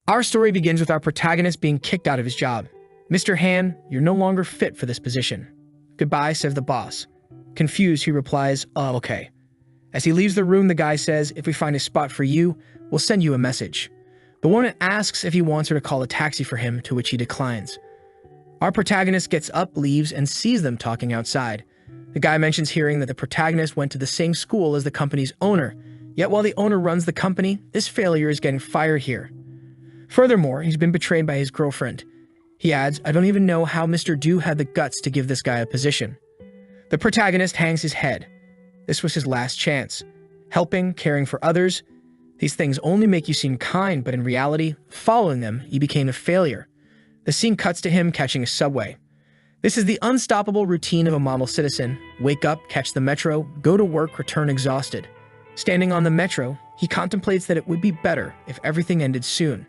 Our story begins with our protagonist being kicked out of his job. "Mr. Han, you're no longer fit for this position." "Goodbye," says the boss. Confused, he replies, "Oh, okay." As he leaves the room, the guy says, "If we find a spot for you, we'll send you a message." The woman asks if he wants her to call a taxi for him, to which he declines. Our protagonist gets up, leaves, and sees them talking outside. The guy mentions hearing that the protagonist went to the same school as the company's owner, yet while the owner runs the company, this failure is getting fired here. Furthermore, he's been betrayed by his girlfriend. He adds, "I don't even know how Mr. Du had the guts to give this guy a position." The protagonist hangs his head. This was his last chance. Helping, caring for others, these things only make you seem kind, but in reality, following them, he became a failure. The scene cuts to him catching a subway. This is the unstoppable routine of a model citizen. Wake up, catch the metro, go to work, return exhausted. Standing on the metro, he contemplates that it would be better if everything ended soon.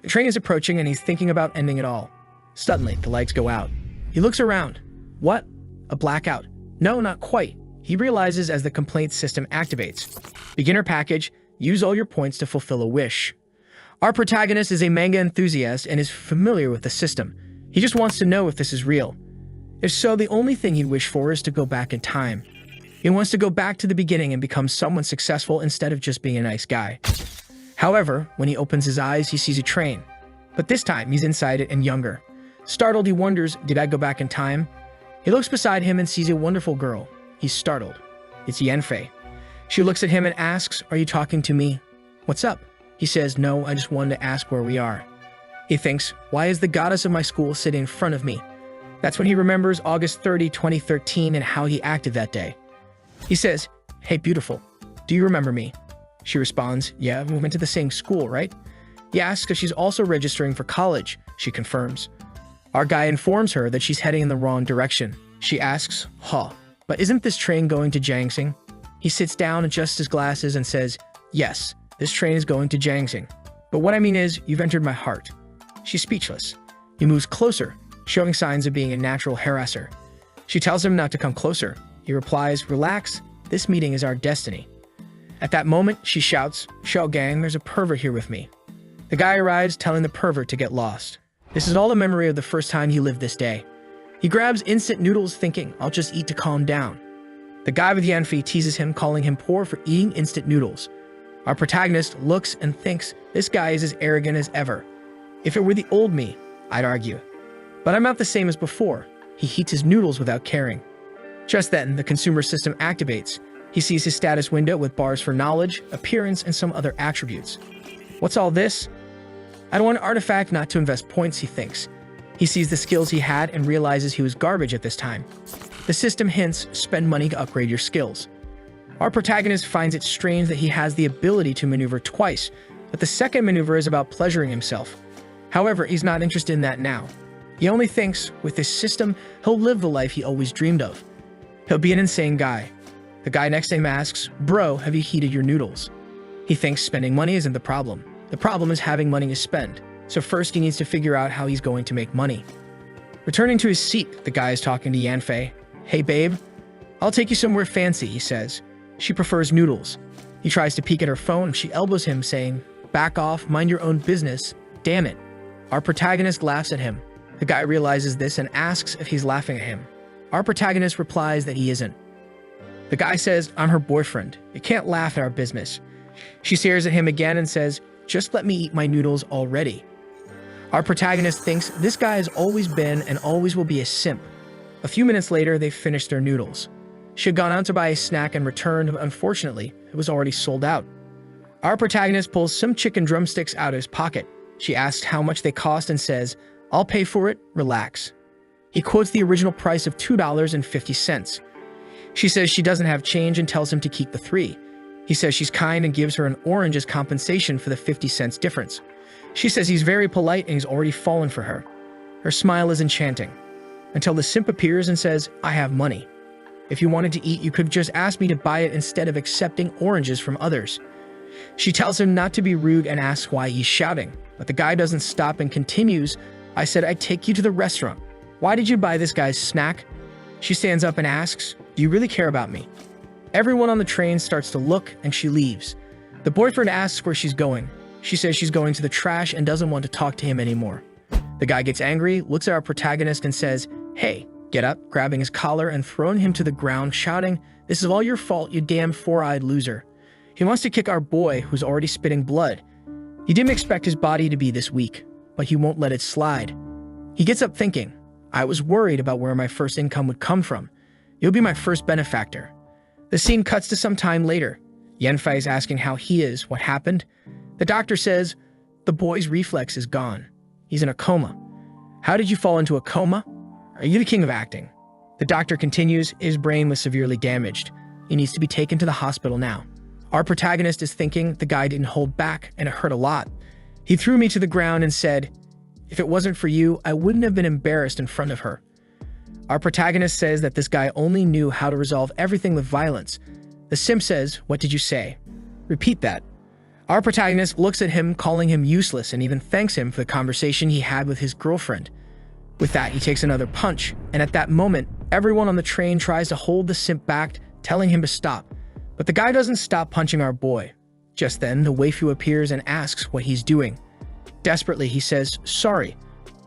The train is approaching and he's thinking about ending it all. Suddenly, the lights go out. He looks around. What? A blackout? No, not quite. He realizes as the complaint system activates. Beginner package, use all your points to fulfill a wish. Our protagonist is a manga enthusiast and is familiar with the system. He just wants to know if this is real. If so, the only thing he'd wish for is to go back in time. He wants to go back to the beginning and become someone successful instead of just being a nice guy. However, when he opens his eyes, he sees a train. But this time, he's inside it and younger. Startled, he wonders, did I go back in time? He looks beside him and sees a wonderful girl. He's startled. It's Yanfei. She looks at him and asks, "Are you talking to me?" "What's up?" He says, "No, I just wanted to ask where we are." He thinks, why is the goddess of my school sitting in front of me? That's when he remembers August 30, 2013 and how he acted that day. He says, "Hey, beautiful, do you remember me?" She responds, "Yeah, we went to the same school, right?" He asks if she's also registering for college. She confirms. Our guy informs her that she's heading in the wrong direction. She asks, but isn't this train going to Jiangxing?" He sits down, adjusts his glasses, and says, "Yes, this train is going to Jiangxing. But what I mean is, you've entered my heart." She's speechless. He moves closer, showing signs of being a natural harasser. She tells him not to come closer. He replies, "Relax, this meeting is our destiny." At that moment, she shouts, "Shao gang, there's a pervert here with me." The guy arrives, telling the pervert to get lost. This is all a memory of the first time he lived this day. He grabs instant noodles thinking, "I'll just eat to calm down." The guy with Yanfei teases him, calling him poor for eating instant noodles. Our protagonist looks and thinks, this guy is as arrogant as ever. If it were the old me, I'd argue. But I'm not the same as before. He eats his noodles without caring. Just then, the consumer system activates. He sees his status window with bars for knowledge, appearance, and some other attributes. What's all this? I don't want an artifact not to invest points, he thinks. He sees the skills he had and realizes he was garbage at this time. The system hints, spend money to upgrade your skills. Our protagonist finds it strange that he has the ability to maneuver twice, but the second maneuver is about pleasuring himself. However, he's not interested in that now. He only thinks, with this system, he'll live the life he always dreamed of. He'll be an insane guy. The guy next to him asks, "Bro, have you heated your noodles?" He thinks spending money isn't the problem. The problem is having money to spend. So first he needs to figure out how he's going to make money. Returning to his seat, the guy is talking to Yanfei. "Hey babe, I'll take you somewhere fancy," he says. She prefers noodles. He tries to peek at her phone and she elbows him, saying, "Back off, mind your own business. Damn it." Our protagonist laughs at him. The guy realizes this and asks if he's laughing at him. Our protagonist replies that he isn't. The guy says, "I'm her boyfriend. You can't laugh at our business." She stares at him again and says, "Just let me eat my noodles already." Our protagonist thinks this guy has always been and always will be a simp. A few minutes later, they finished their noodles. She had gone out to buy a snack and returned, but unfortunately, it was already sold out. Our protagonist pulls some chicken drumsticks out of his pocket. She asks how much they cost and says, "I'll pay for it, relax." He quotes the original price of $2.50. She says she doesn't have change and tells him to keep the 3. He says she's kind and gives her an orange as compensation for the 50 cents difference. She says he's very polite and he's already fallen for her. Her smile is enchanting. Until the simp appears and says, "I have money. If you wanted to eat, you could have just asked me to buy it instead of accepting oranges from others." She tells him not to be rude and asks why he's shouting, but the guy doesn't stop and continues, "I said I'd take you to the restaurant. Why did you buy this guy's snack?" She stands up and asks, "Do you really care about me?" Everyone on the train starts to look and she leaves. The boyfriend asks where she's going. She says she's going to the trash and doesn't want to talk to him anymore. The guy gets angry, looks at our protagonist and says, "Hey, get up," grabbing his collar and throwing him to the ground, shouting, "This is all your fault, you damn four-eyed loser." He wants to kick our boy, who's already spitting blood. He didn't expect his body to be this weak, but he won't let it slide. He gets up thinking, "I was worried about where my first income would come from. You'll be my first benefactor." The scene cuts to some time later. Yanfei is asking how he is, what happened. The doctor says, "The boy's reflex is gone. He's in a coma." "How did you fall into a coma? Are you the king of acting?" The doctor continues, his brain was severely damaged. He needs to be taken to the hospital now. Our protagonist is thinking the guy didn't hold back and it hurt a lot. He threw me to the ground and said, "If it wasn't for you, I wouldn't have been embarrassed in front of her." Our protagonist says that this guy only knew how to resolve everything with violence. The simp says, "What did you say? Repeat that." Our protagonist looks at him, calling him useless, and even thanks him for the conversation he had with his girlfriend. With that, he takes another punch, and at that moment, everyone on the train tries to hold the simp back, telling him to stop. But the guy doesn't stop punching our boy. Just then, the waifu appears and asks what he's doing. Desperately, he says, "Sorry."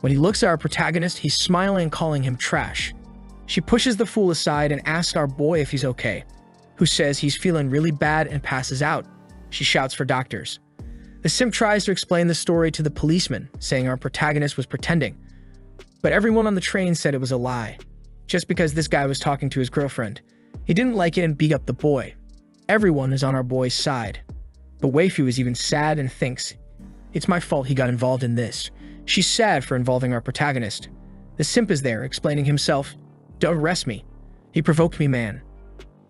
When he looks at our protagonist, he's smiling and calling him trash. She pushes the fool aside and asks our boy if he's okay, who says he's feeling really bad and passes out. She shouts for doctors. The simp tries to explain the story to the policeman, saying our protagonist was pretending. But everyone on the train said it was a lie, just because this guy was talking to his girlfriend. He didn't like it and beat up the boy. Everyone is on our boy's side. The waifu is even sad and thinks, "It's my fault he got involved in this." She's sad for involving our protagonist. The simp is there, explaining himself, "Don't arrest me. He provoked me, man."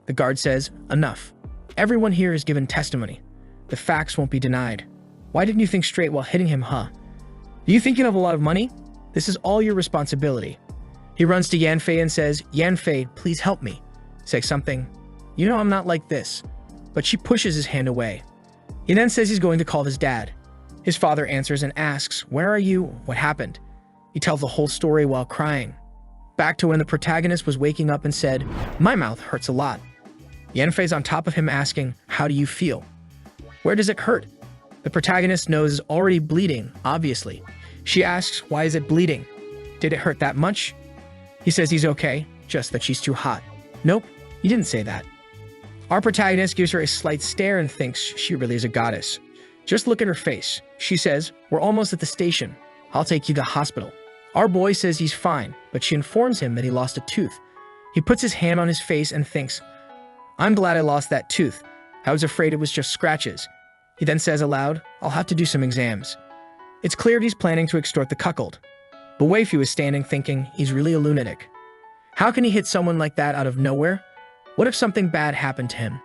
The guard says, "Enough. Everyone here is given testimony. The facts won't be denied. Why didn't you think straight while hitting him, huh? Do you think you have a lot of money? This is all your responsibility." He runs to Yanfei and says, "Yanfei, please help me." Say something, "You know I'm not like this." But she pushes his hand away. He then says he's going to call his dad. His father answers and asks, "Where are you? What happened?" He tells the whole story while crying. Back to when the protagonist was waking up and said, "My mouth hurts a lot." Yanfei's on top of him asking, "How do you feel? Where does it hurt?" The protagonist's nose is already bleeding, obviously. She asks, "Why is it bleeding? Did it hurt that much?" He says he's okay, just that she's too hot. "Nope, you didn't say that." Our protagonist gives her a slight stare and thinks she really is a goddess. Just look at her face. She says, "We're almost at the station. I'll take you to the hospital." Our boy says he's fine, but she informs him that he lost a tooth. He puts his hand on his face and thinks, "I'm glad I lost that tooth. I was afraid it was just scratches." He then says aloud, "I'll have to do some exams." It's clear he's planning to extort the cuckold. The waifu is standing thinking he's really a lunatic. How can he hit someone like that out of nowhere? What if something bad happened to him?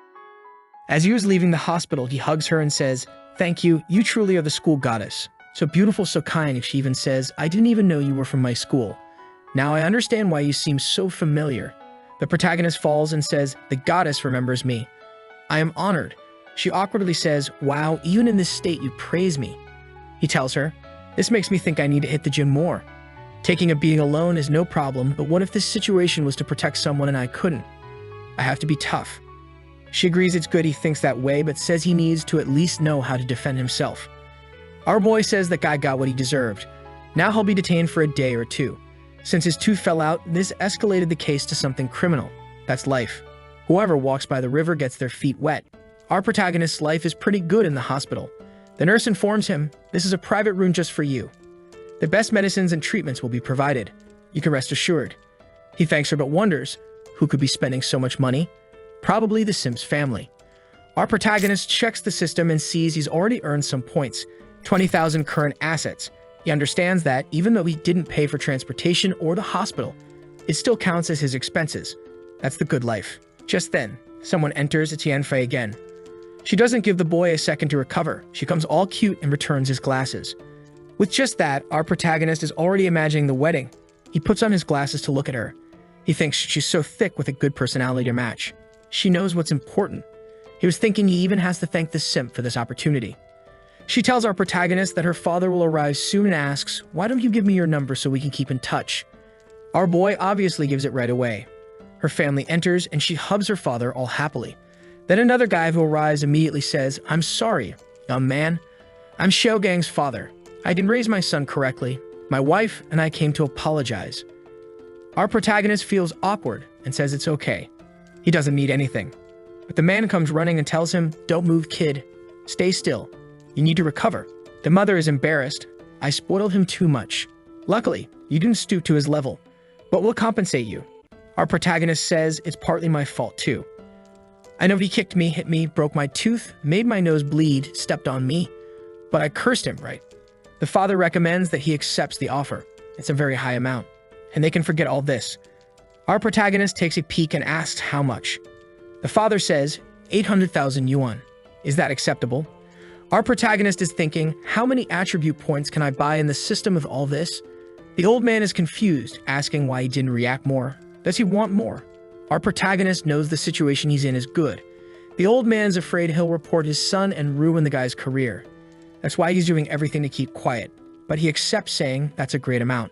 As he was leaving the hospital, he hugs her and says, "Thank you, you truly are the school goddess. So beautiful, so kind." She even says, "I didn't even know you were from my school. Now I understand why you seem so familiar." The protagonist falls and says, "The goddess remembers me. I am honored." She awkwardly says, "Wow, even in this state you praise me." He tells her, "This makes me think I need to hit the gym more. Taking a beating alone is no problem, but what if this situation was to protect someone and I couldn't? I have to be tough." She agrees it's good he thinks that way, but says he needs to at least know how to defend himself. Our boy says that guy got what he deserved. Now he'll be detained for a day or two. Since his tooth fell out, this escalated the case to something criminal. That's life. Whoever walks by the river gets their feet wet. Our protagonist's life is pretty good in the hospital. The nurse informs him, "This is a private room just for you. The best medicines and treatments will be provided. You can rest assured." He thanks her but wonders, who could be spending so much money? Probably the simp's family. Our protagonist checks the system and sees he's already earned some points, 20,000 current assets. He understands that, even though he didn't pay for transportation or the hospital, it still counts as his expenses. That's the good life. Just then, someone enters. It's Yanfei again. She doesn't give the boy a second to recover. She comes all cute and returns his glasses. With just that, our protagonist is already imagining the wedding. He puts on his glasses to look at her. He thinks she's so thick with a good personality to match. She knows what's important. He was thinking he even has to thank the simp for this opportunity. She tells our protagonist that her father will arrive soon and asks, "Why don't you give me your number so we can keep in touch?" Our boy obviously gives it right away. Her family enters and she hugs her father all happily. Then another guy who arrives immediately says, "I'm sorry, young man. I'm Shougang's father. I didn't raise my son correctly. My wife and I came to apologize. Our protagonist feels awkward and says it's okay. He doesn't need anything. But the man comes running and tells him, "Don't move, kid. Stay still. You need to recover." The mother is embarrassed. "I spoiled him too much. Luckily, you didn't stoop to his level, but we'll compensate you." Our protagonist says, "It's partly my fault too. I know he kicked me, hit me, broke my tooth, made my nose bleed, stepped on me, but I cursed him, right?" The father recommends that he accepts the offer. It's a very high amount, and they can forget all this. Our protagonist takes a peek and asks how much. The father says, 800,000 yuan. Is that acceptable? Our protagonist is thinking, how many attribute points can I buy in the system with all this? The old man is confused, asking why he didn't react more. Does he want more? Our protagonist knows the situation he's in is good. The old man's afraid he'll report his son and ruin the guy's career. That's why he's doing everything to keep quiet, but he accepts saying that's a great amount.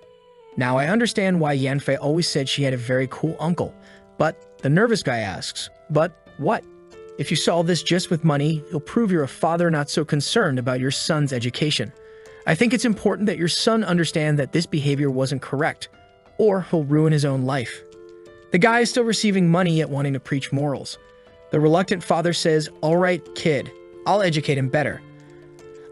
Now I understand why Yanfei always said she had a very cool uncle, but the nervous guy asks, "But what? If you solve this just with money, you'll prove you're a father not so concerned about your son's education. I think it's important that your son understand that this behavior wasn't correct, or he'll ruin his own life." The guy is still receiving money yet wanting to preach morals. The reluctant father says, "All right, kid, I'll educate him better."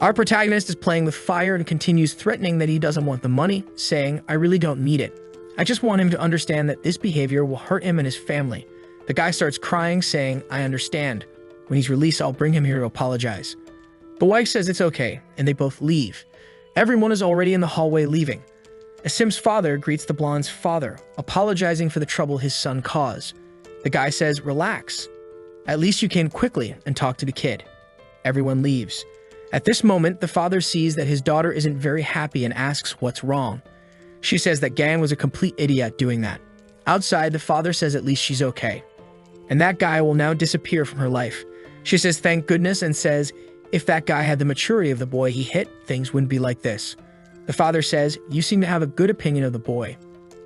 Our protagonist is playing with fire and continues threatening that he doesn't want the money, saying, "I really don't need it. I just want him to understand that this behavior will hurt him and his family." The guy starts crying, saying, "I understand. When he's released, I'll bring him here to apologize." The wife says it's okay, and they both leave. Everyone is already in the hallway leaving. A simp's father greets the blonde's father, apologizing for the trouble his son caused. The guy says, "Relax. At least you came quickly and talked to the kid." Everyone leaves. At this moment, the father sees that his daughter isn't very happy and asks what's wrong. She says that Gang was a complete idiot doing that. Outside, the father says at least she's okay. And that guy will now disappear from her life. She says thank goodness and says, if that guy had the maturity of the boy he hit, things wouldn't be like this. The father says, "You seem to have a good opinion of the boy.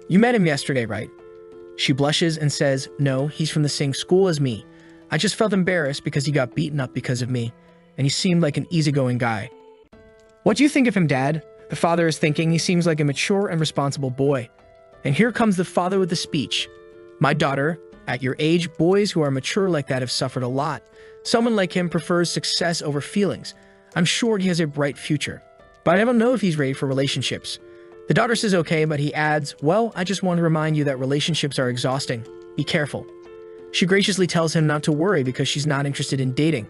You met him yesterday, right?" She blushes and says, "No, he's from the same school as me. I just felt embarrassed because he got beaten up because of me, and he seemed like an easygoing guy." "What do you think of him, Dad?" The father is thinking he seems like a mature and responsible boy. And here comes the father with the speech. "My daughter, at your age, boys who are mature like that have suffered a lot. Someone like him prefers success over feelings. I'm sure he has a bright future. But I don't know if he's ready for relationships." The daughter says okay, but he adds, "Well, I just want to remind you that relationships are exhausting. Be careful." She graciously tells him not to worry because she's not interested in dating.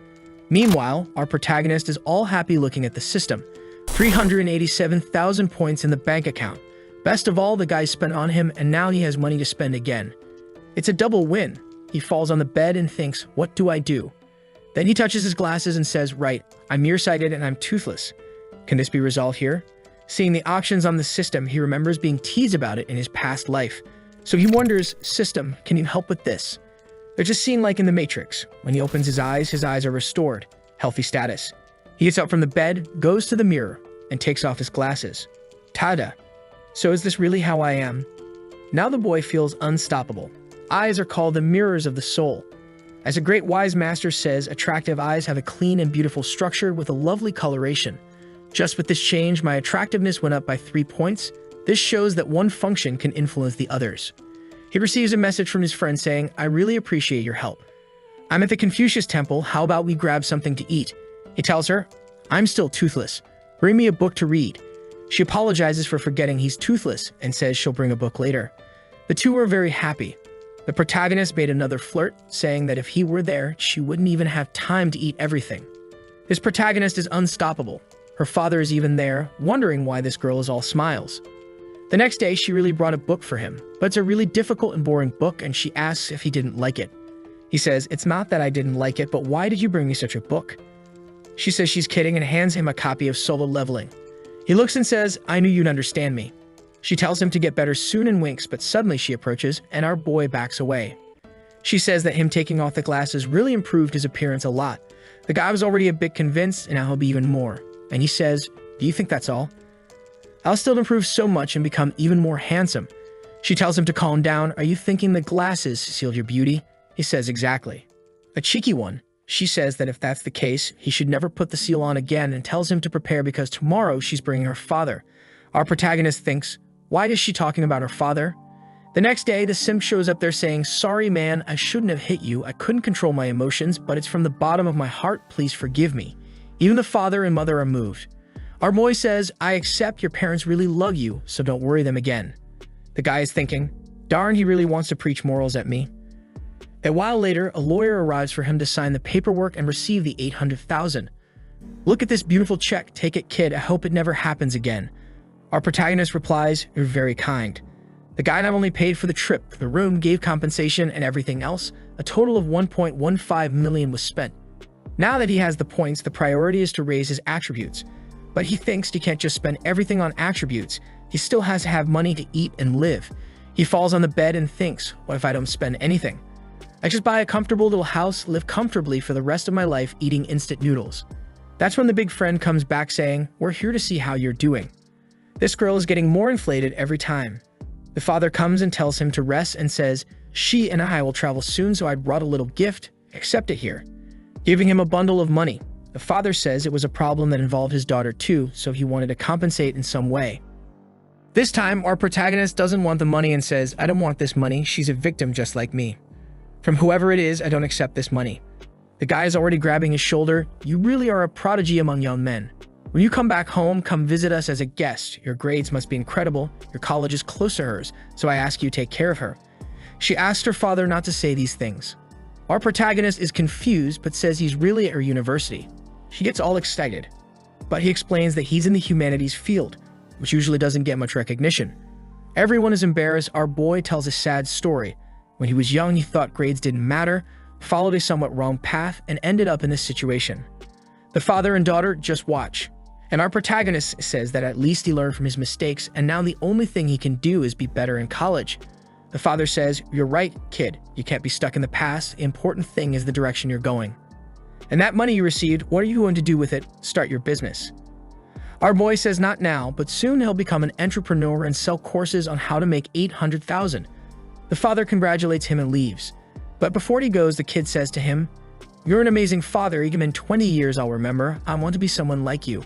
Meanwhile, our protagonist is all happy looking at the system. 387,000 points in the bank account. Best of all, the guy spent on him and now he has money to spend again. It's a double win. He falls on the bed and thinks, what do I do? Then he touches his glasses and says, right, I'm nearsighted and I'm toothless. Can this be resolved here? Seeing the options on the system, he remembers being teased about it in his past life. So he wonders, system, can you help with this? There's a scene like in The Matrix. When he opens his eyes are restored. Healthy status. He gets up from the bed, goes to the mirror, and takes off his glasses. Tada! So is this really how I am? Now the boy feels unstoppable. Eyes are called the mirrors of the soul. As a great wise master says, attractive eyes have a clean and beautiful structure with a lovely coloration. Just with this change, my attractiveness went up by 3 points. This shows that one function can influence the others. He receives a message from his friend saying, I really appreciate your help. I'm at the Confucius temple, how about we grab something to eat? He tells her, I'm still toothless. Bring me a book to read. She apologizes for forgetting he's toothless and says she'll bring a book later. The two are very happy. The protagonist made another flirt, saying that if he were there, she wouldn't even have time to eat everything. His protagonist is unstoppable. Her father is even there, wondering why this girl is all smiles. The next day, she really brought a book for him, but it's a really difficult and boring book, and she asks if he didn't like it. He says, it's not that I didn't like it, but why did you bring me such a book? She says she's kidding and hands him a copy of Solo Leveling. He looks and says, I knew you'd understand me. She tells him to get better soon and winks, but suddenly she approaches, and our boy backs away. She says that him taking off the glasses really improved his appearance a lot. The guy was already a bit convinced, and now he'll be even more. And he says, do you think that's all? I'll still improve so much and become even more handsome. She tells him to calm down. Are you thinking the glasses sealed your beauty? He says exactly. A cheeky one. She says that if that's the case, he should never put the seal on again and tells him to prepare because tomorrow she's bringing her father. Our protagonist thinks, why is she talking about her father? The next day, the simp shows up there saying, sorry man, I shouldn't have hit you. I couldn't control my emotions, but it's from the bottom of my heart. Please forgive me. Even the father and mother are moved. Our boy says, I accept your parents really love you, so don't worry them again. The guy is thinking, darn, he really wants to preach morals at me. A while later, a lawyer arrives for him to sign the paperwork and receive the $800,000. Look at this beautiful check. Take it, kid. I hope it never happens again. Our protagonist replies, you're very kind. The guy not only paid for the trip, the room, gave compensation, and everything else. A total of $1.15 million was spent. Now that he has the points, the priority is to raise his attributes. But he thinks he can't just spend everything on attributes. He still has to have money to eat and live. He falls on the bed and thinks, what if I don't spend anything? I just buy a comfortable little house, live comfortably for the rest of my life eating instant noodles. That's when the big friend comes back saying, we're here to see how you're doing. This girl is getting more inflated every time. The father comes and tells him to rest and says, she and I will travel soon, so I brought a little gift. Accept it here. Giving him a bundle of money. The father says it was a problem that involved his daughter too, so he wanted to compensate in some way. This time, our protagonist doesn't want the money and says, I don't want this money. She's a victim just like me. From whoever it is, I don't accept this money. The guy is already grabbing his shoulder. You really are a prodigy among young men. When you come back home, come visit us as a guest. Your grades must be incredible. Your college is close to hers, so I ask you to take care of her. She asked her father not to say these things. Our protagonist is confused, but says he's really at her university. She gets all excited, but he explains that he's in the humanities field, which usually doesn't get much recognition. Everyone is embarrassed. Our boy tells a sad story. When he was young, he thought grades didn't matter, followed a somewhat wrong path, and ended up in this situation. The father and daughter just watch. And our protagonist says that at least he learned from his mistakes, and now the only thing he can do is be better in college. The father says, you're right, kid. You can't be stuck in the past. The important thing is the direction you're going. And that money you received, what are you going to do with it? Start your business. Our boy says not now, but soon he'll become an entrepreneur and sell courses on how to make $800,000. The father congratulates him and leaves. But before he goes, the kid says to him, you're an amazing father. Even in 20 years, I'll remember. I want to be someone like you.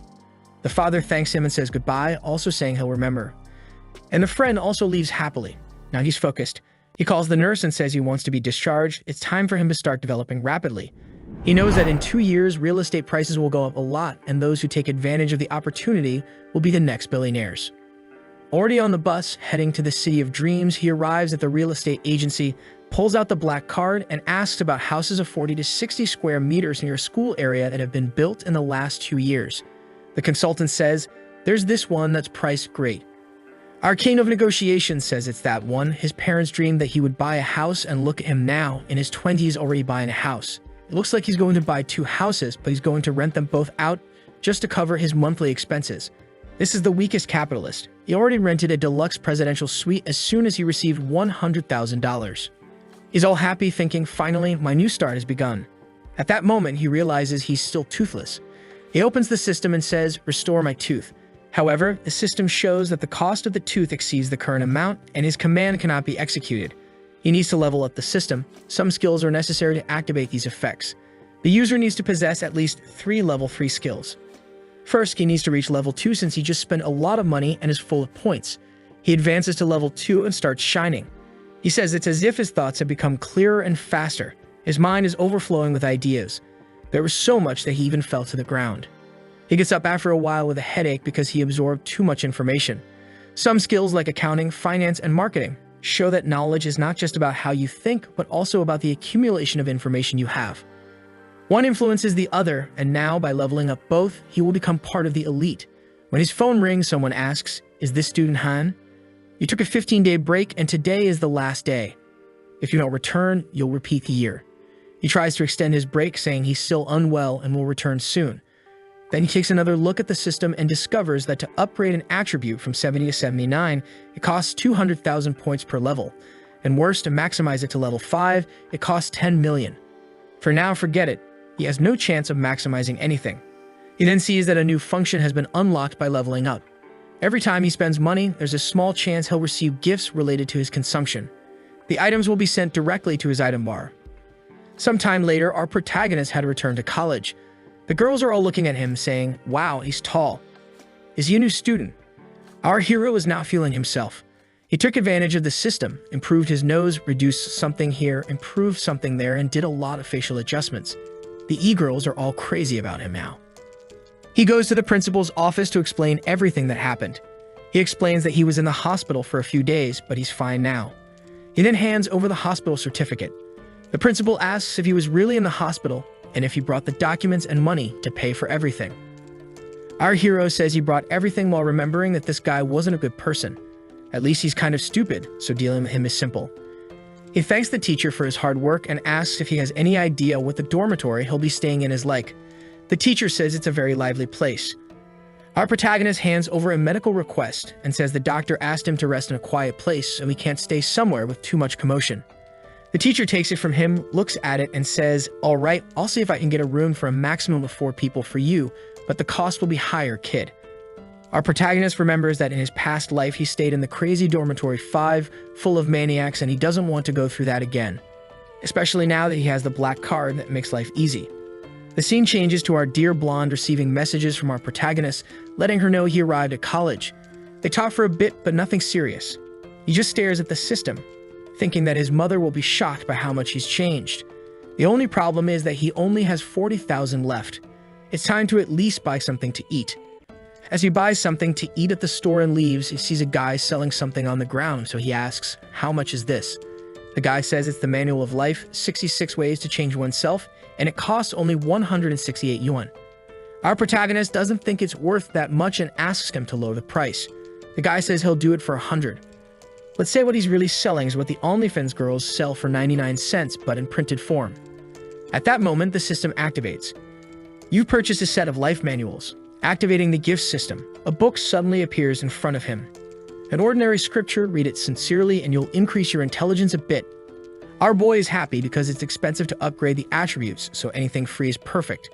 The father thanks him and says goodbye, also saying he'll remember. And the friend also leaves happily. Now he's focused. He calls the nurse and says he wants to be discharged. It's time for him to start developing rapidly. He knows that in 2 years, real estate prices will go up a lot, and those who take advantage of the opportunity will be the next billionaires. Already on the bus, heading to the city of dreams, he arrives at the real estate agency, pulls out the black card, and asks about houses of 40 to 60 square meters near a school area that have been built in the last 2 years. The consultant says, there's this one that's priced great. Our king of negotiations says it's that one. His parents dreamed that he would buy a house, and look at him now, in his 20s already buying a house. It looks like he's going to buy 2 houses, but he's going to rent them both out just to cover his monthly expenses. This is the weakest capitalist. He already rented a deluxe presidential suite as soon as he received $100,000. He's all happy, thinking, finally, my new start has begun. At that moment, he realizes he's still toothless. He opens the system and says, restore my tooth. However, the system shows that the cost of the tooth exceeds the current amount, and his command cannot be executed. He needs to level up the system. Some skills are necessary to activate these effects. The user needs to possess at least 3 level 3 skills. First, he needs to reach level 2 since he just spent a lot of money and is full of points. He advances to level 2 and starts shining. He says it's as if his thoughts have become clearer and faster. His mind is overflowing with ideas. There was so much that he even fell to the ground. He gets up after a while with a headache because he absorbed too much information. Some skills like accounting, finance, and marketing show that knowledge is not just about how you think, but also about the accumulation of information you have. One influences the other, and now, by leveling up both, he will become part of the elite. When his phone rings, someone asks, is this student Han? You took a 15-day break, and today is the last day. If you don't return, you'll repeat the year. He tries to extend his break, saying he's still unwell and will return soon. Then he takes another look at the system and discovers that to upgrade an attribute from 70 to 79, it costs 200,000 points per level. And worse, to maximize it to level 5, it costs 10 million. For now, forget it. He has no chance of maximizing anything. He then sees that a new function has been unlocked by leveling up. Every time he spends money, there's a small chance he'll receive gifts related to his consumption. The items will be sent directly to his item bar. Sometime later, our protagonist had returned to college. The girls are all looking at him saying, wow, he's tall. Is he a new student? Our hero is not feeling himself. He took advantage of the system, improved his nose, reduced something here, improved something there, and did a lot of facial adjustments. The e-girls are all crazy about him now. He goes to the principal's office to explain everything that happened. He explains that he was in the hospital for a few days, but he's fine now. He then hands over the hospital certificate. The principal asks if he was really in the hospital and if he brought the documents and money to pay for everything. Our hero says he brought everything while remembering that this guy wasn't a good person. At least he's kind of stupid, so dealing with him is simple. He thanks the teacher for his hard work and asks if he has any idea what the dormitory he'll be staying in is like. The teacher says it's a very lively place. Our protagonist hands over a medical request and says the doctor asked him to rest in a quiet place so he can't stay somewhere with too much commotion. The teacher takes it from him, looks at it, and says, all right, I'll see if I can get a room for a maximum of 4 people for you, but the cost will be higher, kid. Our protagonist remembers that in his past life he stayed in the crazy dormitory 5, full of maniacs, and he doesn't want to go through that again. Especially now that he has the black card that makes life easy. The scene changes to our dear blonde receiving messages from our protagonist, letting her know he arrived at college. They talk for a bit, but nothing serious. He just stares at the system, thinking that his mother will be shocked by how much he's changed. The only problem is that he only has 40,000 left. It's time to at least buy something to eat. As he buys something to eat at the store and leaves, he sees a guy selling something on the ground, so he asks, how much is this? The guy says it's the Manual of Life, 66 Ways to Change Oneself, and it costs only 168 yuan. Our protagonist doesn't think it's worth that much and asks him to lower the price. The guy says he'll do it for 100. Let's say what he's really selling is what the OnlyFans girls sell for 99 cents, but in printed form. At that moment, the system activates. You purchase a set of life manuals. Activating the gift system, a book suddenly appears in front of him. An ordinary scripture, read it sincerely and you'll increase your intelligence a bit. Our boy is happy because it's expensive to upgrade the attributes, so anything free is perfect.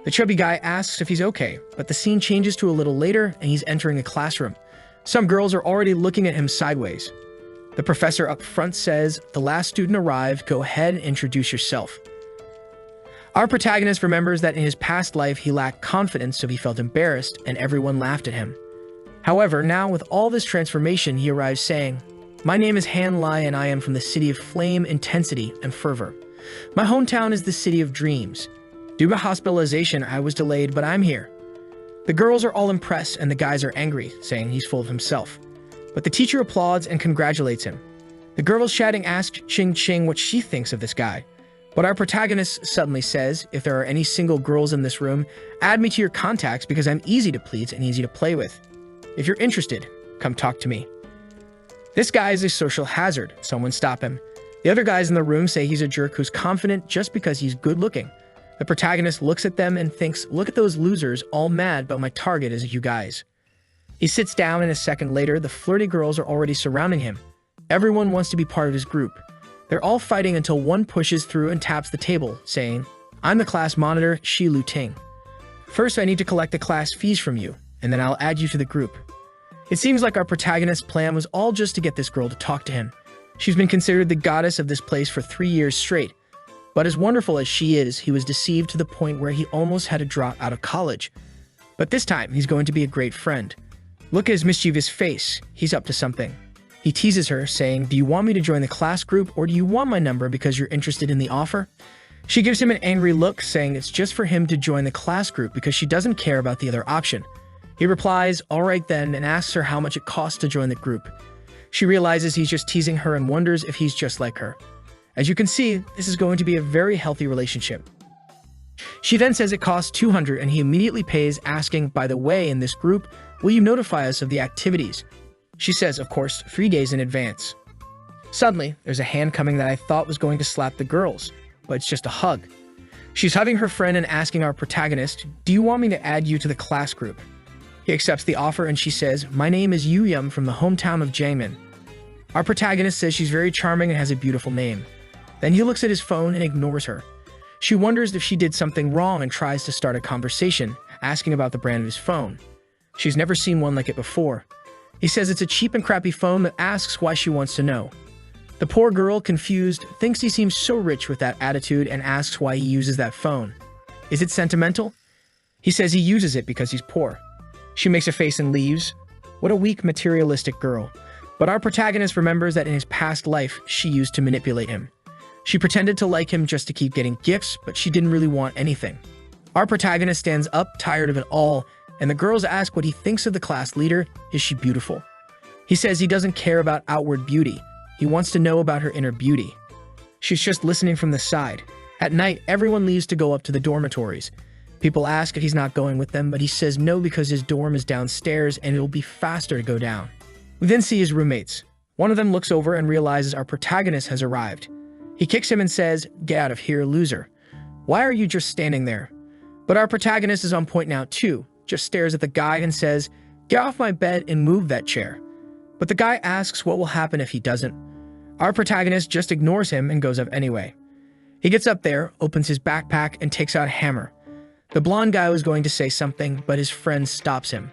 The chubby guy asks if he's okay, but the scene changes to a little later and he's entering a classroom. Some girls are already looking at him sideways. The professor up front says, the last student arrived, go ahead and introduce yourself. Our protagonist remembers that in his past life he lacked confidence, so he felt embarrassed and everyone laughed at him. However, now with all this transformation, he arrives saying, my name is Han Lai and I am from the city of flame, intensity, and fervor. My hometown is the city of dreams. Due to hospitalization, I was delayed, but I'm here. The girls are all impressed and the guys are angry, saying he's full of himself. But the teacher applauds and congratulates him. The girls chatting ask Ching Ching what she thinks of this guy. But our protagonist suddenly says, if there are any single girls in this room, add me to your contacts because I'm easy to please and easy to play with. If you're interested, come talk to me. This guy is a social hazard. Someone stop him. The other guys in the room say he's a jerk who's confident just because he's good looking. The protagonist looks at them and thinks, look at those losers, all mad, but my target is you guys. He sits down and a second later, the flirty girls are already surrounding him. Everyone wants to be part of his group. They're all fighting until one pushes through and taps the table, saying, I'm the class monitor, Shi Lu Ting. First, I need to collect the class fees from you, and then I'll add you to the group. It seems like our protagonist's plan was all just to get this girl to talk to him. She's been considered the goddess of this place for 3 years straight. But as wonderful as she is, he was deceived to the point where he almost had to drop out of college. But this time, he's going to be a great friend. Look at his mischievous face. He's up to something. He teases her, saying, do you want me to join the class group or do you want my number because you're interested in the offer? She gives him an angry look, saying it's just for him to join the class group because she doesn't care about the other option. He replies, all right then, and asks her how much it costs to join the group. She realizes he's just teasing her and wonders if he's just like her. As you can see, this is going to be a very healthy relationship. She then says it costs 200 and he immediately pays, asking, by the way, in this group, will you notify us of the activities? She says, of course, 3 days in advance. Suddenly, there's a hand coming that I thought was going to slap the girls, but it's just a hug. She's hugging her friend and asking our protagonist, do you want me to add you to the class group? He accepts the offer and she says, my name is Yu Yum from the hometown of Jiangmen. Our protagonist says she's very charming and has a beautiful name. Then he looks at his phone and ignores her. She wonders if she did something wrong and tries to start a conversation, asking about the brand of his phone. She's never seen one like it before. He says it's a cheap and crappy phone, but asks why she wants to know. The poor girl, confused, thinks he seems so rich with that attitude and asks why he uses that phone. Is it sentimental? He says he uses it because he's poor. She makes a face and leaves. What a weak, materialistic girl. But our protagonist remembers that in his past life, she used to manipulate him. She pretended to like him just to keep getting gifts, but she didn't really want anything. Our protagonist stands up, tired of it all, and the girls ask what he thinks of the class leader. Is she beautiful? He says he doesn't care about outward beauty. He wants to know about her inner beauty. She's just listening from the side. At night, everyone leaves to go up to the dormitories. People ask if he's not going with them, but he says no because his dorm is downstairs and it'll be faster to go down. We then see his roommates. One of them looks over and realizes our protagonist has arrived. He kicks him and says, "Get out of here, loser. Why are you just standing there?" But our protagonist is on point now too, just stares at the guy and says, "Get off my bed and move that chair." But the guy asks what will happen if he doesn't. Our protagonist just ignores him and goes up anyway. He gets up there, opens his backpack, and takes out a hammer. The blonde guy was going to say something, but his friend stops him.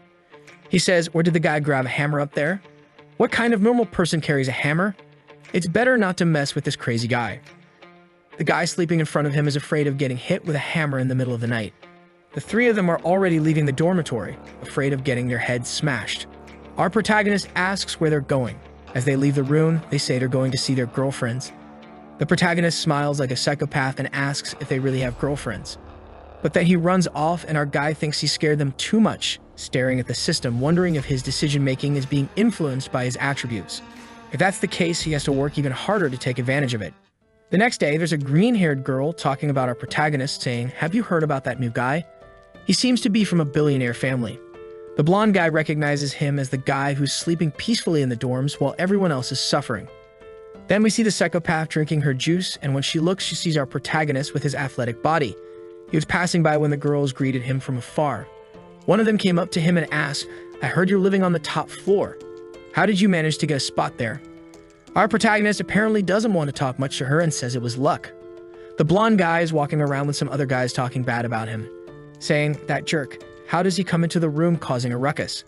He says, "Where did the guy grab a hammer up there? What kind of normal person carries a hammer? It's better not to mess with this crazy guy." The guy sleeping in front of him is afraid of getting hit with a hammer in the middle of the night. The three of them are already leaving the dormitory, afraid of getting their heads smashed. Our protagonist asks where they're going. As they leave the room, they say they're going to see their girlfriends. The protagonist smiles like a psychopath and asks if they really have girlfriends. But then he runs off and our guy thinks he scared them too much, staring at the system, wondering if his decision-making is being influenced by his attributes. If that's the case, he has to work even harder to take advantage of it. The next day, there's a green-haired girl talking about our protagonist saying, "Have you heard about that new guy? He seems to be from a billionaire family." The blonde guy recognizes him as the guy who's sleeping peacefully in the dorms while everyone else is suffering. Then we see the psychopath drinking her juice, and when she looks, she sees our protagonist with his athletic body. He was passing by when the girls greeted him from afar. One of them came up to him and asked, "I heard you're living on the top floor. How did you manage to get a spot there?" Our protagonist apparently doesn't want to talk much to her and says it was luck. The blonde guy is walking around with some other guys talking bad about him, saying, "That jerk, how does he come into the room causing a ruckus?"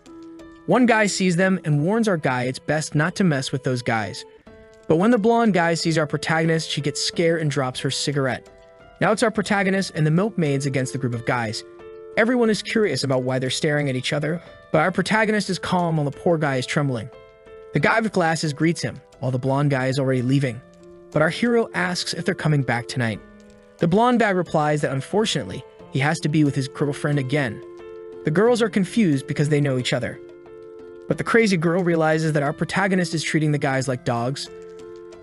One guy sees them and warns our guy it's best not to mess with those guys. But when the blonde guy sees our protagonist, she gets scared and drops her cigarette. Now it's our protagonist and the milkmaids against the group of guys. Everyone is curious about why they're staring at each other, but our protagonist is calm while the poor guy is trembling. The guy with glasses greets him, while the blonde guy is already leaving. But our hero asks if they're coming back tonight. The blonde guy replies that unfortunately, he has to be with his girlfriend again. The girls are confused because they know each other. But the crazy girl realizes that our protagonist is treating the guys like dogs.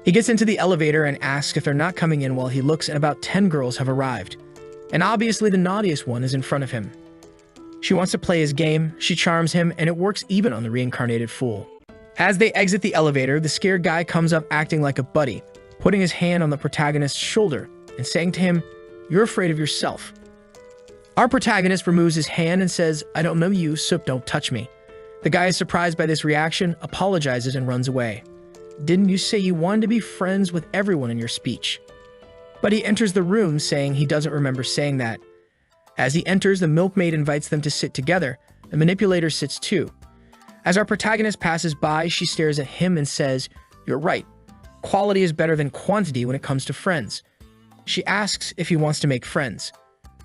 He gets into the elevator and asks if they're not coming in while he looks and about 10 girls have arrived. And obviously the naughtiest one is in front of him. She wants to play his game, she charms him, and it works even on the reincarnated fool. As they exit the elevator, the scared guy comes up acting like a buddy, putting his hand on the protagonist's shoulder and saying to him, "You're afraid of yourself." Our protagonist removes his hand and says, "I don't know you, so don't touch me." The guy is surprised by this reaction, apologizes, and runs away. "Didn't you say you wanted to be friends with everyone in your speech?" But he enters the room saying he doesn't remember saying that. As he enters, the milkmaid invites them to sit together. The manipulator sits too. As our protagonist passes by, she stares at him and says, "You're right. Quality is better than quantity when it comes to friends." She asks if he wants to make friends.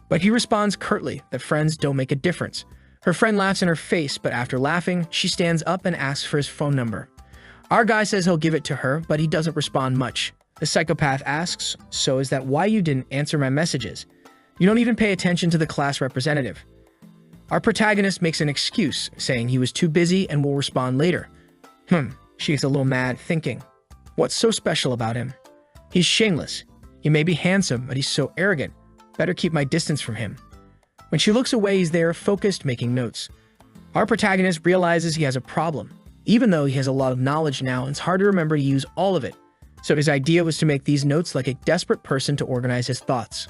But he responds curtly that friends don't make a difference. Her friend laughs in her face, but after laughing, she stands up and asks for his phone number. Our guy says he'll give it to her, but he doesn't respond much. The psychopath asks, "So is that why you didn't answer my messages? You don't even pay attention to the class representative." Our protagonist makes an excuse, saying he was too busy and will respond later. She gets a little mad, thinking, what's so special about him? He's shameless. He may be handsome, but he's so arrogant. Better keep my distance from him. When she looks away, he's there, focused, making notes. Our protagonist realizes he has a problem. Even though he has a lot of knowledge now, it's hard to remember to use all of it. So his idea was to make these notes like a desperate person to organize his thoughts.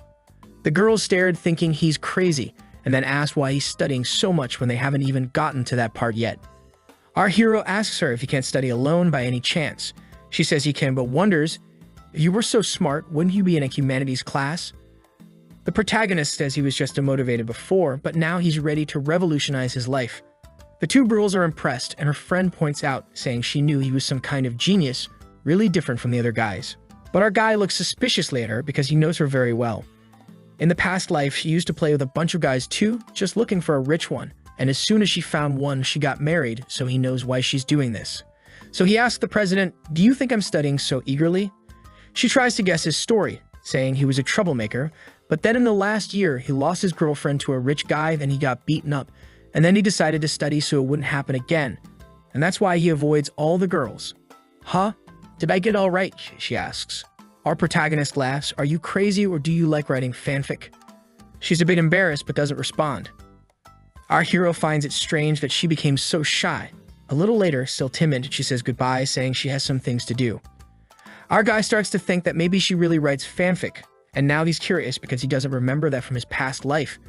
The girls stared, thinking he's crazy, and then asked why he's studying so much when they haven't even gotten to that part yet. Our hero asks her if he can't study alone by any chance. She says he can, but wonders, if you were so smart, wouldn't you be in a humanities class? The protagonist says he was just demotivated before, but now he's ready to revolutionize his life. The two girls are impressed, and her friend points out, saying she knew he was some kind of genius, really different from the other guys. But our guy looks suspiciously at her because he knows her very well. In the past life, she used to play with a bunch of guys too, just looking for a rich one. And as soon as she found one, she got married, so he knows why she's doing this. So he asked the president, "Do you think I'm studying so eagerly?" She tries to guess his story, saying he was a troublemaker, but then in the last year, he lost his girlfriend to a rich guy, then he got beaten up, and then he decided to study so it wouldn't happen again. And that's why he avoids all the girls. Huh? Did I get all right? She asks. Our protagonist laughs. Are you crazy or do you like writing fanfic? She's a bit embarrassed but doesn't respond. Our hero finds it strange that she became so shy. A little later, still timid, she says goodbye, saying she has some things to do. Our guy starts to think that maybe she really writes fanfic, and now he's curious because he doesn't remember that from his past life.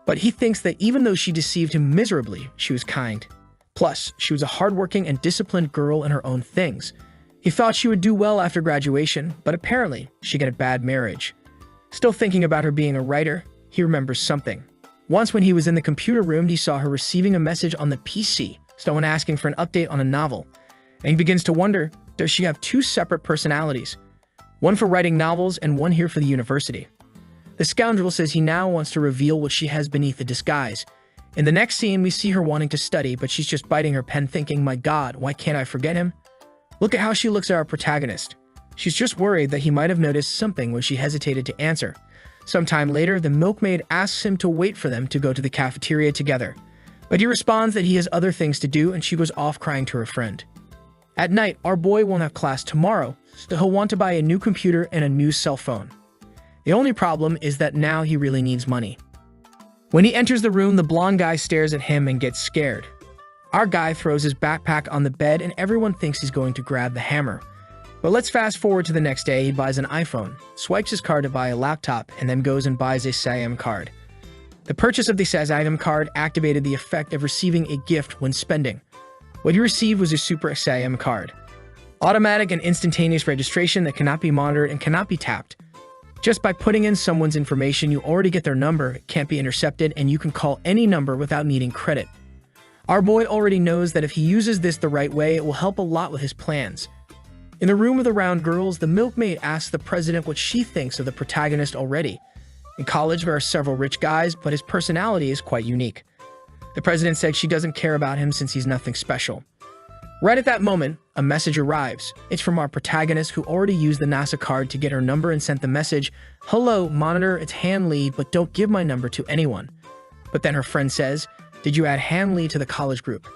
But he thinks that even though she deceived him miserably, she was kind. Plus, she was a hardworking and disciplined girl in her own things. He thought she would do well after graduation, but apparently, she got a bad marriage. Still thinking about her being a writer, he remembers something. Once when he was in the computer room, he saw her receiving a message on the PC, someone asking for an update on a novel. And he begins to wonder, does she have two separate personalities? One for writing novels and one here for the university. The scoundrel says he now wants to reveal what she has beneath the disguise. In the next scene, we see her wanting to study, but she's just biting her pen thinking, my God, why can't I forget him? Look at how she looks at our protagonist. She's just worried that he might have noticed something when she hesitated to answer. Sometime later, the milkmaid asks him to wait for them to go to the cafeteria together. But he responds that he has other things to do and she goes off crying to her friend. At night, our boy won't have class tomorrow, so he'll want to buy a new computer and a new cell phone. The only problem is that now he really needs money. When he enters the room, the blonde guy stares at him and gets scared. Our guy throws his backpack on the bed and everyone thinks he's going to grab the hammer. But let's fast forward to the next day. He buys an iPhone, swipes his card to buy a laptop, and then goes and buys a SIM card. The purchase of the SIM card activated the effect of receiving a gift when spending. What he received was a Super SIM card. Automatic and instantaneous registration that cannot be monitored and cannot be tapped. Just by putting in someone's information, you already get their number, it can't be intercepted, and you can call any number without needing credit. Our boy already knows that if he uses this the right way, it will help a lot with his plans. In the room of the round girls, the milkmaid asks the president what she thinks of the protagonist already. In college, there are several rich guys, but his personality is quite unique. The president said she doesn't care about him since he's nothing special. Right at that moment, a message arrives. It's from our protagonist who already used the NASA card to get her number and sent the message, "Hello, monitor, it's Han Lee, but don't give my number to anyone." But then her friend says, "Did you add Han Lee to the college group?"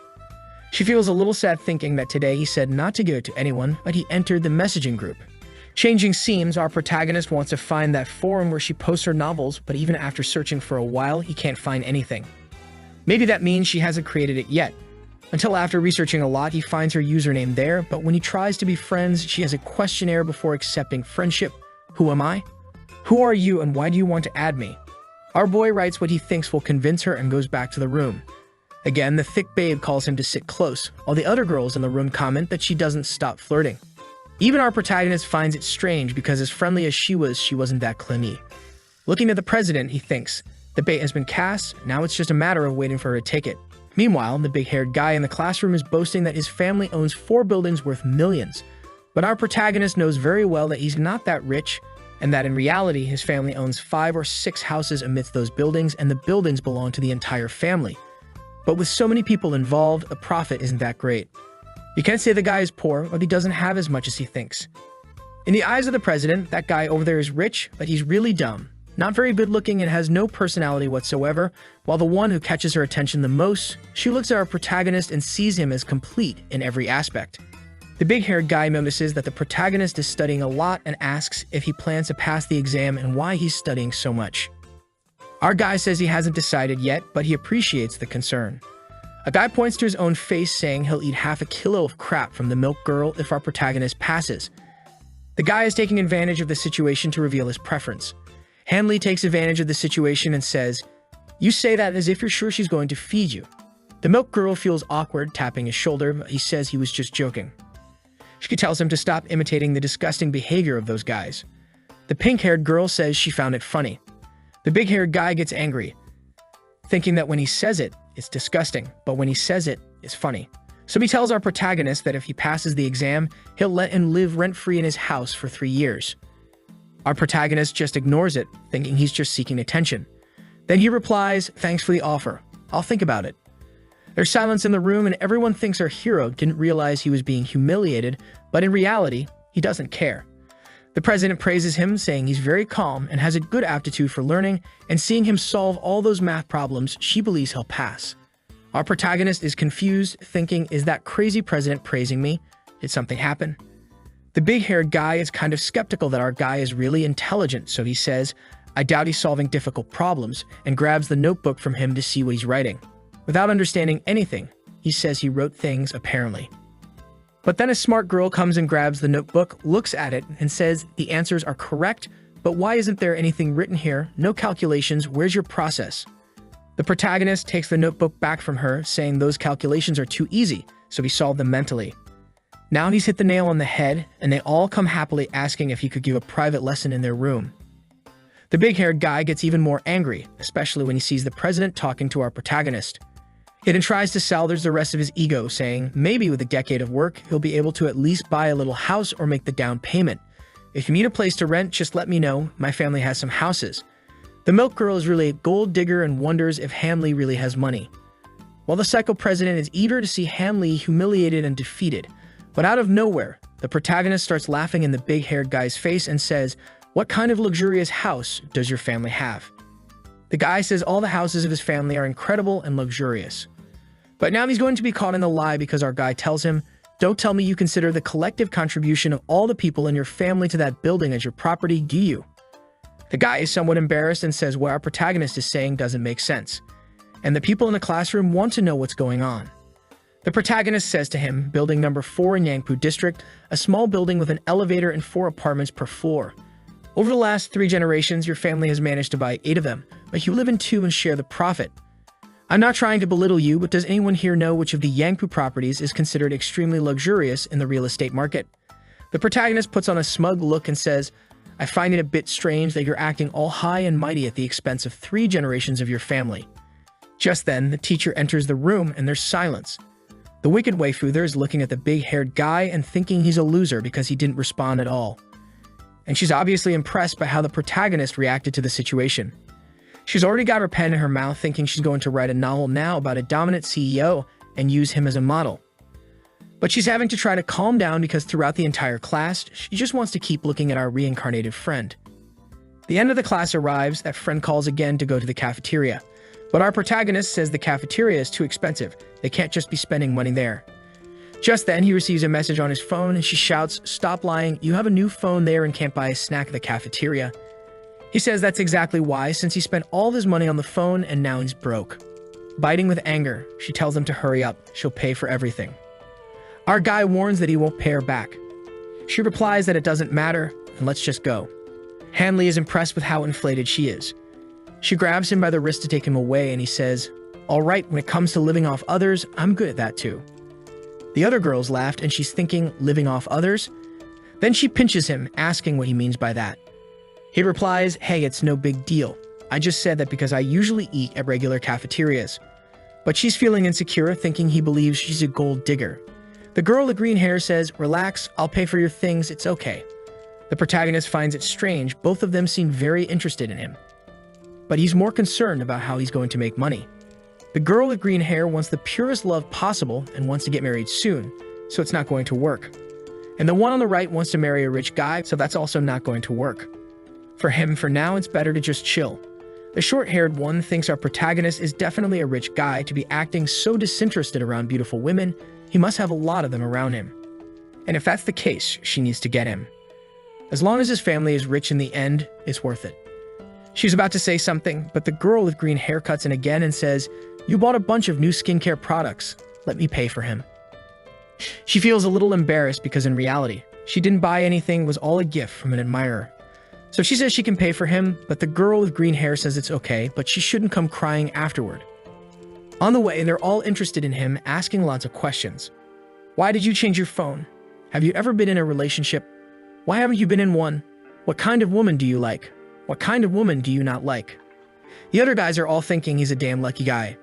She feels a little sad thinking that today he said not to give it to anyone, but he entered the messaging group. Changing scenes, our protagonist wants to find that forum where she posts her novels, but even after searching for a while, he can't find anything. Maybe that means she hasn't created it yet. Until after researching a lot, he finds her username there, but when he tries to be friends, she has a questionnaire before accepting friendship. Who am I? Who are you and why do you want to add me? Our boy writes what he thinks will convince her and goes back to the room. Again, the thick babe calls him to sit close, while the other girls in the room comment that she doesn't stop flirting. Even our protagonist finds it strange because as friendly as she wasn't that clingy. Looking at the president, he thinks, the bait has been cast, now it's just a matter of waiting for her to take it. Meanwhile, the big-haired guy in the classroom is boasting that his family owns 4 buildings worth millions. But our protagonist knows very well that he's not that rich, and that in reality, his family owns 5 or 6 houses amidst those buildings, and the buildings belong to the entire family. But with so many people involved, the profit isn't that great. You can't say the guy is poor, but he doesn't have as much as he thinks. In the eyes of the president, that guy over there is rich, but he's really dumb. Not very good looking and has no personality whatsoever, while the one who catches her attention the most, she looks at our protagonist and sees him as complete in every aspect. The big-haired guy notices that the protagonist is studying a lot and asks if he plans to pass the exam and why he's studying so much. Our guy says he hasn't decided yet, but he appreciates the concern. A guy points to his own face saying he'll eat half a kilo of crap from the milk girl if our protagonist passes. The guy is taking advantage of the situation to reveal his preference. Hanley takes advantage of the situation and says, "You say that as if you're sure she's going to feed you." The milk girl feels awkward, tapping his shoulder, but he says he was just joking. She tells him to stop imitating the disgusting behavior of those guys. The pink-haired girl says she found it funny. The big-haired guy gets angry, thinking that when he says it, it's disgusting, but when he says it, it's funny. So he tells our protagonist that if he passes the exam, he'll let him live rent-free in his house for 3 years. Our protagonist just ignores it, thinking he's just seeking attention. Then he replies, "Thanks for the offer. I'll think about it." There's silence in the room and everyone thinks our hero didn't realize he was being humiliated, but in reality, he doesn't care. The president praises him, saying he's very calm and has a good aptitude for learning, and seeing him solve all those math problems, she believes he'll pass. Our protagonist is confused, thinking, is that crazy president praising me? Did something happen? The big-haired guy is kind of skeptical that our guy is really intelligent, so he says, "I doubt he's solving difficult problems," and grabs the notebook from him to see what he's writing. Without understanding anything, he says he wrote things, apparently. But then a smart girl comes and grabs the notebook, looks at it, and says the answers are correct, but why isn't there anything written here? No calculations, where's your process? The protagonist takes the notebook back from her, saying those calculations are too easy, so he solved them mentally. Now he's hit the nail on the head, and they all come happily asking if he could give a private lesson in their room. The big-haired guy gets even more angry, especially when he sees the president talking to our protagonist. He then tries to salvage the rest of his ego, saying maybe with a decade of work, he'll be able to at least buy a little house or make the down payment. If you need a place to rent, just let me know. My family has some houses. The milk girl is really a gold digger and wonders if Hanley really has money. While the psycho president is eager to see Hanley humiliated and defeated. But out of nowhere, the protagonist starts laughing in the big-haired guy's face and says, "What kind of luxurious house does your family have?" The guy says all the houses of his family are incredible and luxurious. But now he's going to be caught in a lie because our guy tells him, "Don't tell me you consider the collective contribution of all the people in your family to that building as your property, do you?" The guy is somewhat embarrassed and says what our protagonist is saying doesn't make sense. And the people in the classroom want to know what's going on. The protagonist says to him, "Building number 4 in Yangpu District, a small building with an elevator and 4 apartments per floor. Over the last 3 generations, your family has managed to buy 8 of them, but you live in 2 and share the profit. I'm not trying to belittle you, but does anyone here know which of the Yangpu properties is considered extremely luxurious in the real estate market?" The protagonist puts on a smug look and says, "I find it a bit strange that you're acting all high and mighty at the expense of 3 generations of your family." Just then, the teacher enters the room and there's silence. The wicked waifu there is looking at the big-haired guy and thinking he's a loser because he didn't respond at all. And she's obviously impressed by how the protagonist reacted to the situation. She's already got her pen in her mouth thinking she's going to write a novel now about a dominant CEO and use him as a model. But she's having to try to calm down because throughout the entire class, she just wants to keep looking at our reincarnated friend. The end of the class arrives, that friend calls again to go to the cafeteria. But our protagonist says the cafeteria is too expensive, they can't just be spending money there. Just then, he receives a message on his phone and she shouts, "Stop lying, you have a new phone there and can't buy a snack at the cafeteria." He says that's exactly why, since he spent all of his money on the phone and now he's broke. Biting with anger, she tells him to hurry up, she'll pay for everything. Our guy warns that he won't pay her back. She replies that it doesn't matter, and let's just go. Hanley is impressed with how inflated she is. She grabs him by the wrist to take him away and he says, "All right, when it comes to living off others, I'm good at that too." The other girls laughed and she's thinking, living off others? Then she pinches him, asking what he means by that. He replies, "Hey, it's no big deal. I just said that because I usually eat at regular cafeterias." But she's feeling insecure, thinking he believes she's a gold digger. The girl with green hair says, "Relax, I'll pay for your things, it's okay." The protagonist finds it strange, both of them seem very interested in him. But he's more concerned about how he's going to make money. The girl with green hair wants the purest love possible and wants to get married soon, so it's not going to work. And the one on the right wants to marry a rich guy, so that's also not going to work. For him, for now, it's better to just chill. The short-haired one thinks our protagonist is definitely a rich guy to be acting so disinterested around beautiful women. He must have a lot of them around him. And if that's the case, she needs to get him. As long as his family is rich in the end, it's worth it. She's about to say something, but the girl with green hair cuts in again and says, "You bought a bunch of new skincare products. Let me pay for him." She feels a little embarrassed because in reality, she didn't buy anything, it was all a gift from an admirer. So she says she can pay for him, but the girl with green hair says it's okay, but she shouldn't come crying afterward. On the way, they're all interested in him, asking lots of questions. Why did you change your phone? Have you ever been in a relationship? Why haven't you been in one? What kind of woman do you like? What kind of woman do you not like? The other guys are all thinking he's a damn lucky guy.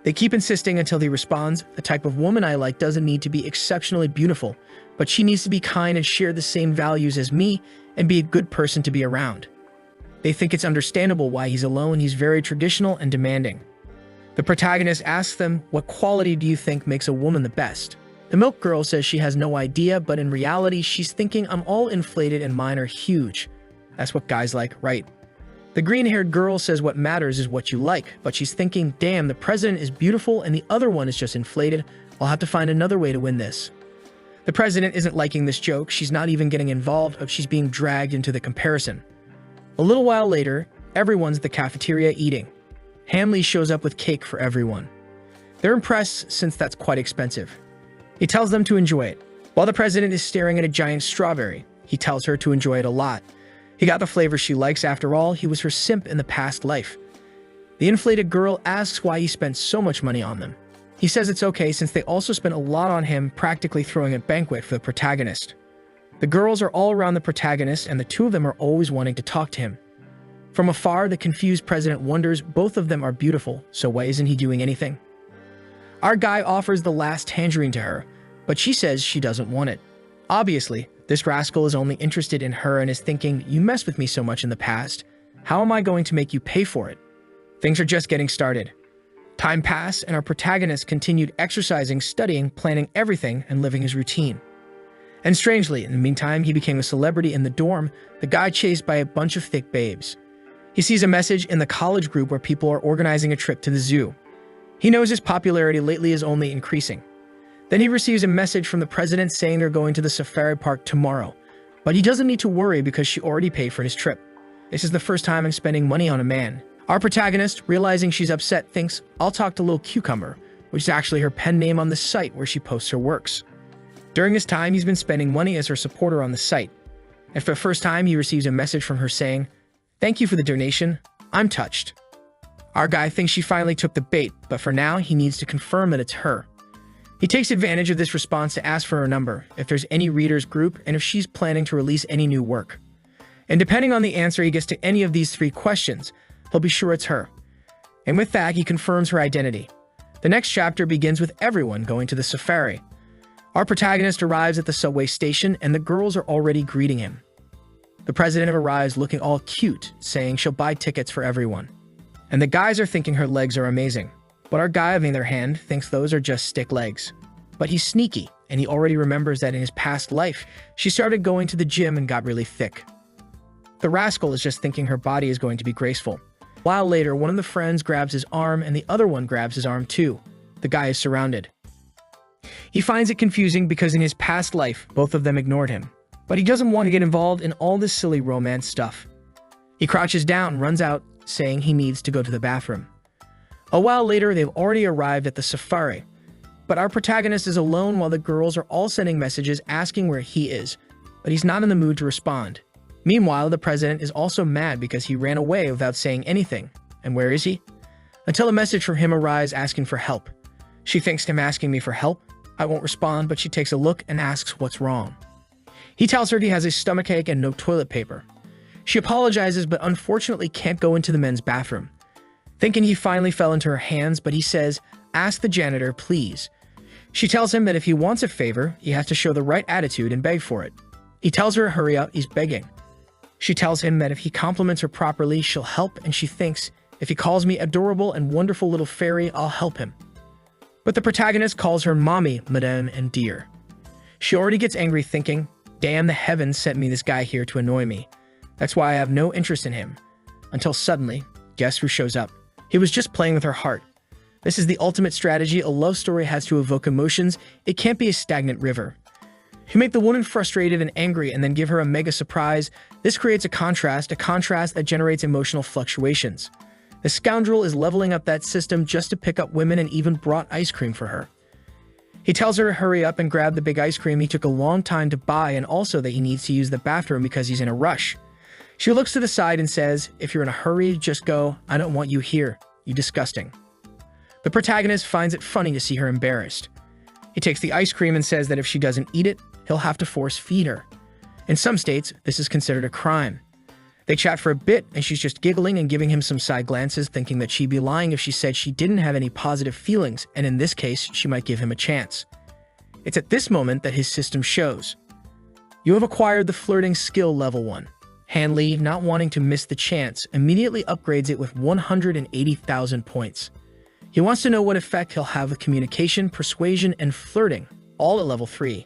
They keep insisting until he responds, "The type of woman I like doesn't need to be exceptionally beautiful, but she needs to be kind and share the same values as me and be a good person to be around." They think it's understandable why he's alone. He's very traditional and demanding. The protagonist asks them, "What quality do you think makes a woman the best?" The milk girl says she has no idea, but in reality, she's thinking, "I'm all inflated and mine are huge." That's what guys like, right? The green-haired girl says what matters is what you like, but she's thinking, "Damn, the president is beautiful and the other one is just inflated. I'll have to find another way to win this." The president isn't liking this joke. She's not even getting involved, but she's being dragged into the comparison. A little while later, everyone's at the cafeteria eating. Hamley shows up with cake for everyone. They're impressed since that's quite expensive. He tells them to enjoy it. While the president is staring at a giant strawberry, he tells her to enjoy it a lot. He got the flavor she likes. After all, he was her simp in the past life. The inflated girl asks why he spent so much money on them. He says it's okay since they also spent a lot on him, practically throwing a banquet for the protagonist. The girls are all around the protagonist and the two of them are always wanting to talk to him. From afar, the confused president wonders, both of them are beautiful, so why isn't he doing anything? Our guy offers the last tangerine to her, but she says she doesn't want it. Obviously, this rascal is only interested in her and is thinking, "You messed with me so much in the past. How am I going to make you pay for it?" Things are just getting started. Time passed, and our protagonist continued exercising, studying, planning everything, and living his routine. And strangely, in the meantime, he became a celebrity in the dorm, the guy chased by a bunch of thick babes. He sees a message in the college group where people are organizing a trip to the zoo. He knows his popularity lately is only increasing. Then he receives a message from the president saying they're going to the safari park tomorrow. But he doesn't need to worry because she already paid for his trip. This is the first time I'm spending money on a man. Our protagonist, realizing she's upset, thinks, "I'll talk to Little Cucumber," which is actually her pen name on the site where she posts her works. During this time, he's been spending money as her supporter on the site. And for the first time, he receives a message from her saying, "Thank you for the donation. I'm touched." Our guy thinks she finally took the bait, but for now, he needs to confirm that it's her. He takes advantage of this response to ask for her number, if there's any readers group, and if she's planning to release any new work. And depending on the answer he gets to any of these three questions, he'll be sure it's her. And with that, he confirms her identity. The next chapter begins with everyone going to the safari. Our protagonist arrives at the subway station, and the girls are already greeting him. The president arrives looking all cute, saying she'll buy tickets for everyone. And the guys are thinking her legs are amazing. But our guy, on the other hand, thinks those are just stick legs. But he's sneaky, and he already remembers that in his past life, she started going to the gym and got really thick. The rascal is just thinking her body is going to be graceful. A while later, one of the friends grabs his arm, and the other one grabs his arm too. The guy is surrounded. He finds it confusing because in his past life, both of them ignored him. But he doesn't want to get involved in all this silly romance stuff. He crouches down, runs out, saying he needs to go to the bathroom. A while later, they've already arrived at the safari. But our protagonist is alone while the girls are all sending messages asking where he is, but he's not in the mood to respond. Meanwhile, the president is also mad because he ran away without saying anything. And where is he? Until a message from him arrives asking for help. She thinks him asking me for help. I won't respond, but she takes a look and asks what's wrong. He tells her he has a stomachache and no toilet paper. She apologizes, but unfortunately can't go into the men's bathroom. Thinking he finally fell into her hands, but he says, "Ask the janitor, please." She tells him that if he wants a favor, he has to show the right attitude and beg for it. He tells her to hurry up, he's begging. She tells him that if he compliments her properly, she'll help, and she thinks, if he calls me adorable and wonderful little fairy, I'll help him. But the protagonist calls her mommy, madame, and dear. She already gets angry thinking, "Damn, the heavens sent me this guy here to annoy me. That's why I have no interest in him." Until suddenly, guess who shows up? He was just playing with her heart. This is the ultimate strategy. A love story has to evoke emotions. It can't be a stagnant river. You make the woman frustrated and angry and then give her a mega surprise. This creates a contrast that generates emotional fluctuations. The scoundrel is leveling up that system just to pick up women and even brought ice cream for her. He tells her to hurry up and grab the big ice cream he took a long time to buy, and also that he needs to use the bathroom because he's in a rush. She looks to the side and says, "If you're in a hurry, just go. I don't want you here. You disgusting." The protagonist finds it funny to see her embarrassed. He takes the ice cream and says that if she doesn't eat it, he'll have to force feed her. In some states, this is considered a crime. They chat for a bit, and she's just giggling and giving him some side glances, thinking that she'd be lying if she said she didn't have any positive feelings, and in this case, she might give him a chance. It's at this moment that his system shows. You have acquired the flirting skill level 1. Hanley, not wanting to miss the chance, immediately upgrades it with 180,000 points. He wants to know what effect he'll have with communication, persuasion, and flirting, all at level 3.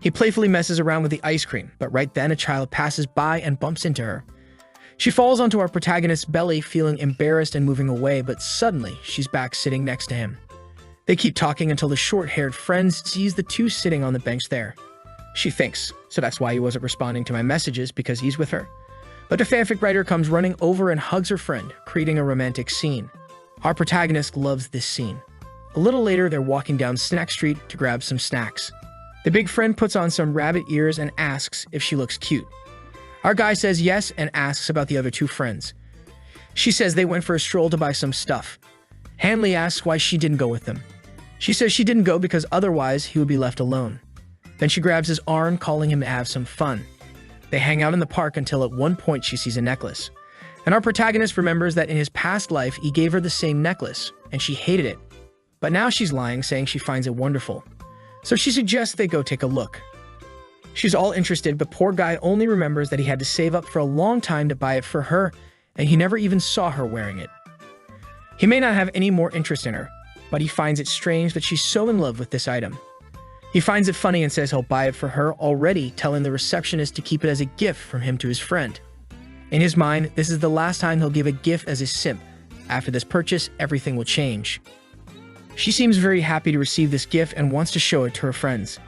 He playfully messes around with the ice cream, but right then a child passes by and bumps into her. She falls onto our protagonist's belly, feeling embarrassed and moving away, but suddenly she's back sitting next to him. They keep talking until the short-haired friend sees the two sitting on the bench there. She thinks, so that's why he wasn't responding to my messages, because he's with her. But the fanfic writer comes running over and hugs her friend, creating a romantic scene. Our protagonist loves this scene. A little later, they're walking down Snack Street to grab some snacks. The big friend puts on some rabbit ears and asks if she looks cute. Our guy says yes and asks about the other two friends. She says they went for a stroll to buy some stuff. Hanley asks why she didn't go with them. She says she didn't go because otherwise he would be left alone. Then she grabs his arm, calling him to have some fun. They hang out in the park until at one point she sees a necklace. And our protagonist remembers that in his past life he gave her the same necklace, and she hated it. But now she's lying, saying she finds it wonderful. So she suggests they go take a look. She's all interested, but poor guy only remembers that he had to save up for a long time to buy it for her, and he never even saw her wearing it. He may not have any more interest in her, but he finds it strange that she's so in love with this item. He finds it funny and says he'll buy it for her, already telling the receptionist to keep it as a gift from him to his friend. In his mind, this is the last time he'll give a gift as a simp. After this purchase, everything will change. She seems very happy to receive this gift and wants to show it to her friends.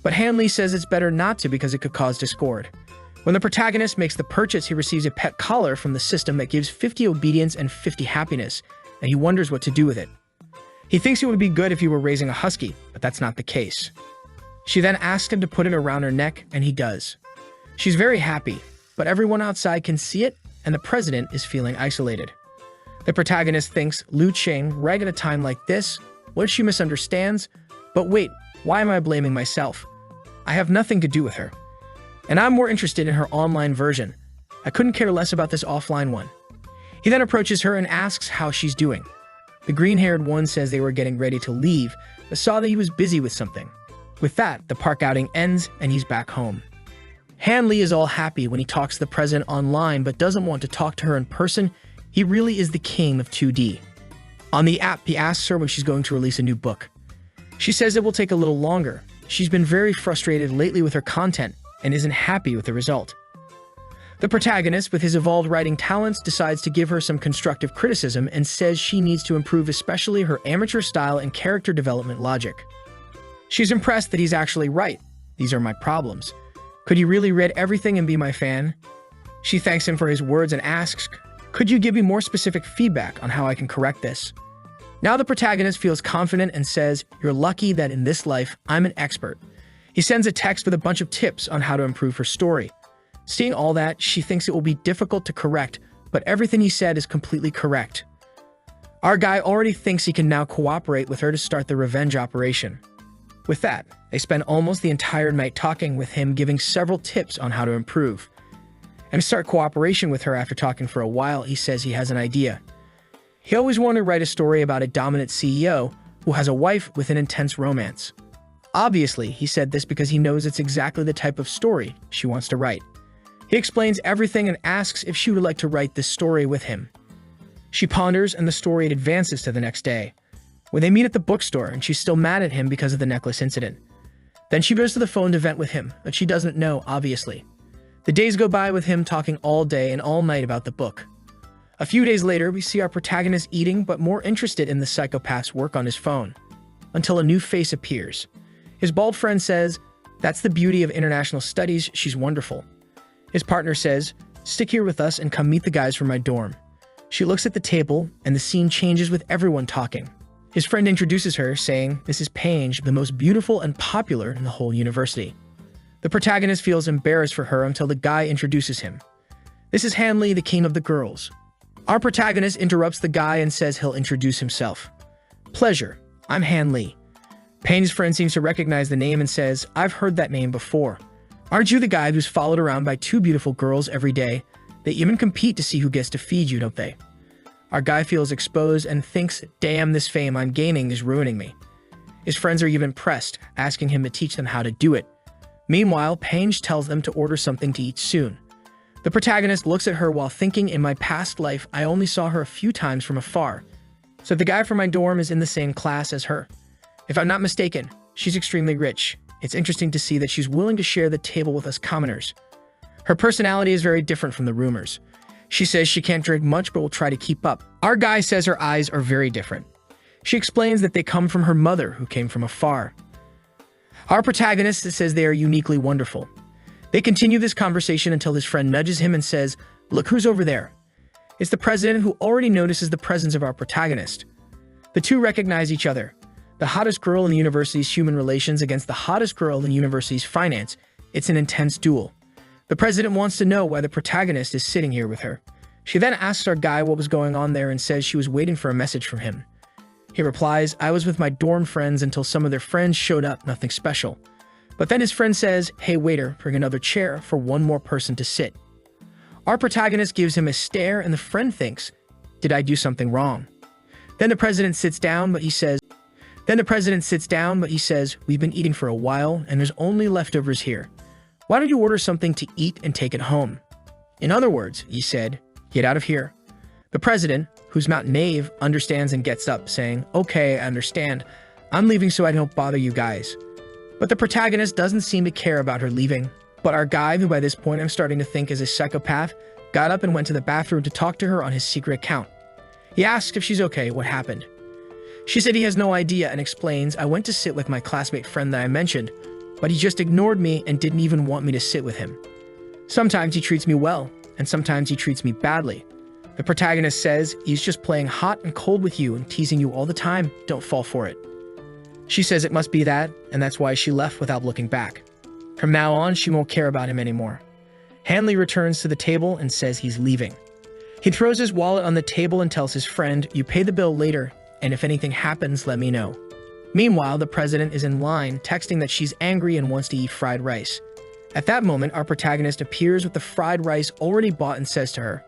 But Hanley says it's better not to because it could cause discord. When the protagonist makes the purchase, he receives a pet collar from the system that gives 50 obedience and 50 happiness, and he wonders what to do with it. He thinks it would be good if he were raising a husky, but that's not the case. She then asks him to put it around her neck, and he does. She's very happy, but everyone outside can see it, and the president is feeling isolated. The protagonist thinks Lu Cheng right at a time like this, what if she misunderstands? But wait, why am I blaming myself? I have nothing to do with her. And I'm more interested in her online version. I couldn't care less about this offline one. He then approaches her and asks how she's doing. The green-haired one says they were getting ready to leave, but saw that he was busy with something. With that, the park outing ends and he's back home. Hanley is all happy when he talks to the president online but doesn't want to talk to her in person. He really is the king of 2D. On the app, he asks her when she's going to release a new book. She says it will take a little longer. She's been very frustrated lately with her content and isn't happy with the result. The protagonist, with his evolved writing talents, decides to give her some constructive criticism and says she needs to improve especially her amateur style and character development logic. She's impressed that he's actually right. These are my problems. Could you really read everything and be my fan? She thanks him for his words and asks, could you give me more specific feedback on how I can correct this? Now the protagonist feels confident and says, you're lucky that in this life, I'm an expert. He sends a text with a bunch of tips on how to improve her story. Seeing all that, she thinks it will be difficult to correct, but everything he said is completely correct. Our guy already thinks he can now cooperate with her to start the revenge operation. With that, they spend almost the entire night talking with him, giving several tips on how to improve. And to start cooperation with her after talking for a while, he says he has an idea. He always wanted to write a story about a dominant CEO who has a wife with an intense romance. Obviously, he said this because he knows it's exactly the type of story she wants to write. He explains everything and asks if she would like to write this story with him. She ponders and the story advances to the next day, when they meet at the bookstore and she's still mad at him because of the necklace incident. Then she goes to the phone to vent with him, but she doesn't know, obviously. The days go by with him talking all day and all night about the book. A few days later, we see our protagonist eating but more interested in the psychopath's work on his phone, until a new face appears. His bald friend says, that's the beauty of international studies, she's wonderful. His partner says, stick here with us and come meet the guys from my dorm. She looks at the table and the scene changes with everyone talking. His friend introduces her, saying, this is Paige, the most beautiful and popular in the whole university. The protagonist feels embarrassed for her until the guy introduces him. This is Hanley, the king of the girls. Our protagonist interrupts the guy and says he'll introduce himself. Pleasure, I'm Hanley. Paige's friend seems to recognize the name and says, I've heard that name before. Aren't you the guy who's followed around by two beautiful girls every day? They even compete to see who gets to feed you, don't they? Our guy feels exposed and thinks, damn, this fame I'm gaining is ruining me. His friends are even pressed, asking him to teach them how to do it. Meanwhile, Paige tells them to order something to eat soon. The protagonist looks at her while thinking, in my past life, I only saw her a few times from afar. So the guy from my dorm is in the same class as her. If I'm not mistaken, she's extremely rich. It's interesting to see that she's willing to share the table with us commoners. Her personality is very different from the rumors. She says she can't drink much but will try to keep up. Our guy says her eyes are very different. She explains that they come from her mother, who came from afar. Our protagonist says they are uniquely wonderful. They continue this conversation until his friend nudges him and says, look who's over there. It's the president, who already notices the presence of our protagonist. The two recognize each other. The hottest girl in the university's human relations against the hottest girl in the university's finance. It's an intense duel. The president wants to know why the protagonist is sitting here with her. She then asks our guy what was going on there and says she was waiting for a message from him. He replies, I was with my dorm friends until some of their friends showed up, nothing special. But then his friend says, hey waiter, bring another chair for one more person to sit. Our protagonist gives him a stare and the friend thinks, did I do something wrong? Then the president sits down, but he says, we've been eating for a while and there's only leftovers here. Why don't you order something to eat and take it home? In other words, he said, get out of here. The president, who's not naive, understands and gets up, saying, okay, I understand. I'm leaving so I don't bother you guys. But the protagonist doesn't seem to care about her leaving. But our guy, who by this point I'm starting to think is a psychopath, got up and went to the bathroom to talk to her on his secret account. He asks if she's okay, what happened. She said he has no idea and explains, I went to sit with my classmate friend that I mentioned, but he just ignored me and didn't even want me to sit with him. Sometimes he treats me well, and sometimes he treats me badly. The protagonist says he's just playing hot and cold with you and teasing you all the time, don't fall for it. She says it must be that, and that's why she left without looking back. From now on, she won't care about him anymore. Hanley returns to the table and says he's leaving. He throws his wallet on the table and tells his friend, you pay the bill later, and if anything happens, let me know. Meanwhile, the president is in line, texting that she's angry and wants to eat fried rice. At that moment, our protagonist appears with the fried rice already bought and says to her,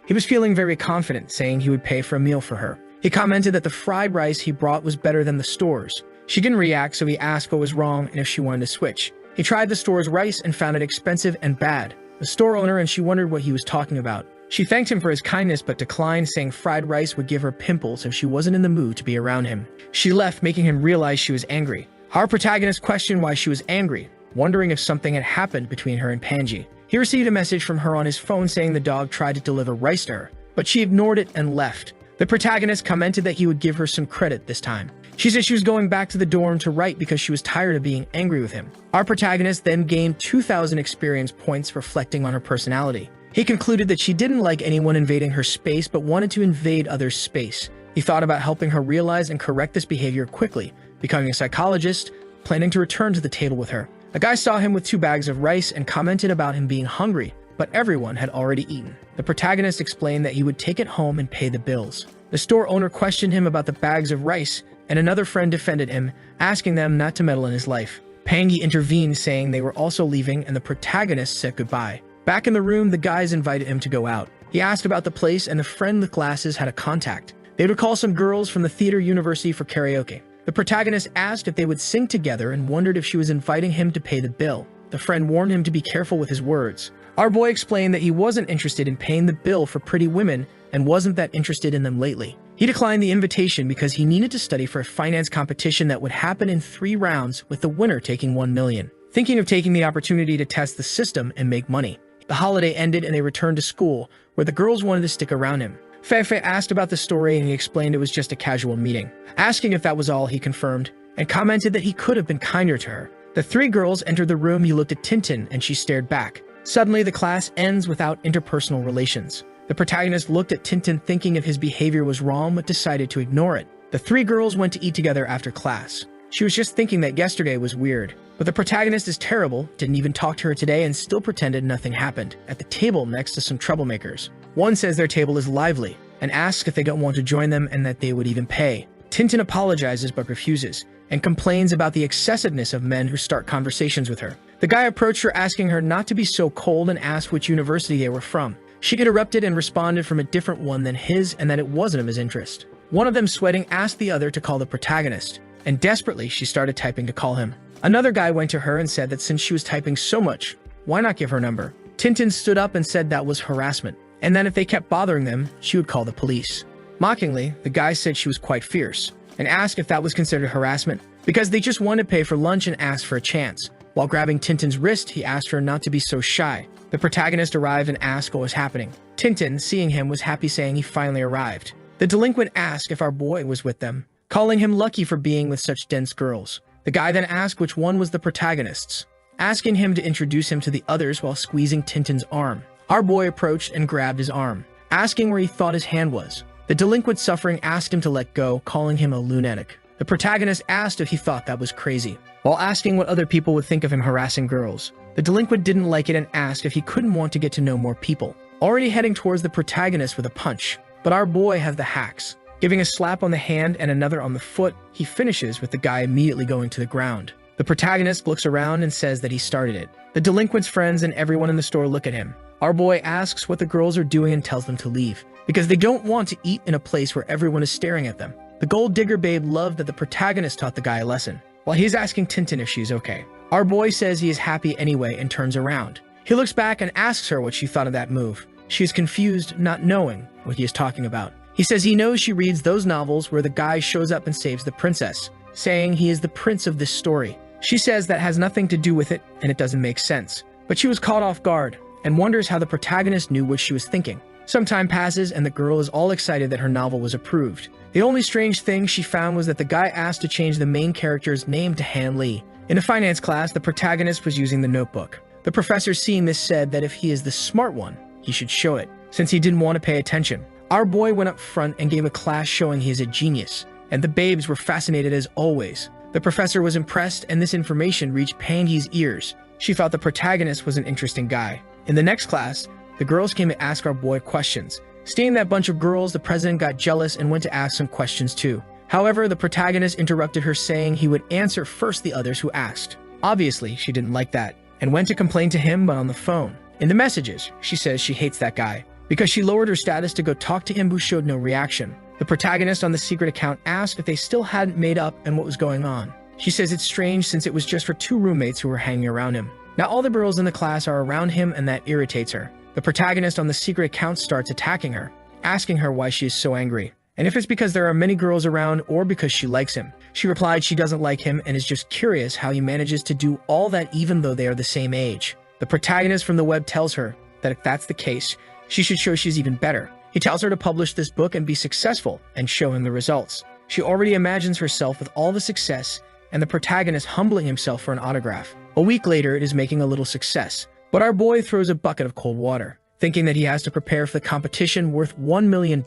he was feeling very confident, saying he would pay for a meal for her. He commented that the fried rice he brought was better than the store's. She didn't react, so he asked what was wrong and if she wanted to switch. He tried the store's rice and found it expensive and bad. The store owner and she wondered what he was talking about. She thanked him for his kindness but declined, saying fried rice would give her pimples if she wasn't in the mood to be around him. She left, making him realize she was angry. Our protagonist questioned why she was angry, wondering if something had happened between her and Panji. He received a message from her on his phone saying the dog tried to deliver rice to her, but she ignored it and left. The protagonist commented that he would give her some credit this time. She said she was going back to the dorm to write because she was tired of being angry with him. Our protagonist then gained 2,000 experience points reflecting on her personality. He concluded that she didn't like anyone invading her space but wanted to invade others' space. He thought about helping her realize and correct this behavior quickly, becoming a psychologist, planning to return to the table with her. A guy saw him with 2 bags of rice and commented about him being hungry, but everyone had already eaten. The protagonist explained that he would take it home and pay the bills. The store owner questioned him about the bags of rice, and another friend defended him, asking them not to meddle in his life. Pangi intervened, saying they were also leaving, and the protagonist said goodbye. Back in the room, the guys invited him to go out. He asked about the place, and the friend with glasses had a contact. They would call some girls from the theater university for karaoke. The protagonist asked if they would sing together and wondered if she was inviting him to pay the bill. The friend warned him to be careful with his words. Our boy explained that he wasn't interested in paying the bill for pretty women and wasn't that interested in them lately. He declined the invitation because he needed to study for a finance competition that would happen in 3 rounds, with the winner taking 1 million. Thinking of taking the opportunity to test the system and make money. The holiday ended and they returned to school, where the girls wanted to stick around him. Feifei asked about the story and he explained it was just a casual meeting. Asking if that was all, he confirmed, and commented that he could have been kinder to her. The 3 girls entered the room. He looked at Tintin and she stared back. Suddenly, the class ends without interpersonal relations. The protagonist looked at Tintin thinking if his behavior was wrong but decided to ignore it. The 3 girls went to eat together after class. She was just thinking that yesterday was weird. But the protagonist is terrible, didn't even talk to her today and still pretended nothing happened. At the table next to some troublemakers. One says their table is lively and asks if they don't want to join them and that they would even pay. Tintin apologizes but refuses and complains about the excessiveness of men who start conversations with her. The guy approached her asking her not to be so cold and asked which university they were from. She interrupted and responded from a different one than his and that it wasn't of his interest. One of them, sweating, asked the other to call the protagonist, and desperately she started typing to call him. Another guy went to her and said that since she was typing so much, why not give her number? Tintin stood up and said that was harassment, and that if they kept bothering them, she would call the police. Mockingly, the guy said she was quite fierce, and asked if that was considered harassment, because they just wanted to pay for lunch and asked for a chance. While grabbing Tintin's wrist, he asked her not to be so shy. The protagonist arrived and asked what was happening. Tintin, seeing him, was happy, saying he finally arrived. The delinquent asked if our boy was with them, calling him lucky for being with such dense girls. The guy then asked which one was the protagonist's, asking him to introduce him to the others while squeezing Tintin's arm. Our boy approached and grabbed his arm, asking where he thought his hand was. The delinquent, suffering, asked him to let go, calling him a lunatic. The protagonist asked if he thought that was crazy, while asking what other people would think of him harassing girls. The delinquent didn't like it and asked if he couldn't want to get to know more people, already heading towards the protagonist with a punch. But our boy has the hacks. Giving a slap on the hand and another on the foot, he finishes with the guy immediately going to the ground. The protagonist looks around and says that he started it. The delinquent's friends and everyone in the store look at him. Our boy asks what the girls are doing and tells them to leave, because they don't want to eat in a place where everyone is staring at them. The gold digger babe loved that the protagonist taught the guy a lesson, while he's asking Tintin if she's okay. Our boy says he is happy anyway and turns around. He looks back and asks her what she thought of that move. She is confused, not knowing what he is talking about. He says he knows she reads those novels where the guy shows up and saves the princess, saying he is the prince of this story. She says that has nothing to do with it and it doesn't make sense. But she was caught off guard and wonders how the protagonist knew what she was thinking. Some time passes and the girl is all excited that her novel was approved. The only strange thing she found was that the guy asked to change the main character's name to Han Lee. In a finance class, the protagonist was using the notebook. The professor, seeing this, said that if he is the smart one, he should show it, since he didn't want to pay attention. Our boy went up front and gave a class showing he is a genius, and the babes were fascinated as always. The professor was impressed, and this information reached Pangy's ears. She thought the protagonist was an interesting guy. In the next class, the girls came to ask our boy questions. Seeing that bunch of girls, the president got jealous and went to ask some questions too. However, the protagonist interrupted her, saying he would answer first the others who asked. Obviously, she didn't like that, and went to complain to him, but on the phone. In the messages, she says she hates that guy, because she lowered her status to go talk to him, who showed no reaction. The protagonist on the secret account asked if they still hadn't made up and what was going on. She says it's strange since it was just for 2 roommates who were hanging around him. Now all the girls in the class are around him and that irritates her. The protagonist on the secret account starts attacking her, asking her why she is so angry, and if it's because there are many girls around or because she likes him. She replied she doesn't like him and is just curious how he manages to do all that even though they are the same age. The protagonist from the web tells her that if that's the case, she should show she's even better. He tells her to publish this book and be successful and show him the results. She already imagines herself with all the success and the protagonist humbling himself for an autograph. A week later, it is making a little success, but our boy throws a bucket of cold water, thinking that he has to prepare for the competition worth $1 million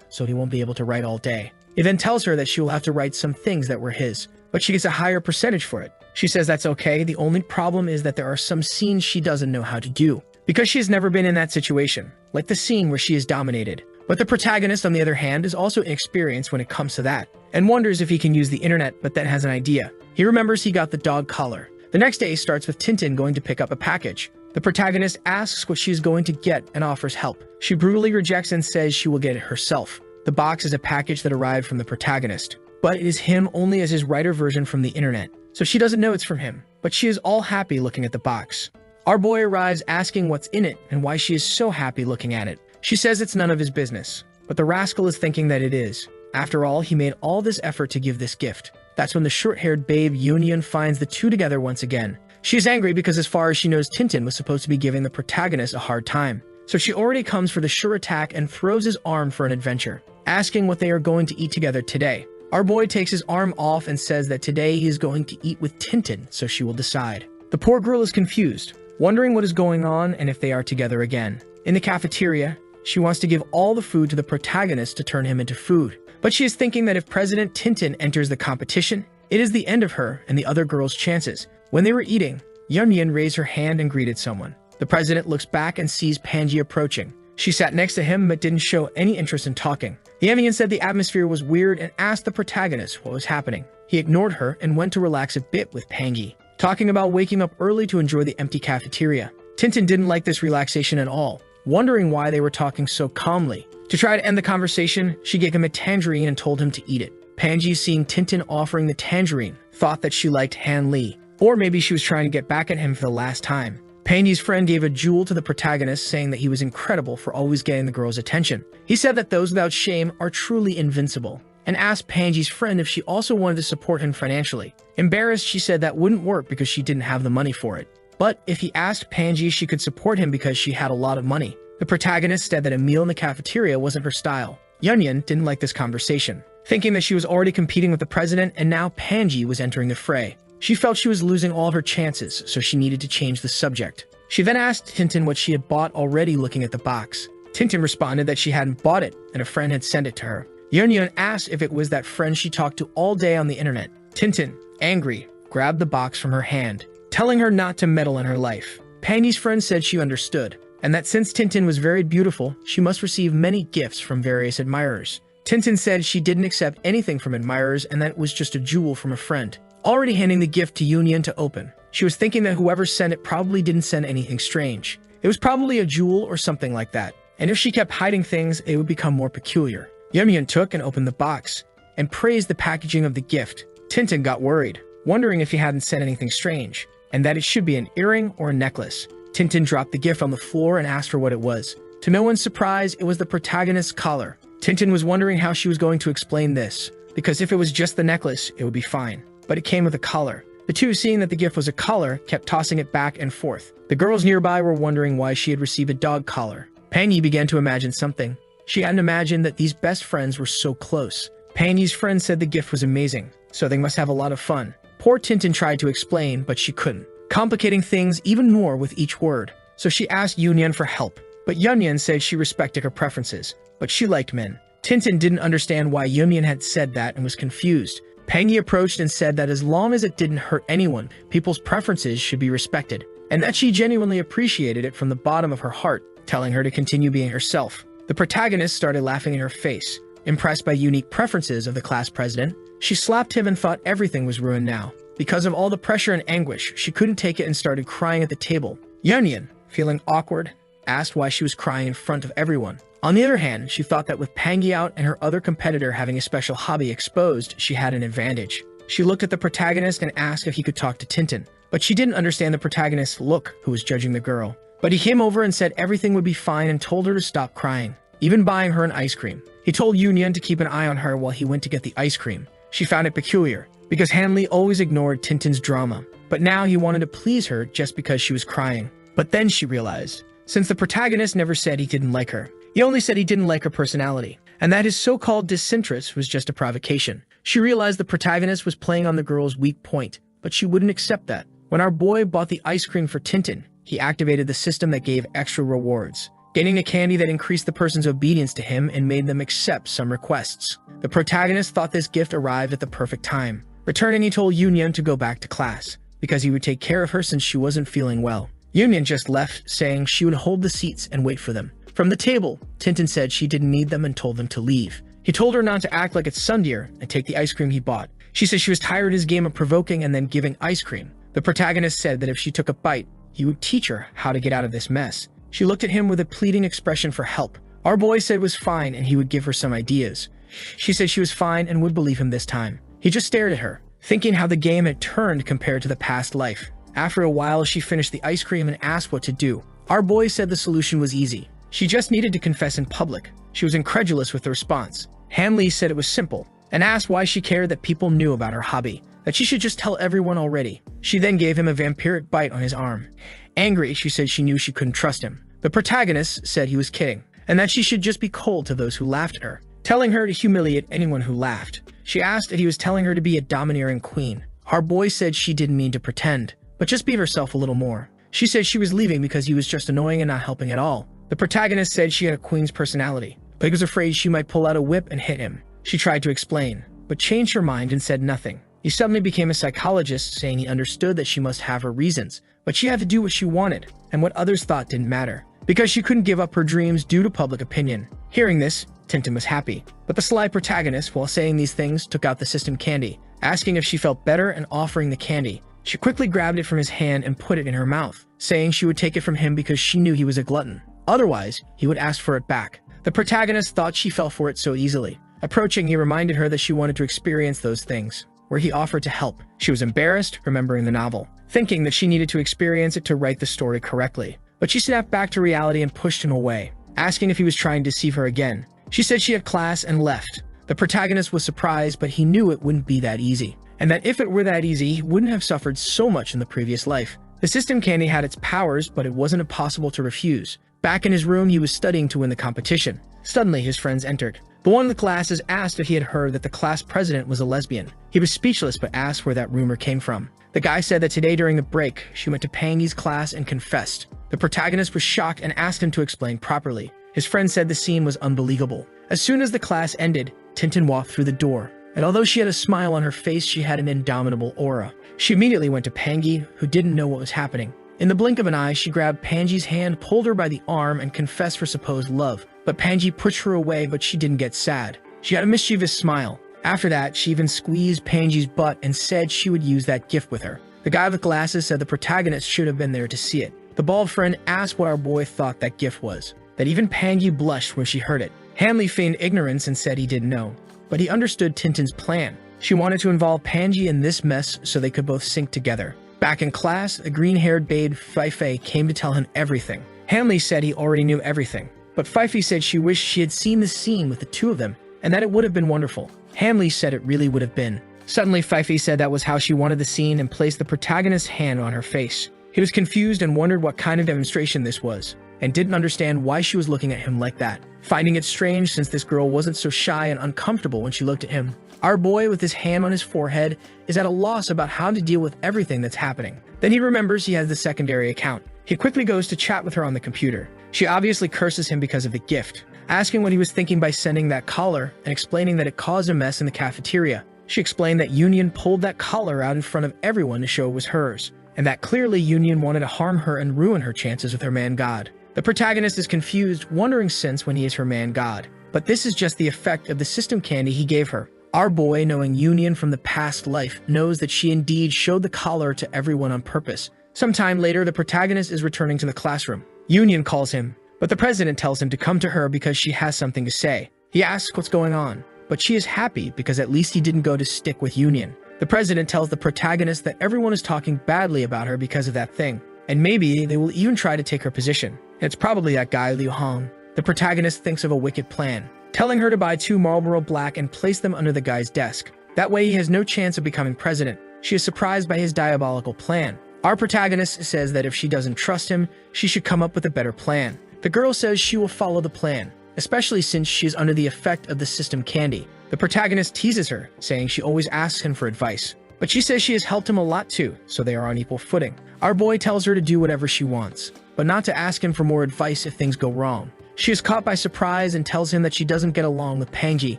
so he won't be able to write all day. He then tells her that she will have to write some things that were his, but she gets a higher percentage for it. She says that's okay, the only problem is that there are some scenes she doesn't know how to do, because she has never been in that situation, like the scene where she is dominated. But the protagonist, on the other hand, is also inexperienced when it comes to that, and wonders if he can use the internet, but then has an idea. He remembers he got the dog collar. The next day starts with Tintin going to pick up a package. The protagonist asks what she is going to get and offers help. She brutally rejects and says she will get it herself. The box is a package that arrived from the protagonist, but it is him only as his writer version from the internet, so she doesn't know it's from him, but she is all happy looking at the box. Our boy arrives asking what's in it and why she is so happy looking at it. She says it's none of his business, but the rascal is thinking that it is. After all, he made all this effort to give this gift. That's when the short-haired babe Union finds the two together once again. She is angry because as far as she knows, Tintin was supposed to be giving the protagonist a hard time. So she already comes for the sure attack and throws his arm for an adventure, asking what they are going to eat together today. Our boy takes his arm off and says that today he is going to eat with Tintin, so she will decide. The poor girl is confused, wondering what is going on and if they are together again. In the cafeteria, she wants to give all the food to the protagonist to turn him into food. But she is thinking that if President Tintin enters the competition, it is the end of her and the other girls' chances. When they were eating, Yunyan raised her hand and greeted someone. The president looks back and sees Panji approaching. She sat next to him but didn't show any interest in talking. The Emian said the atmosphere was weird and asked the protagonist what was happening. He ignored her and went to relax a bit with Pangi, talking about waking up early to enjoy the empty cafeteria. Tintin didn't like this relaxation at all, wondering why they were talking so calmly. To try to end the conversation, she gave him a tangerine and told him to eat it. Panji, seeing Tintin offering the tangerine, thought that she liked Han Li, or maybe she was trying to get back at him for the last time. Panji's friend gave a jewel to the protagonist, saying that he was incredible for always getting the girl's attention. He said that those without shame are truly invincible, and asked Panji's friend if she also wanted to support him financially. Embarrassed, she said that wouldn't work because she didn't have the money for it. But if he asked Panji, she could support him because she had a lot of money. The protagonist said that a meal in the cafeteria wasn't her style. Yunyun didn't like this conversation, thinking that she was already competing with the president and now Panji was entering the fray. She felt she was losing all of her chances, so she needed to change the subject. She then asked Tintin what she had bought, already looking at the box. Tintin responded that she hadn't bought it and a friend had sent it to her. Yunyun asked if it was that friend she talked to all day on the internet. Tintin, angry, grabbed the box from her hand, telling her not to meddle in her life. Panji's friend said she understood, and that since Tintin was very beautiful, she must receive many gifts from various admirers. Tintin said she didn't accept anything from admirers and that it was just a jewel from a friend. Already handing the gift to Yunyun to open, she was thinking that whoever sent it probably didn't send anything strange. It was probably a jewel or something like that, and if she kept hiding things, it would become more peculiar. Yunyun took and opened the box, and praised the packaging of the gift. Tintin got worried, wondering if he hadn't sent anything strange, and that it should be an earring or a necklace. Tintin dropped the gift on the floor and asked her what it was. To no one's surprise, it was the protagonist's collar. Tintin was wondering how she was going to explain this, because if it was just the necklace, it would be fine. But it came with a collar. The two, seeing that the gift was a collar, kept tossing it back and forth. The girls nearby were wondering why she had received a dog collar. Panji began to imagine something. She hadn't imagined that these best friends were so close. Panji's friend said the gift was amazing, so they must have a lot of fun. Poor Tintin tried to explain, but she couldn't, complicating things even more with each word. So she asked Yunyun for help, but Yunyun said she respected her preferences, but she liked men. Tintin didn't understand why Yunyun had said that and was confused. Panji approached and said that as long as it didn't hurt anyone, people's preferences should be respected, and that she genuinely appreciated it from the bottom of her heart, telling her to continue being herself. The protagonist started laughing in her face. Impressed by unique preferences of the class president, she slapped him and thought everything was ruined now. Because of all the pressure and anguish, she couldn't take it and started crying at the table. Yunyun, feeling awkward, asked why she was crying in front of everyone. On the other hand, she thought that with Pangi out and her other competitor having a special hobby exposed, she had an advantage. She looked at the protagonist and asked if he could talk to Tintin, but she didn't understand the protagonist's look, who was judging the girl. But he came over and said everything would be fine and told her to stop crying, even buying her an ice cream. He told Yunyun to keep an eye on her while he went to get the ice cream. She found it peculiar, because Hanli always ignored Tintin's drama, but now he wanted to please her just because she was crying. But then she realized, since the protagonist never said he didn't like her, he only said he didn't like her personality, and that his so-called disinterest was just a provocation. She realized the protagonist was playing on the girl's weak point, but she wouldn't accept that. When our boy bought the ice cream for Tintin, he activated the system that gave extra rewards, gaining a candy that increased the person's obedience to him and made them accept some requests. The protagonist thought this gift arrived at the perfect time. Returning, he told Yunyun to go back to class, because he would take care of her since she wasn't feeling well. Yunyun just left, saying she would hold the seats and wait for them. From the table, Tintin said she didn't need them and told them to leave. He told her not to act like it's Sundeer and take the ice cream he bought. She said she was tired of his game of provoking and then giving ice cream. The protagonist said that if she took a bite, he would teach her how to get out of this mess. She looked at him with a pleading expression for help. Our boy said it was fine and he would give her some ideas. She said she was fine and would believe him this time. He just stared at her, thinking how the game had turned compared to the past life. After a while, she finished the ice cream and asked what to do. Our boy said the solution was easy. She just needed to confess in public. She was incredulous with the response. Hanli said it was simple, and asked why she cared that people knew about her hobby, that she should just tell everyone already. She then gave him a vampiric bite on his arm. Angry, she said she knew she couldn't trust him. The protagonist said he was kidding, and that she should just be cold to those who laughed at her, telling her to humiliate anyone who laughed. She asked if he was telling her to be a domineering queen. Our boy said she didn't mean to pretend, but just be herself a little more. She said she was leaving because he was just annoying and not helping at all. The protagonist said she had a queen's personality, but he was afraid she might pull out a whip and hit him. She tried to explain, but changed her mind and said nothing. He suddenly became a psychologist, saying he understood that she must have her reasons, but she had to do what she wanted, and what others thought didn't matter, because she couldn't give up her dreams due to public opinion. Hearing this, Tintin was happy, but the sly protagonist, while saying these things, took out the system candy, asking if she felt better and offering the candy. She quickly grabbed it from his hand and put it in her mouth, saying she would take it from him because she knew he was a glutton. Otherwise, he would ask for it back. The protagonist thought she fell for it so easily. Approaching, he reminded her that she wanted to experience those things, where he offered to help. She was embarrassed, remembering the novel, thinking that she needed to experience it to write the story correctly. But she snapped back to reality and pushed him away, asking if he was trying to deceive her again. She said she had class and left. The protagonist was surprised, but he knew it wouldn't be that easy, and that if it were that easy, he wouldn't have suffered so much in the previous life. The system candy had its powers, but it wasn't impossible to refuse. Back in his room, he was studying to win the competition. Suddenly, his friends entered. The one in the classes asked if he had heard that the class president was a lesbian. He was speechless, but asked where that rumor came from. The guy said that today during the break, she went to Pangy's class and confessed. The protagonist was shocked and asked him to explain properly. His friend said the scene was unbelievable. As soon as the class ended, Tintin walked through the door, and although she had a smile on her face, she had an indomitable aura. She immediately went to Pangy, who didn't know what was happening. In the blink of an eye, she grabbed Pangy's hand, pulled her by the arm, and confessed for supposed love. But Pangy pushed her away, but she didn't get sad. She had a mischievous smile. After that, she even squeezed Pangy's butt and said she would use that gift with her. The guy with the glasses said the protagonist should have been there to see it. The bald friend asked what our boy thought that gift was, that even Pangy blushed when she heard it. Hanley feigned ignorance and said he didn't know, but he understood Tintin's plan. She wanted to involve Pangy in this mess so they could both sink together. Back in class, the green-haired babe Fifi came to tell him everything. Hanley said he already knew everything, but Fifi said she wished she had seen the scene with the two of them and that it would have been wonderful. Hanley said it really would have been. Suddenly, Fifi said that was how she wanted the scene and placed the protagonist's hand on her face. He was confused and wondered what kind of demonstration this was, and didn't understand why she was looking at him like that, finding it strange since this girl wasn't so shy and uncomfortable when she looked at him. Our boy, with his hand on his forehead, is at a loss about how to deal with everything that's happening. Then he remembers he has the secondary account. He quickly goes to chat with her on the computer. She obviously curses him because of the gift, asking what he was thinking by sending that collar and explaining that it caused a mess in the cafeteria. She explained that Union pulled that collar out in front of everyone to show it was hers, and that clearly Union wanted to harm her and ruin her chances with her man god. The protagonist is confused, wondering since when he is her man god. But this is just the effect of the system candy he gave her. Our boy, knowing Union from the past life, knows that she indeed showed the collar to everyone on purpose. Sometime later, the protagonist is returning to the classroom. Union calls him, but the president tells him to come to her because she has something to say. He asks what's going on, but she is happy because at least he didn't go to stick with Union. The president tells the protagonist that everyone is talking badly about her because of that thing, and maybe they will even try to take her position. It's probably that guy Liu Hong. The protagonist thinks of a wicked plan, telling her to buy 2 Marlboro Black and place them under the guy's desk. That way he has no chance of becoming president. She is surprised by his diabolical plan. Our protagonist says that if she doesn't trust him, she should come up with a better plan. The girl says she will follow the plan, especially since she is under the effect of the system candy. The protagonist teases her, saying she always asks him for advice, but she says she has helped him a lot too, so they are on equal footing. Our boy tells her to do whatever she wants, but not to ask him for more advice if things go wrong. She is caught by surprise and tells him that she doesn't get along with Pangy,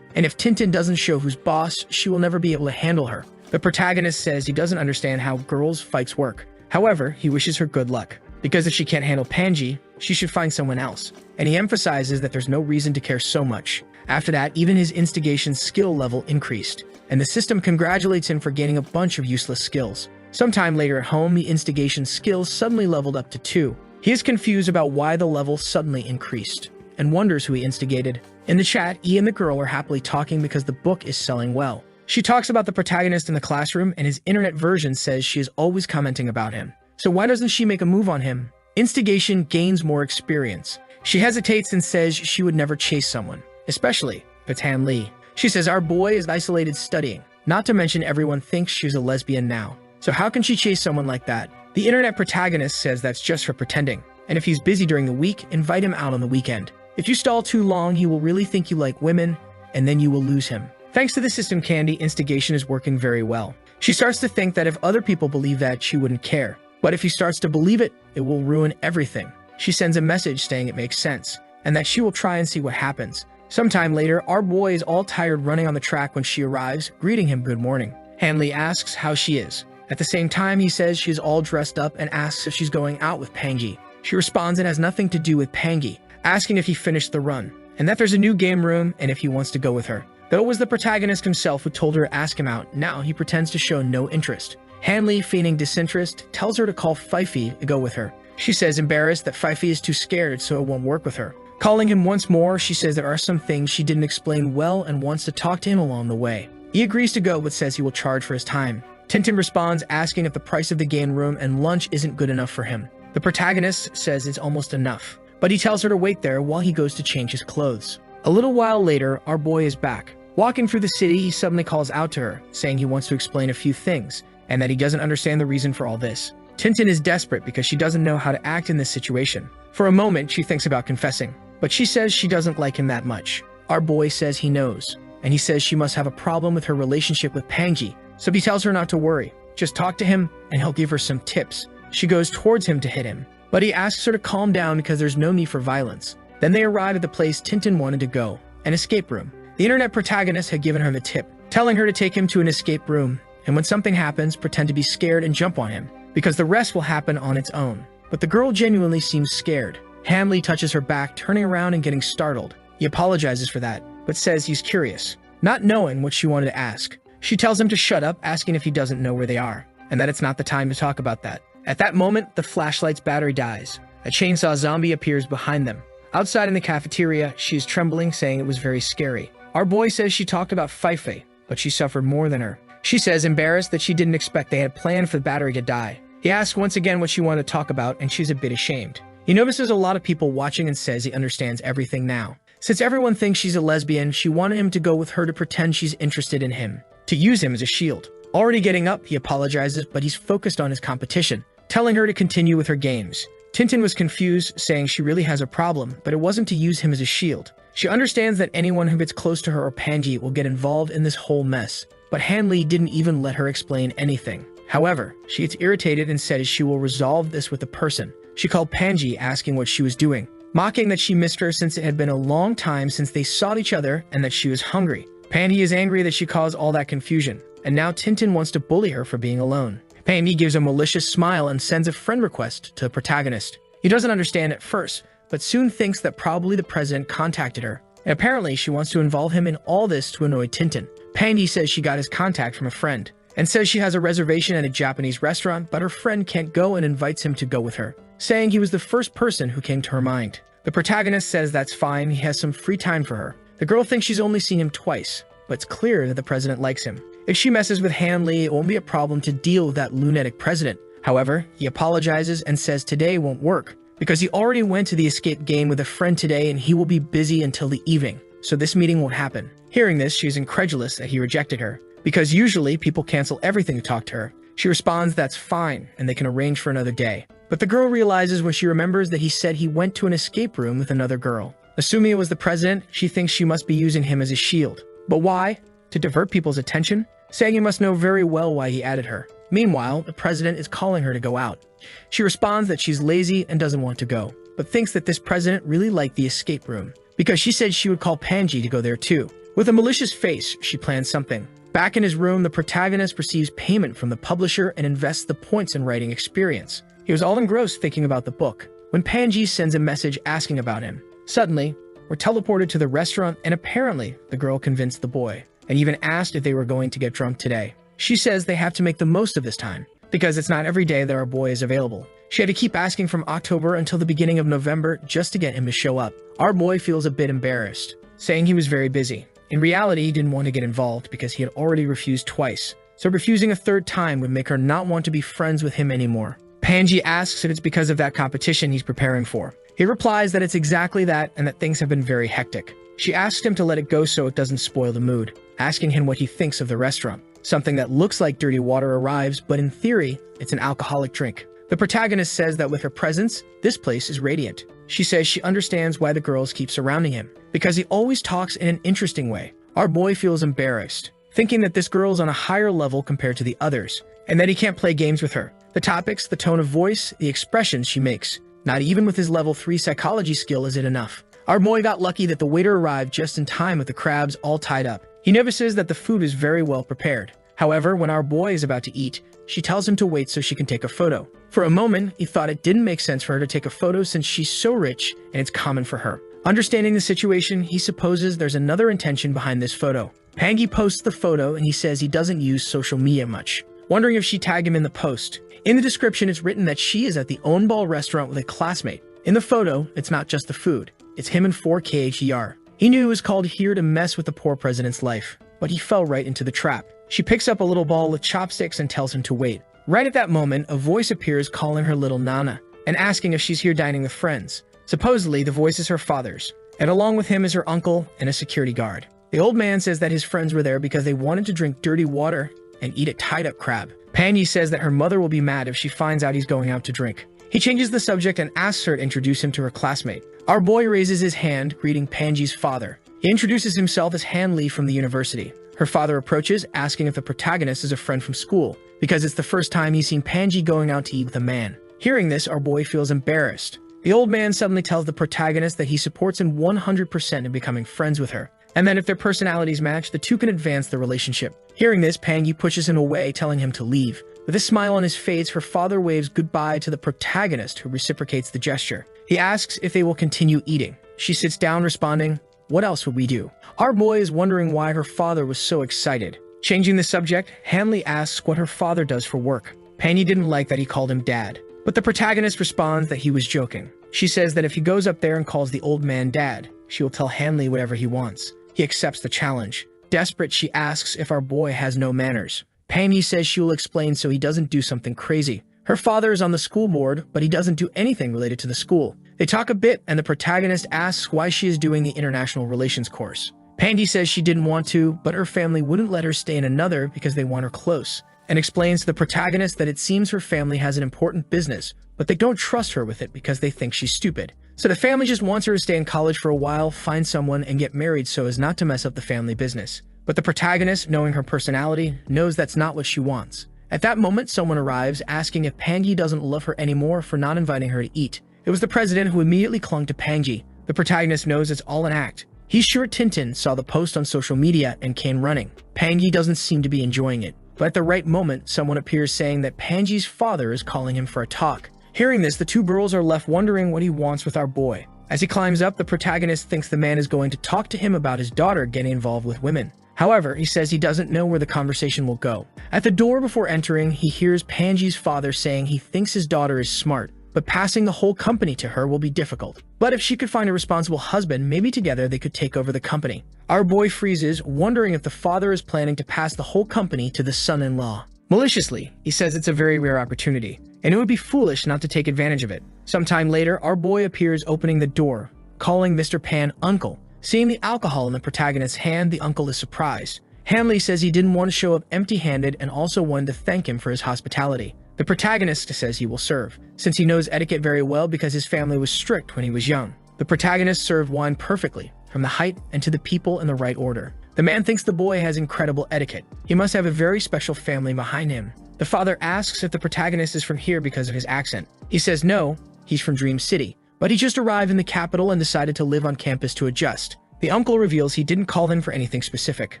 and if Tintin doesn't show who's boss, she will never be able to handle her. The protagonist says he doesn't understand how girls' fights work. However, he wishes her good luck, because if she can't handle Pangy, she should find someone else, and he emphasizes that there's no reason to care so much. After that, even his instigation skill level increased, and the system congratulates him for gaining a bunch of useless skills. Sometime later at home, the instigation skills suddenly leveled up to 2. He is confused about why the level suddenly increased, and wonders who he instigated. In the chat, E and the girl are happily talking because the book is selling well. She talks about the protagonist in the classroom, and his internet version says she is always commenting about him. So why doesn't she make a move on him? Instigation gains more experience. She hesitates and says she would never chase someone, especially if it's Han Li. She says our boy is isolated studying, not to mention everyone thinks she's a lesbian now. So how can she chase someone like that? The internet protagonist says that's just for pretending, and if he's busy during the week, invite him out on the weekend. If you stall too long, he will really think you like women, and then you will lose him. Thanks to the system candy, instigation is working very well. She starts to think that if other people believe that, she wouldn't care. But if he starts to believe it, it will ruin everything. She sends a message saying it makes sense, and that she will try and see what happens. Sometime later, our boy is all tired running on the track when she arrives, greeting him good morning. Hanley asks how she is. At the same time, he says she is all dressed up and asks if she's going out with Pangy. She responds it has nothing to do with Pangy, asking if he finished the run, and that there's a new game room and if he wants to go with her. Though it was the protagonist himself who told her to ask him out, now he pretends to show no interest. Hanley, feigning disinterest, tells her to call Fifi to go with her. She says embarrassed that Fifi is too scared so it won't work with her. Calling him once more, she says there are some things she didn't explain well and wants to talk to him along the way. He agrees to go but says he will charge for his time. Tintin responds asking if the price of the game room and lunch isn't good enough for him. The protagonist says it's almost enough, but he tells her to wait there while he goes to change his clothes. A little while later, our boy is back. Walking through the city, he suddenly calls out to her, saying he wants to explain a few things, and that he doesn't understand the reason for all this. Tintin is desperate because she doesn't know how to act in this situation. For a moment, she thinks about confessing, but she says she doesn't like him that much. Our boy says he knows, and he says she must have a problem with her relationship with Panji, so he tells her not to worry. Just talk to him, and he'll give her some tips. She goes towards him to hit him, but he asks her to calm down because there's no need for violence. Then they arrive at the place Tintin wanted to go, an escape room. The internet protagonist had given her the tip, telling her to take him to an escape room, and when something happens, pretend to be scared and jump on him, because the rest will happen on its own. But the girl genuinely seems scared. Hamley touches her back, turning around and getting startled. He apologizes for that, but says he's curious, not knowing what she wanted to ask. She tells him to shut up, asking if he doesn't know where they are, and that it's not the time to talk about that. At that moment, the flashlight's battery dies. A chainsaw zombie appears behind them. Outside in the cafeteria, she is trembling, saying it was very scary. Our boy says she talked about Fifi, but she suffered more than her. She says embarrassed that she didn't expect they had planned for the battery to die. He asks once again what she wanted to talk about, and she's a bit ashamed. He notices a lot of people watching and says he understands everything now. Since everyone thinks she's a lesbian, she wanted him to go with her to pretend she's interested in him, to use him as a shield. Already getting up, he apologizes, but he's focused on his competition, telling her to continue with her games. Tintin was confused, saying she really has a problem, but it wasn't to use him as a shield. She understands that anyone who gets close to her or Panji will get involved in this whole mess, but Hanley didn't even let her explain anything. However, she gets irritated and says she will resolve this with the person. She called Panji asking what she was doing, mocking that she missed her since it had been a long time since they saw each other and that she was hungry. Panji is angry that she caused all that confusion, and now Tintin wants to bully her for being alone. Panji gives a malicious smile and sends a friend request to the protagonist. He doesn't understand at first, but soon thinks that probably the president contacted her, and apparently she wants to involve him in all this to annoy Tintin. Panji says she got his contact from a friend, and says she has a reservation at a Japanese restaurant, but her friend can't go and invites him to go with her, saying he was the first person who came to her mind. The protagonist says that's fine, he has some free time for her. The girl thinks she's only seen him twice, but it's clear that the president likes him. If she messes with Hanley, it won't be a problem to deal with that lunatic president. However, he apologizes and says today won't work, because he already went to the escape game with a friend today and he will be busy until the evening, so this meeting won't happen. Hearing this, she's incredulous that he rejected her, because usually people cancel everything to talk to her. She responds that's fine and they can arrange for another day. But the girl realizes when she remembers that he said he went to an escape room with another girl. Assuming it was the president, she thinks she must be using him as a shield. But why? To divert people's attention? Saying he must know very well why he added her. Meanwhile, the president is calling her to go out. She responds that she's lazy and doesn't want to go, but thinks that this president really liked the escape room, because she said she would call Panji to go there too. With a malicious face, she plans something. Back in his room, the protagonist receives payment from the publisher and invests the points in writing experience. He was all engrossed thinking about the book, when Panji sends a message asking about him. Suddenly, we're teleported to the restaurant, and apparently the girl convinced the boy, and even asked if they were going to get drunk today. She says they have to make the most of this time, because it's not every day that our boy is available. She had to keep asking from October until the beginning of November just to get him to show up. Our boy feels a bit embarrassed, saying he was very busy. In reality, he didn't want to get involved because he had already refused twice, so refusing a third time would make her not want to be friends with him anymore. Panji asks if it's because of that competition he's preparing for. He replies that it's exactly that and that things have been very hectic. She asks him to let it go so it doesn't spoil the mood, asking him what he thinks of the restaurant. Something that looks like dirty water arrives, but in theory, it's an alcoholic drink. The protagonist says that with her presence, this place is radiant. She says she understands why the girls keep surrounding him, because he always talks in an interesting way. Our boy feels embarrassed, thinking that this girl's on a higher level compared to the others, and that he can't play games with her. The topics, the tone of voice, the expressions she makes. Not even with his level 3 psychology skill is it enough. Our boy got lucky that the waiter arrived just in time with the crabs all tied up. He notices that the food is very well prepared. However, when our boy is about to eat, she tells him to wait so she can take a photo. For a moment, he thought it didn't make sense for her to take a photo since she's so rich and it's common for her. Understanding the situation, he supposes there's another intention behind this photo. Pangi posts the photo and he says he doesn't use social media much, wondering if she tagged him in the post. In the description, it's written that she is at the Onball restaurant with a classmate. In the photo, it's not just the food. It's him and 4kher. He knew he was called here to mess with the poor president's life, but he fell right into the trap. She picks up a little ball with chopsticks and tells him to wait. Right at that moment, a voice appears calling her little Nana and asking if she's here dining with friends. Supposedly, the voice is her father's, and along with him is her uncle and a security guard. The old man says that his friends were there because they wanted to drink dirty water and eat a tied-up crab. Panji says that her mother will be mad if she finds out he's going out to drink. He changes the subject and asks her to introduce him to her classmate. Our boy raises his hand, greeting Panji's father. He introduces himself as Han Lee from the university. Her father approaches, asking if the protagonist is a friend from school, because it's the first time he's seen Panji going out to eat with a man. Hearing this, our boy feels embarrassed. The old man suddenly tells the protagonist that he supports him 100% in becoming friends with her, and that if their personalities match, the two can advance the relationship. Hearing this, Panji pushes him away, telling him to leave. With a smile on his face, her father waves goodbye to the protagonist, who reciprocates the gesture. He asks if they will continue eating. She sits down, responding, "What else would we do?" Our boy is wondering why her father was so excited. Changing the subject, Hanley asks what her father does for work. Panji didn't like that he called him dad, but the protagonist responds that he was joking. She says that if he goes up there and calls the old man dad, she will tell Hanley whatever he wants. He accepts the challenge. Desperate, she asks if our boy has no manners. Panji says she will explain so he doesn't do something crazy. Her father is on the school board, but he doesn't do anything related to the school. They talk a bit, and the protagonist asks why she is doing the international relations course. Panji says she didn't want to, but her family wouldn't let her stay in another because they want her close, and explains to the protagonist that it seems her family has an important business, but they don't trust her with it because they think she's stupid. So the family just wants her to stay in college for a while, find someone, and get married so as not to mess up the family business. But the protagonist, knowing her personality, knows that's not what she wants. At that moment, someone arrives, asking if Panji doesn't love her anymore for not inviting her to eat. It was the president, who immediately clung to Panji. The protagonist knows it's all an act. He's sure Tintin saw the post on social media and came running. Panji doesn't seem to be enjoying it. But at the right moment, someone appears saying that Panji's father is calling him for a talk. Hearing this, the two girls are left wondering what he wants with our boy. As he climbs up, the protagonist thinks the man is going to talk to him about his daughter getting involved with women. However, he says he doesn't know where the conversation will go. At the door before entering, he hears Panji's father saying he thinks his daughter is smart, but passing the whole company to her will be difficult. But if she could find a responsible husband, maybe together they could take over the company. Our boy freezes, wondering if the father is planning to pass the whole company to the son-in-law. Maliciously, he says it's a very rare opportunity, and it would be foolish not to take advantage of it. Sometime later, our boy appears opening the door, calling Mr. Pan uncle. Seeing the alcohol in the protagonist's hand, the uncle is surprised. Hanley says he didn't want to show up empty-handed and also wanted to thank him for his hospitality. The protagonist says he will serve, since he knows etiquette very well because his family was strict when he was young. The protagonist served wine perfectly, from the height and to the people in the right order. The man thinks the boy has incredible etiquette. He must have a very special family behind him. The father asks if the protagonist is from here because of his accent. He says no, he's from Dream City, but he just arrived in the capital and decided to live on campus to adjust. The uncle reveals he didn't call him for anything specific,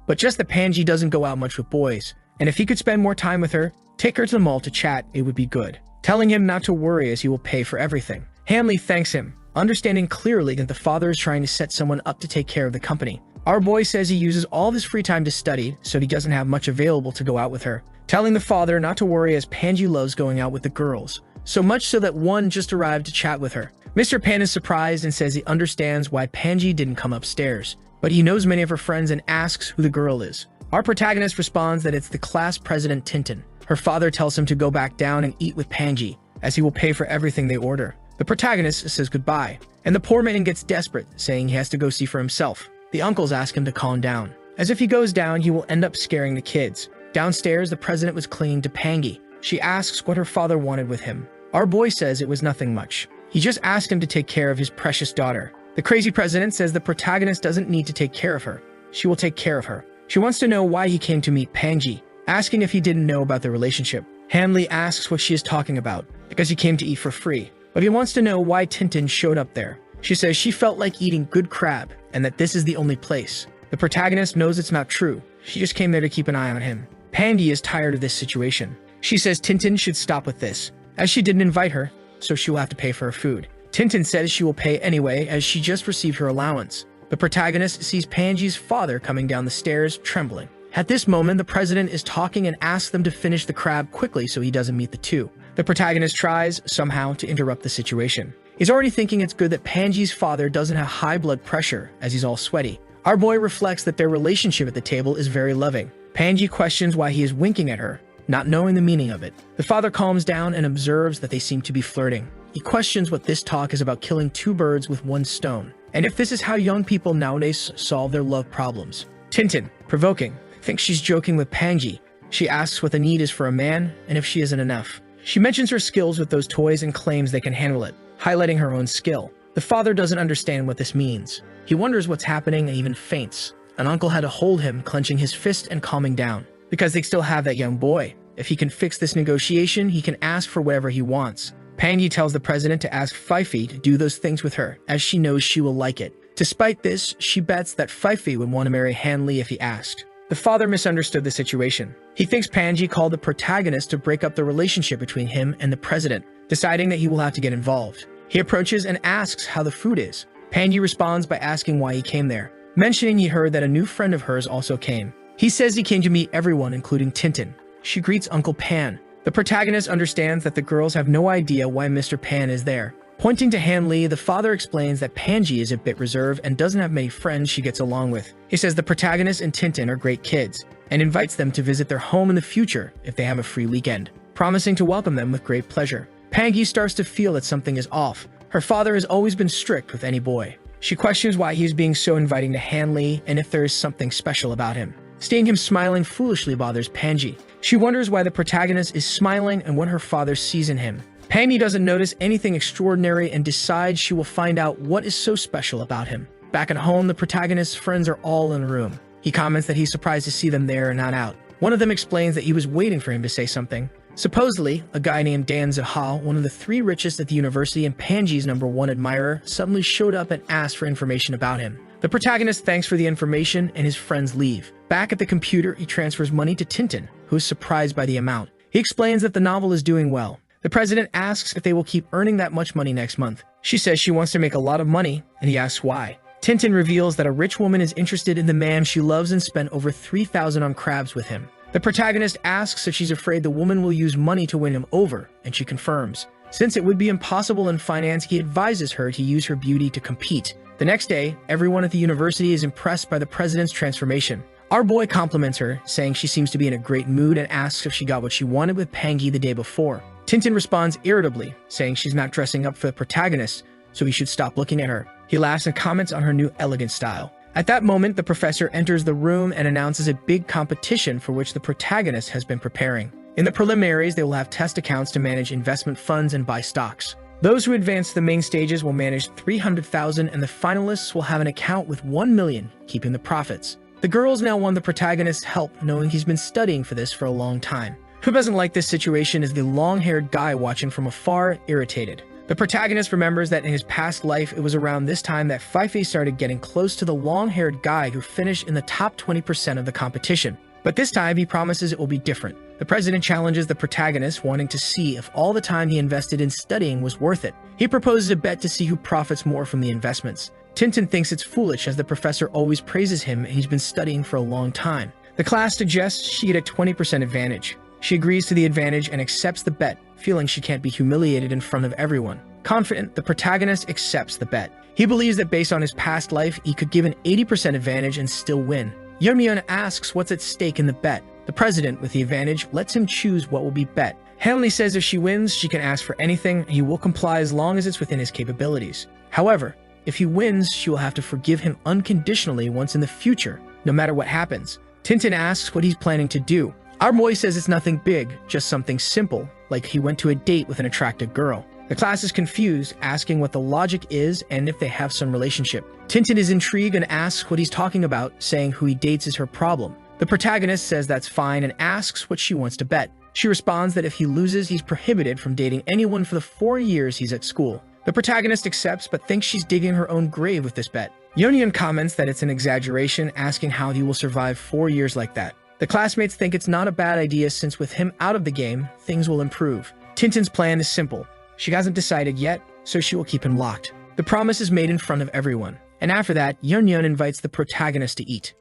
but just that Panji doesn't go out much with boys, and if he could spend more time with her, take her to the mall to chat, it would be good. Telling him not to worry as he will pay for everything. Hanley thanks him, understanding clearly that the father is trying to set someone up to take care of the company. Our boy says he uses all of his free time to study, so he doesn't have much available to go out with her. Telling the father not to worry as Panji loves going out with the girls, so much so that one just arrived to chat with her. Mr. Pan is surprised and says he understands why Panji didn't come upstairs, but he knows many of her friends and asks who the girl is. Our protagonist responds that it's the class president Tintin. Her father tells him to go back down and eat with Panji, as he will pay for everything they order. The protagonist says goodbye, and the poor man gets desperate, saying he has to go see for himself. The uncles ask him to calm down, as if he goes down, he will end up scaring the kids. Downstairs, the president was clinging to Pangi. She asks what her father wanted with him. Our boy says it was nothing much. He just asked him to take care of his precious daughter. The crazy president says the protagonist doesn't need to take care of her. She will take care of her. She wants to know why he came to meet Panji, asking if he didn't know about the relationship. Hanley asks what she is talking about, because he came to eat for free, but he wants to know why Tintin showed up there. She says she felt like eating good crab, and that this is the only place. The protagonist knows it's not true. She just came there to keep an eye on him. Pandy is tired of this situation. She says Tintin should stop with this, as she didn't invite her, so she will have to pay for her food. Tintin says she will pay anyway, as she just received her allowance. The protagonist sees Panji's father coming down the stairs, trembling. At this moment, the president is talking and asks them to finish the crab quickly so he doesn't meet the two. The protagonist tries, somehow, to interrupt the situation. He's already thinking it's good that Panji's father doesn't have high blood pressure, as he's all sweaty. Our boy reflects that their relationship at the table is very loving. Panji questions why he is winking at her, not knowing the meaning of it. The father calms down and observes that they seem to be flirting. He questions what this talk is about, killing two birds with one stone, and if this is how young people nowadays solve their love problems. Tintin, provoking, thinks she's joking with Panji. She asks what the need is for a man, and if she isn't enough. She mentions her skills with those toys and claims they can handle it, highlighting her own skill. The father doesn't understand what this means. He wonders what's happening and even faints. An uncle had to hold him, clenching his fist and calming down, because they still have that young boy. If he can fix this negotiation, he can ask for whatever he wants. Panji tells the president to ask Fifi to do those things with her, as she knows she will like it. Despite this, she bets that Fifi would want to marry Hanley if he asked. The father misunderstood the situation. He thinks Panji called the protagonist to break up the relationship between him and the president, deciding that he will have to get involved. He approaches and asks how the food is. Panji responds by asking why he came there, mentioning he heard that a new friend of hers also came. He says he came to meet everyone, including Tintin. She greets Uncle Pan. The protagonist understands that the girls have no idea why Mr. Pan is there. Pointing to Hanley, the father explains that Panji is a bit reserved and doesn't have many friends she gets along with. He says the protagonist and Tintin are great kids, and invites them to visit their home in the future if they have a free weekend, promising to welcome them with great pleasure. Panji starts to feel that something is off. Her father has always been strict with any boy. She questions why he is being so inviting to Hanley and if there is something special about him. Seeing him smiling foolishly bothers Panji. She wonders why the protagonist is smiling and what her father sees in him. Panji doesn't notice anything extraordinary and decides she will find out what is so special about him. Back at home, the protagonist's friends are all in a room. He comments that he's surprised to see them there and not out. One of them explains that he was waiting for him to say something. Supposedly, a guy named Dan Zahal, one of the 3 richest at the university and Panji's #1 admirer, suddenly showed up and asked for information about him. The protagonist thanks for the information and his friends leave. Back at the computer, he transfers money to Tintin, who is surprised by the amount. He explains that the novel is doing well. The president asks if they will keep earning that much money next month. She says she wants to make a lot of money, and he asks why. Tintin reveals that a rich woman is interested in the man she loves and spent over 3,000 on crabs with him. The protagonist asks if she's afraid the woman will use money to win him over, and she confirms. Since it would be impossible in finance, he advises her to use her beauty to compete. The next day, everyone at the university is impressed by the president's transformation. Our boy compliments her, saying she seems to be in a great mood and asks if she got what she wanted with Panji the day before. Tintin responds irritably, saying she's not dressing up for the protagonist, so he should stop looking at her. He laughs and comments on her new elegant style. At that moment, the professor enters the room and announces a big competition for which the protagonist has been preparing. In the preliminaries, they will have test accounts to manage investment funds and buy stocks. Those who advance to the main stages will manage 300,000 and the finalists will have an account with 1 million, keeping the profits. The girls now want the protagonist's help, knowing he's been studying for this for a long time. Who doesn't like this situation is the long-haired guy watching from afar, irritated. The protagonist remembers that in his past life, it was around this time that Fifi started getting close to the long-haired guy who finished in the top 20% of the competition. But this time, he promises it will be different. The president challenges the protagonist, wanting to see if all the time he invested in studying was worth it. He proposes a bet to see who profits more from the investments. Tintin thinks it's foolish as the professor always praises him and he's been studying for a long time. The class suggests she get a 20% advantage. She agrees to the advantage and accepts the bet, feeling she can't be humiliated in front of everyone. Confident, the protagonist accepts the bet. He believes that based on his past life, he could give an 80% advantage and still win. Yeon asks what's at stake in the bet. The president, with the advantage, lets him choose what will be bet. Hanley says if she wins, she can ask for anything, and he will comply as long as it's within his capabilities. However, if he wins, she will have to forgive him unconditionally once in the future, no matter what happens. Tintin asks what he's planning to do. Our boy says it's nothing big, just something simple, like he went to a date with an attractive girl. The class is confused, asking what the logic is and if they have some relationship. Tintin is intrigued and asks what he's talking about, saying who he dates is her problem. The protagonist says that's fine and asks what she wants to bet. She responds that if he loses, he's prohibited from dating anyone for the 4 years he's at school. The protagonist accepts but thinks she's digging her own grave with this bet. Yeon comments that it's an exaggeration, asking how he will survive 4 years like that. The classmates think it's not a bad idea since with him out of the game, things will improve. Tintin's plan is simple. She hasn't decided yet, so she will keep him locked. The promise is made in front of everyone. And after that, Yeon invites the protagonist to eat.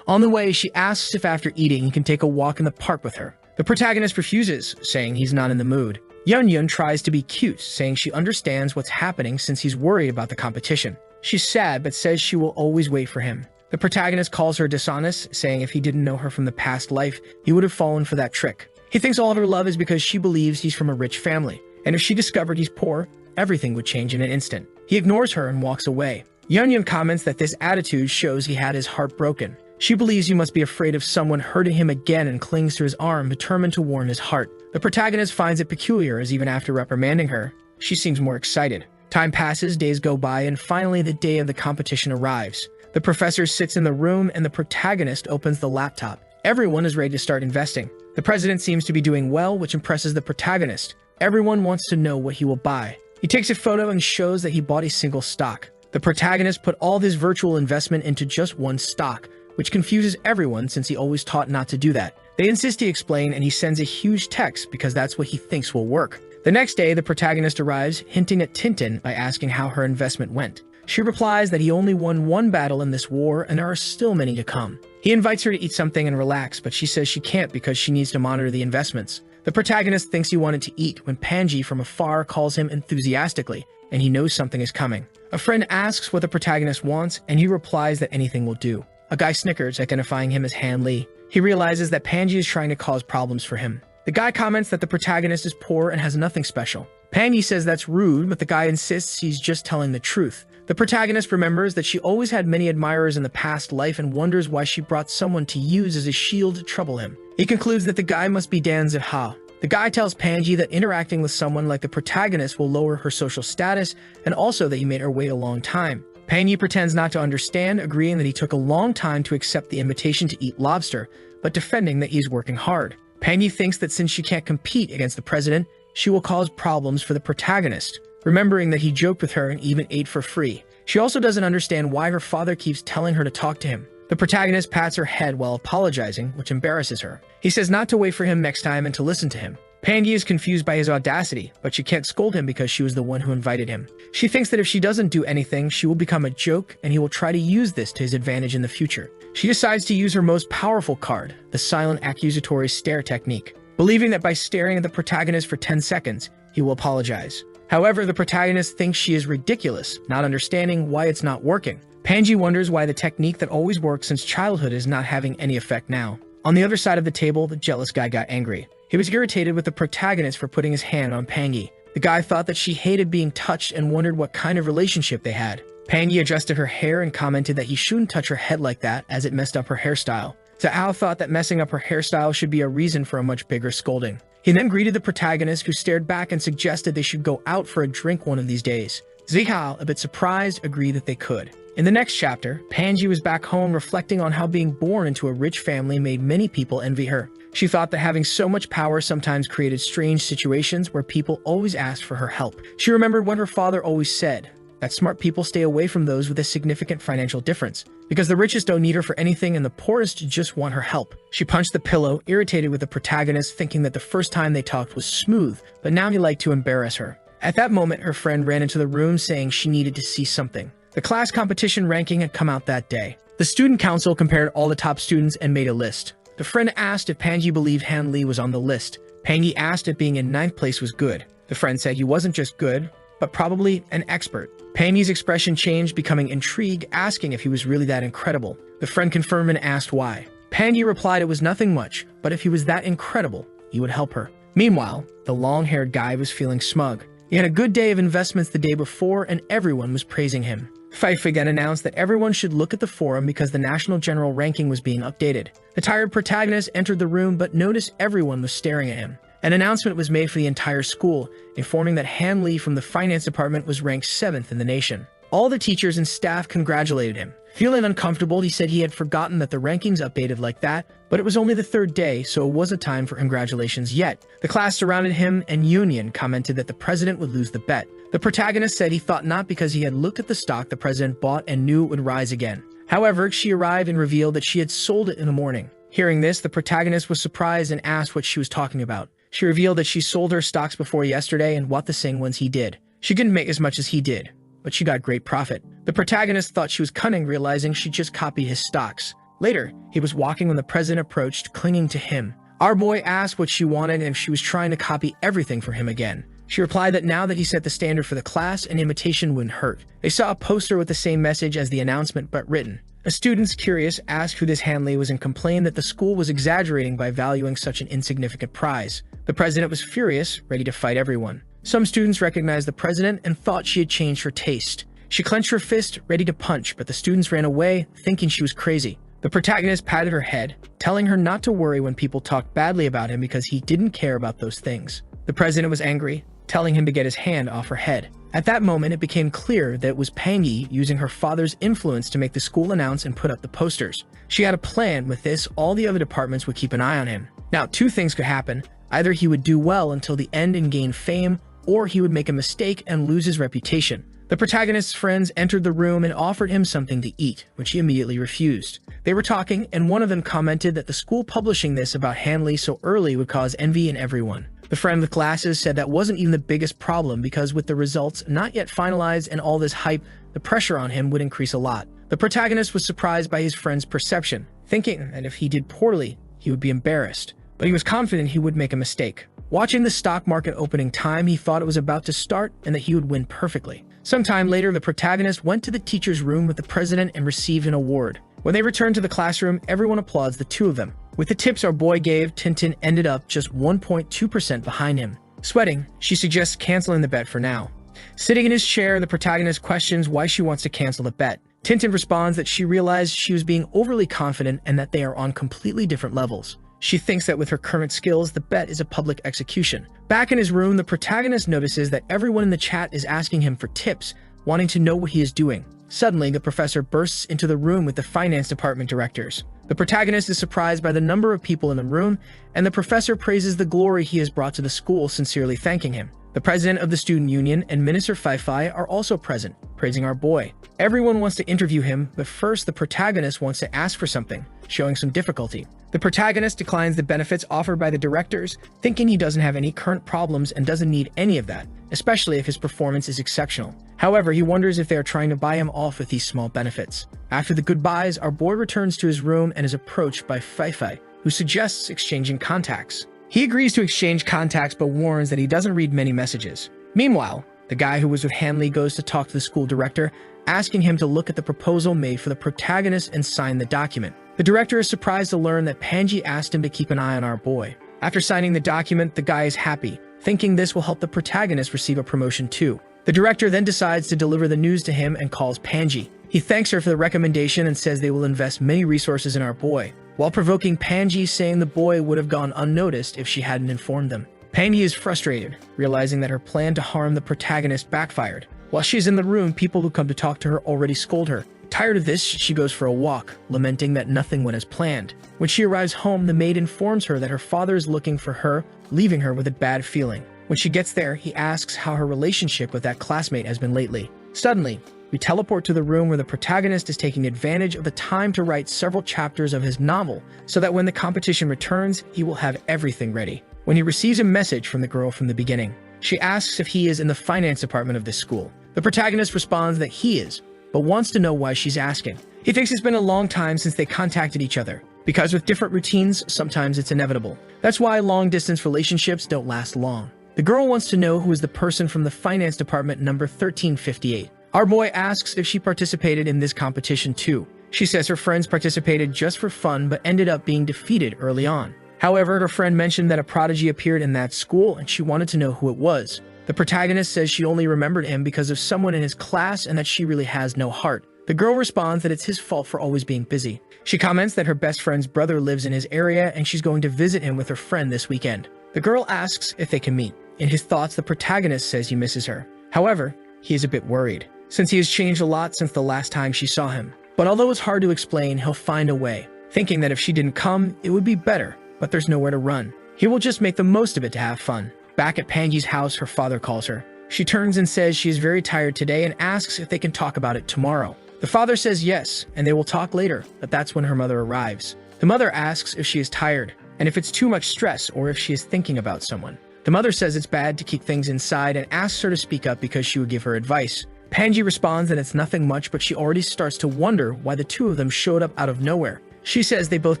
On the way, she asks if after eating he can take a walk in the park with her. The protagonist refuses, saying he's not in the mood. Yun tries to be cute, saying she understands what's happening since he's worried about the competition. She's sad but says she will always wait for him. The protagonist calls her dishonest, saying if he didn't know her from the past life, he would have fallen for that trick. He thinks all of her love is because she believes he's from a rich family, and if she discovered he's poor, everything would change in an instant. He ignores her and walks away. Yun comments that this attitude shows he had his heart broken. She believes he must be afraid of someone hurting him again and clings to his arm, determined to warm his heart. The protagonist finds it peculiar as even after reprimanding her, she seems more excited. Time passes, days go by, and finally the day of the competition arrives. The professor sits in the room and the protagonist opens the laptop. Everyone is ready to start investing. The president seems to be doing well, which impresses the protagonist. Everyone wants to know what he will buy. He takes a photo and shows that he bought a single stock. The protagonist put all his virtual investment into just one stock, which confuses everyone since he always taught not to do that. They insist he explain, and he sends a huge text because that's what he thinks will work. The next day, the protagonist arrives, hinting at Tintin by asking how her investment went. She replies that he only won one battle in this war and there are still many to come. He invites her to eat something and relax, but she says she can't because she needs to monitor the investments. The protagonist thinks he wanted to eat when Panji from afar calls him enthusiastically, and he knows something is coming. A friend asks what the protagonist wants, and he replies that anything will do. A guy snickers, identifying him as Han Lee. He realizes that Panji is trying to cause problems for him. The guy comments that the protagonist is poor and has nothing special. Panji says that's rude, but the guy insists he's just telling the truth. The protagonist remembers that she always had many admirers in the past life and wonders why she brought someone to use as a shield to trouble him. He concludes that the guy must be Dan Ziha. The guy tells Panji that interacting with someone like the protagonist will lower her social status, and also that he made her wait a long time. Panji pretends not to understand, agreeing that he took a long time to accept the invitation to eat lobster, but defending that he's working hard. Panji thinks that since she can't compete against the president, she will cause problems for the protagonist, remembering that he joked with her and even ate for free. She also doesn't understand why her father keeps telling her to talk to him. The protagonist pats her head while apologizing, which embarrasses her. He says not to wait for him next time and to listen to him. Panji is confused by his audacity, but she can't scold him because she was the one who invited him. She thinks that if she doesn't do anything, she will become a joke and he will try to use this to his advantage in the future. She decides to use her most powerful card, the silent accusatory stare technique, believing that by staring at the protagonist for 10 seconds, he will apologize. However, the protagonist thinks she is ridiculous, not understanding why it's not working. Panji wonders why the technique that always worked since childhood is not having any effect now. On the other side of the table, the jealous guy got angry. He was irritated with the protagonist for putting his hand on Panji. The guy thought that she hated being touched and wondered what kind of relationship they had. Panji adjusted her hair and commented that he shouldn't touch her head like that as it messed up her hairstyle. Zhao thought that messing up her hairstyle should be a reason for a much bigger scolding. He then greeted the protagonist, who stared back and suggested they should go out for a drink one of these days. Zhao, a bit surprised, agreed that they could. In the next chapter, Panji was back home reflecting on how being born into a rich family made many people envy her. She thought that having so much power sometimes created strange situations where people always asked for her help. She remembered what her father always said, that smart people stay away from those with a significant financial difference, because the richest don't need her for anything and the poorest just want her help. She punched the pillow, irritated with the protagonist, thinking that the first time they talked was smooth, but now he liked to embarrass her. At that moment, her friend ran into the room saying she needed to see something. The class competition ranking had come out that day. The student council compared all the top students and made a list. The friend asked if Panji believed Han Lee was on the list. Panji asked if being in 9th place was good. The friend said he wasn't just good, but probably an expert. Panji's expression changed, becoming intrigued, asking if he was really that incredible. The friend confirmed and asked why. Panji replied it was nothing much, but if he was that incredible, he would help her. Meanwhile, the long-haired guy was feeling smug. He had a good day of investments the day before, and everyone was praising him. Fife again announced that everyone should look at the forum because the national general ranking was being updated. The tired protagonist entered the room but noticed everyone was staring at him. An announcement was made for the entire school, informing that Han Lee from the finance department was ranked 7th in the nation. All the teachers and staff congratulated him. Feeling uncomfortable, he said he had forgotten that the rankings updated like that, but it was only the 3rd day, so it wasn't time for congratulations yet. The class surrounded him, and Union commented that the president would lose the bet. The protagonist said he thought not because he had looked at the stock the president bought and knew it would rise again. However, she arrived and revealed that she had sold it in the morning. Hearing this, the protagonist was surprised and asked what she was talking about. She revealed that she sold her stocks before yesterday and what the same ones he did. She couldn't make as much as he did, but she got great profit. The protagonist thought she was cunning, realizing she just copied his stocks. Later, he was walking when the president approached, clinging to him. Our boy asked what she wanted and if she was trying to copy everything for him again. She replied that now that he set the standard for the class, an imitation wouldn't hurt. They saw a poster with the same message as the announcement but written. A student, curious, asked who this Hanley was and complained that the school was exaggerating by valuing such an insignificant prize. The president was furious, ready to fight everyone. Some students recognized the president and thought she had changed her taste. She clenched her fist, ready to punch, but the students ran away, thinking she was crazy. The protagonist patted her head, telling her not to worry when people talked badly about him because he didn't care about those things. The president was angry, telling him to get his hand off her head. At that moment, it became clear that it was Pangi using her father's influence to make the school announce and put up the posters. She had a plan. With this, all the other departments would keep an eye on him. Now, two things could happen. Either he would do well until the end and gain fame, or he would make a mistake and lose his reputation. The protagonist's friends entered the room and offered him something to eat, which he immediately refused. They were talking, and one of them commented that the school publishing this about Hanley so early would cause envy in everyone. The friend with glasses said that wasn't even the biggest problem because with the results not yet finalized and all this hype, the pressure on him would increase a lot. The protagonist was surprised by his friend's perception, thinking that if he did poorly, he would be embarrassed. But he was confident he would make a mistake. Watching the stock market opening time, he thought it was about to start and that he would win perfectly. Sometime later, the protagonist went to the teacher's room with the president and received an award. When they returned to the classroom, everyone applauds the two of them. With the tips our boy gave, Tintin ended up just 1.2% behind him. Sweating, she suggests canceling the bet for now. Sitting in his chair, the protagonist questions why she wants to cancel the bet. Tintin responds that she realized she was being overly confident and that they are on completely different levels. She thinks that with her current skills, the bet is a public execution. Back in his room, the protagonist notices that everyone in the chat is asking him for tips, wanting to know what he is doing. Suddenly, the professor bursts into the room with the finance department directors. The protagonist is surprised by the number of people in the room, and the professor praises the glory he has brought to the school, sincerely thanking him. The president of the student union and Minister Fai are also present, praising our boy. Everyone wants to interview him, but first the protagonist wants to ask for something, showing some difficulty. The protagonist declines the benefits offered by the directors, thinking he doesn't have any current problems and doesn't need any of that, especially if his performance is exceptional. However, he wonders if they are trying to buy him off with these small benefits. After the goodbyes, our boy returns to his room and is approached by Fai, who suggests exchanging contacts. He agrees to exchange contacts but warns that he doesn't read many messages. Meanwhile, the guy who was with Hanley goes to talk to the school director, asking him to look at the proposal made for the protagonist and sign the document. The director is surprised to learn that Pangi asked him to keep an eye on our boy. After signing the document, the guy is happy, thinking this will help the protagonist receive a promotion too. The director then decides to deliver the news to him and calls Pangi. He thanks her for the recommendation and says they will invest many resources in our boy, while provoking Pangi, saying the boy would have gone unnoticed if she hadn't informed them. Pangi is frustrated, realizing that her plan to harm the protagonist backfired. While she's in the room, people who come to talk to her already scold her. Tired of this, she goes for a walk, lamenting that nothing went as planned. When she arrives home, the maid informs her that her father is looking for her, leaving her with a bad feeling. When she gets there, he asks how her relationship with that classmate has been lately. Suddenly, we teleport to the room where the protagonist is taking advantage of the time to write several chapters of his novel, so that when the competition returns, he will have everything ready. When he receives a message from the girl from the beginning, she asks if he is in the finance department of this school. The protagonist responds that he is, but wants to know why she's asking. He thinks it's been a long time since they contacted each other, because with different routines, sometimes it's inevitable. That's why long-distance relationships don't last long. The girl wants to know who is the person from the finance department number 1358. Our boy asks if she participated in this competition too. She says her friends participated just for fun but ended up being defeated early on. However, her friend mentioned that a prodigy appeared in that school and she wanted to know who it was. The protagonist says she only remembered him because of someone in his class and that she really has no heart. The girl responds that it's his fault for always being busy. She comments that her best friend's brother lives in his area and she's going to visit him with her friend this weekend. The girl asks if they can meet. In his thoughts, the protagonist says he misses her. However, he is a bit worried, since he has changed a lot since the last time she saw him. But although it's hard to explain, he'll find a way, thinking that if she didn't come, it would be better, but there's nowhere to run. He will just make the most of it to have fun. Back at Pangi's house, her father calls her. She turns and says she is very tired today and asks if they can talk about it tomorrow. The father says yes, and they will talk later, but that's when her mother arrives. The mother asks if she is tired, and if it's too much stress or if she is thinking about someone. The mother says it's bad to keep things inside and asks her to speak up because she would give her advice. Pangi responds that it's nothing much, but she already starts to wonder why the two of them showed up out of nowhere. She says they both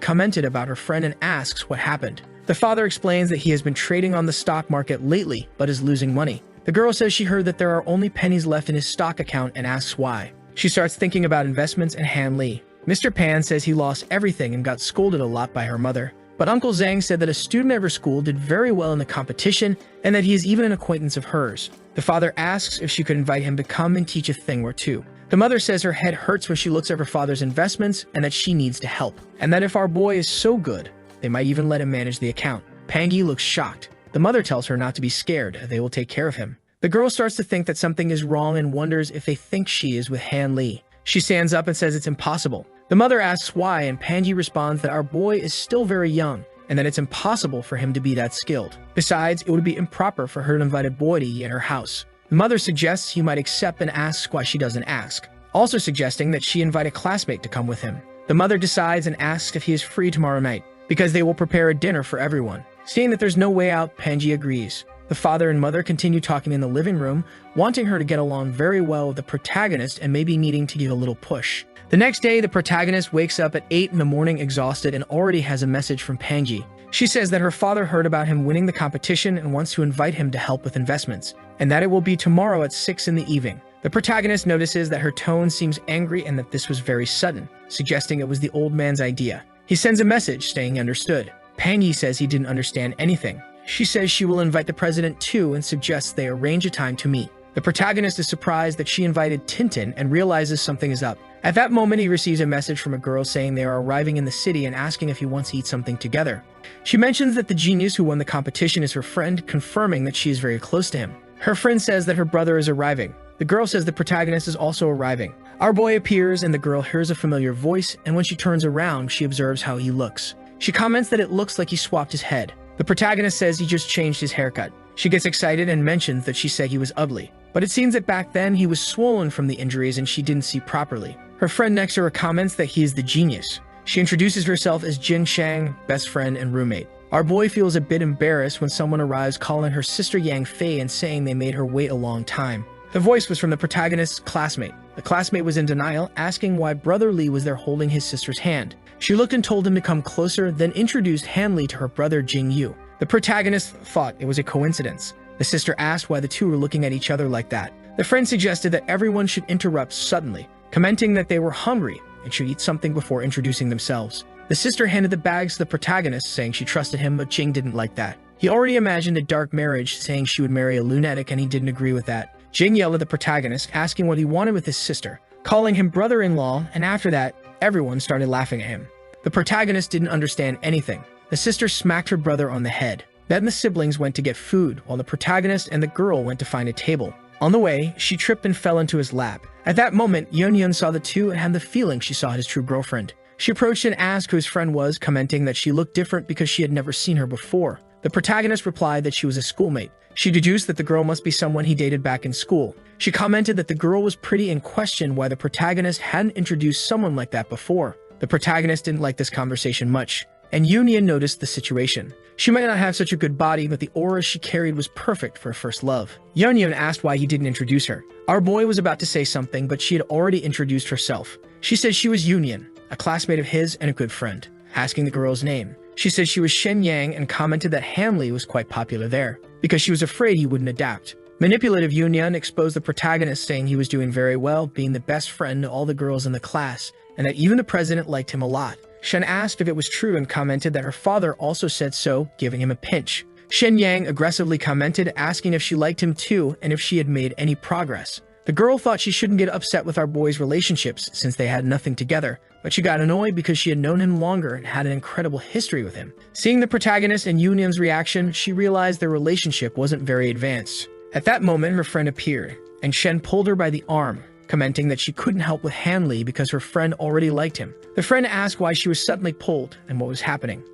commented about her friend and asks what happened. The father explains that he has been trading on the stock market lately, but is losing money. The girl says she heard that there are only pennies left in his stock account and asks why. She starts thinking about investments and Han Li. Mr. Pan says he lost everything and got scolded a lot by her mother. But Uncle Zhang said that a student at her school did very well in the competition and that he is even an acquaintance of hers. The father asks if she could invite him to come and teach a thing or two. The mother says her head hurts when she looks at her father's investments and that she needs to help. And that if our boy is so good, they might even let him manage the account. Pangi looks shocked. The mother tells her not to be scared, they will take care of him. The girl starts to think that something is wrong and wonders if they think she is with Han Li. She stands up and says it's impossible. The mother asks why, and Pangi responds that our boy is still very young and that it's impossible for him to be that skilled. Besides, it would be improper for her to invite a boy to eat at her house. The mother suggests he might accept and asks why she doesn't ask, also suggesting that she invite a classmate to come with him. The mother decides and asks if he is free tomorrow night, because they will prepare a dinner for everyone. Seeing that there's no way out, Pangi agrees. The father and mother continue talking in the living room, wanting her to get along very well with the protagonist and maybe needing to give a little push. The next day, the protagonist wakes up at 8 in the morning exhausted and already has a message from Pangi. She says that her father heard about him winning the competition and wants to invite him to help with investments, and that it will be tomorrow at 6 in the evening. The protagonist notices that her tone seems angry and that this was very sudden, suggesting it was the old man's idea. He sends a message saying he understood. Pangi says he didn't understand anything. She says she will invite the president too and suggests they arrange a time to meet. The protagonist is surprised that she invited Tintin and realizes something is up. At that moment, he receives a message from a girl saying they are arriving in the city and asking if he wants to eat something together. She mentions that the genius who won the competition is her friend, confirming that she is very close to him. Her friend says that her brother is arriving. The girl says the protagonist is also arriving. Our boy appears and the girl hears a familiar voice, and when she turns around, she observes how he looks. She comments that it looks like he swapped his head. The protagonist says he just changed his haircut. She gets excited and mentions that she said he was ugly. But it seems that back then he was swollen from the injuries and she didn't see properly. Her friend next to her comments that he is the genius. She introduces herself as Jin Shang, best friend and roommate. Our boy feels a bit embarrassed when someone arrives calling her sister Yang Fei and saying they made her wait a long time. The voice was from the protagonist's classmate. The classmate was in denial, asking why brother Li was there holding his sister's hand. She looked and told him to come closer, then introduced Han Li to her brother Jing Yu. The protagonist thought it was a coincidence. The sister asked why the two were looking at each other like that. The friend suggested that everyone should interrupt suddenly, commenting that they were hungry and should eat something before introducing themselves. The sister handed the bags to the protagonist, saying she trusted him, but Jing didn't like that. He already imagined a dark marriage, saying she would marry a lunatic, and he didn't agree with that. Jing yelled at the protagonist, asking what he wanted with his sister, calling him brother-in-law, and after that, everyone started laughing at him. The protagonist didn't understand anything. The sister smacked her brother on the head. Then the siblings went to get food, while the protagonist and the girl went to find a table. On the way, she tripped and fell into his lap. At that moment, Yun saw the two and had the feeling she saw his true girlfriend. She approached and asked who his friend was, commenting that she looked different because she had never seen her before. The protagonist replied that she was a schoolmate. She deduced that the girl must be someone he dated back in school. She commented that the girl was pretty and questioned why the protagonist hadn't introduced someone like that before. The protagonist didn't like this conversation much, and Yun noticed the situation. She might not have such a good body, but the aura she carried was perfect for a first love. Yun asked why he didn't introduce her. Our boy was about to say something, but she had already introduced herself. She said she was Yun, a classmate of his and a good friend. Asking the girl's name, she said she was Shen Yang and commented that Han Li was quite popular there, because she was afraid he wouldn't adapt. Manipulative Yun exposed the protagonist, saying he was doing very well, being the best friend to all the girls in the class, and that even the president liked him a lot. Shen asked if it was true and commented that her father also said so, giving him a pinch. Shen Yang aggressively commented, asking if she liked him too and if she had made any progress. The girl thought she shouldn't get upset with our boy's relationships since they had nothing together, but she got annoyed because she had known him longer and had an incredible history with him. Seeing the protagonist and Yun's reaction, she realized their relationship wasn't very advanced. At that moment, her friend appeared, and Shen pulled her by the arm, commenting that she couldn't help with Han Li because her friend already liked him. The friend asked why she was suddenly pulled and what was happening.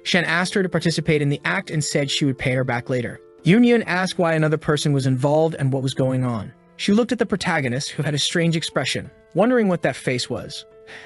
Shen asked her to participate in the act and said she would pay her back later. Yun asked why another person was involved and what was going on. She looked at the protagonist, who had a strange expression, wondering what that face was.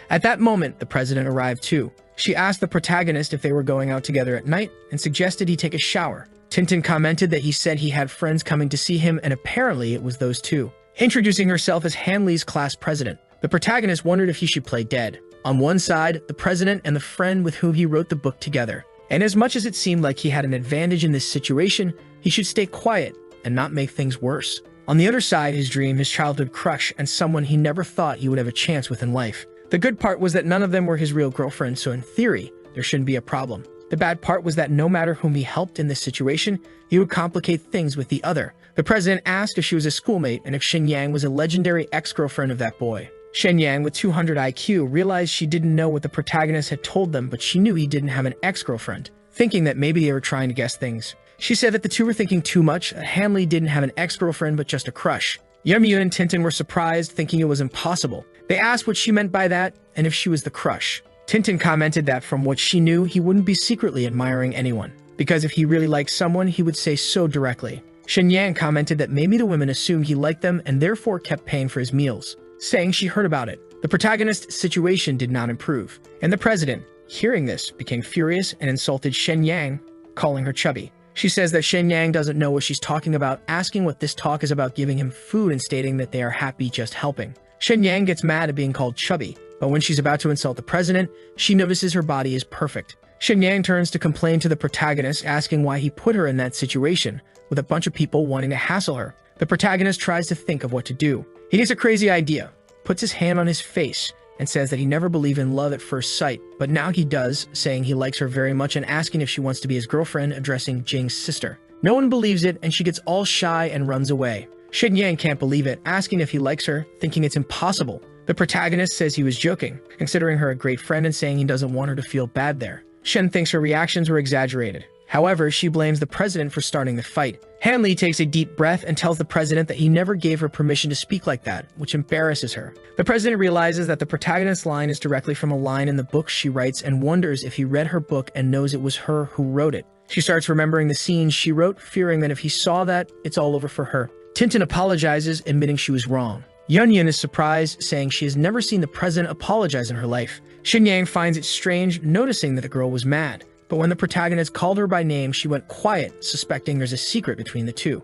At that moment, the president arrived too. She asked the protagonist if they were going out together at night and suggested he take a shower. Tintin commented that he said he had friends coming to see him and apparently it was those two. Introducing herself as Han Li's class president, the protagonist wondered if he should play dead. On one side, the president and the friend with whom he wrote the book together. And as much as it seemed like he had an advantage in this situation, he should stay quiet and not make things worse. On the other side, his dream, his childhood crush, and someone he never thought he would have a chance with in life. The good part was that none of them were his real girlfriend, so in theory, there shouldn't be a problem. The bad part was that no matter whom he helped in this situation, he would complicate things with the other. The president asked if she was a schoolmate and if Shenyang was a legendary ex-girlfriend of that boy. Shenyang, with 200 IQ, realized she didn't know what the protagonist had told them, but she knew he didn't have an ex-girlfriend, thinking that maybe they were trying to guess things. She said that the two were thinking too much, that Hanley didn't have an ex-girlfriend but just a crush. Yumyun and Tintin were surprised, thinking it was impossible. They asked what she meant by that and if she was the crush. Tintin commented that from what she knew, he wouldn't be secretly admiring anyone, because if he really liked someone, he would say so directly. Shenyang commented that maybe the women assumed he liked them and therefore kept paying for his meals, saying she heard about it. The protagonist's situation did not improve, and the president, hearing this, became furious and insulted Shenyang, calling her chubby. She says that Shenyang doesn't know what she's talking about, asking what this talk is about, giving him food and stating that they are happy just helping. Shenyang gets mad at being called chubby, but when she's about to insult the president, she notices her body is perfect. Shenyang turns to complain to the protagonist, asking why he put her in that situation, with a bunch of people wanting to hassle her. The protagonist tries to think of what to do. He gets a crazy idea, puts his hand on his face, and says that he never believed in love at first sight, but now he does, saying he likes her very much and asking if she wants to be his girlfriend, addressing Jing's sister. No one believes it, and she gets all shy and runs away. Shenyang can't believe it, asking if he likes her, thinking it's impossible. The protagonist says he was joking, considering her a great friend and saying he doesn't want her to feel bad there. Shen thinks her reactions were exaggerated. However, she blames the president for starting the fight. Hanley takes a deep breath and tells the president that he never gave her permission to speak like that, which embarrasses her. The president realizes that the protagonist's line is directly from a line in the book she writes and wonders if he read her book and knows it was her who wrote it. She starts remembering the scenes she wrote, fearing that if he saw that, it's all over for her. Tintin apologizes, admitting she was wrong. Yunyun is surprised, saying she has never seen the president apologize in her life. Shenyang finds it strange, noticing that the girl was mad. But when the protagonist called her by name, she went quiet, suspecting there's a secret between the two.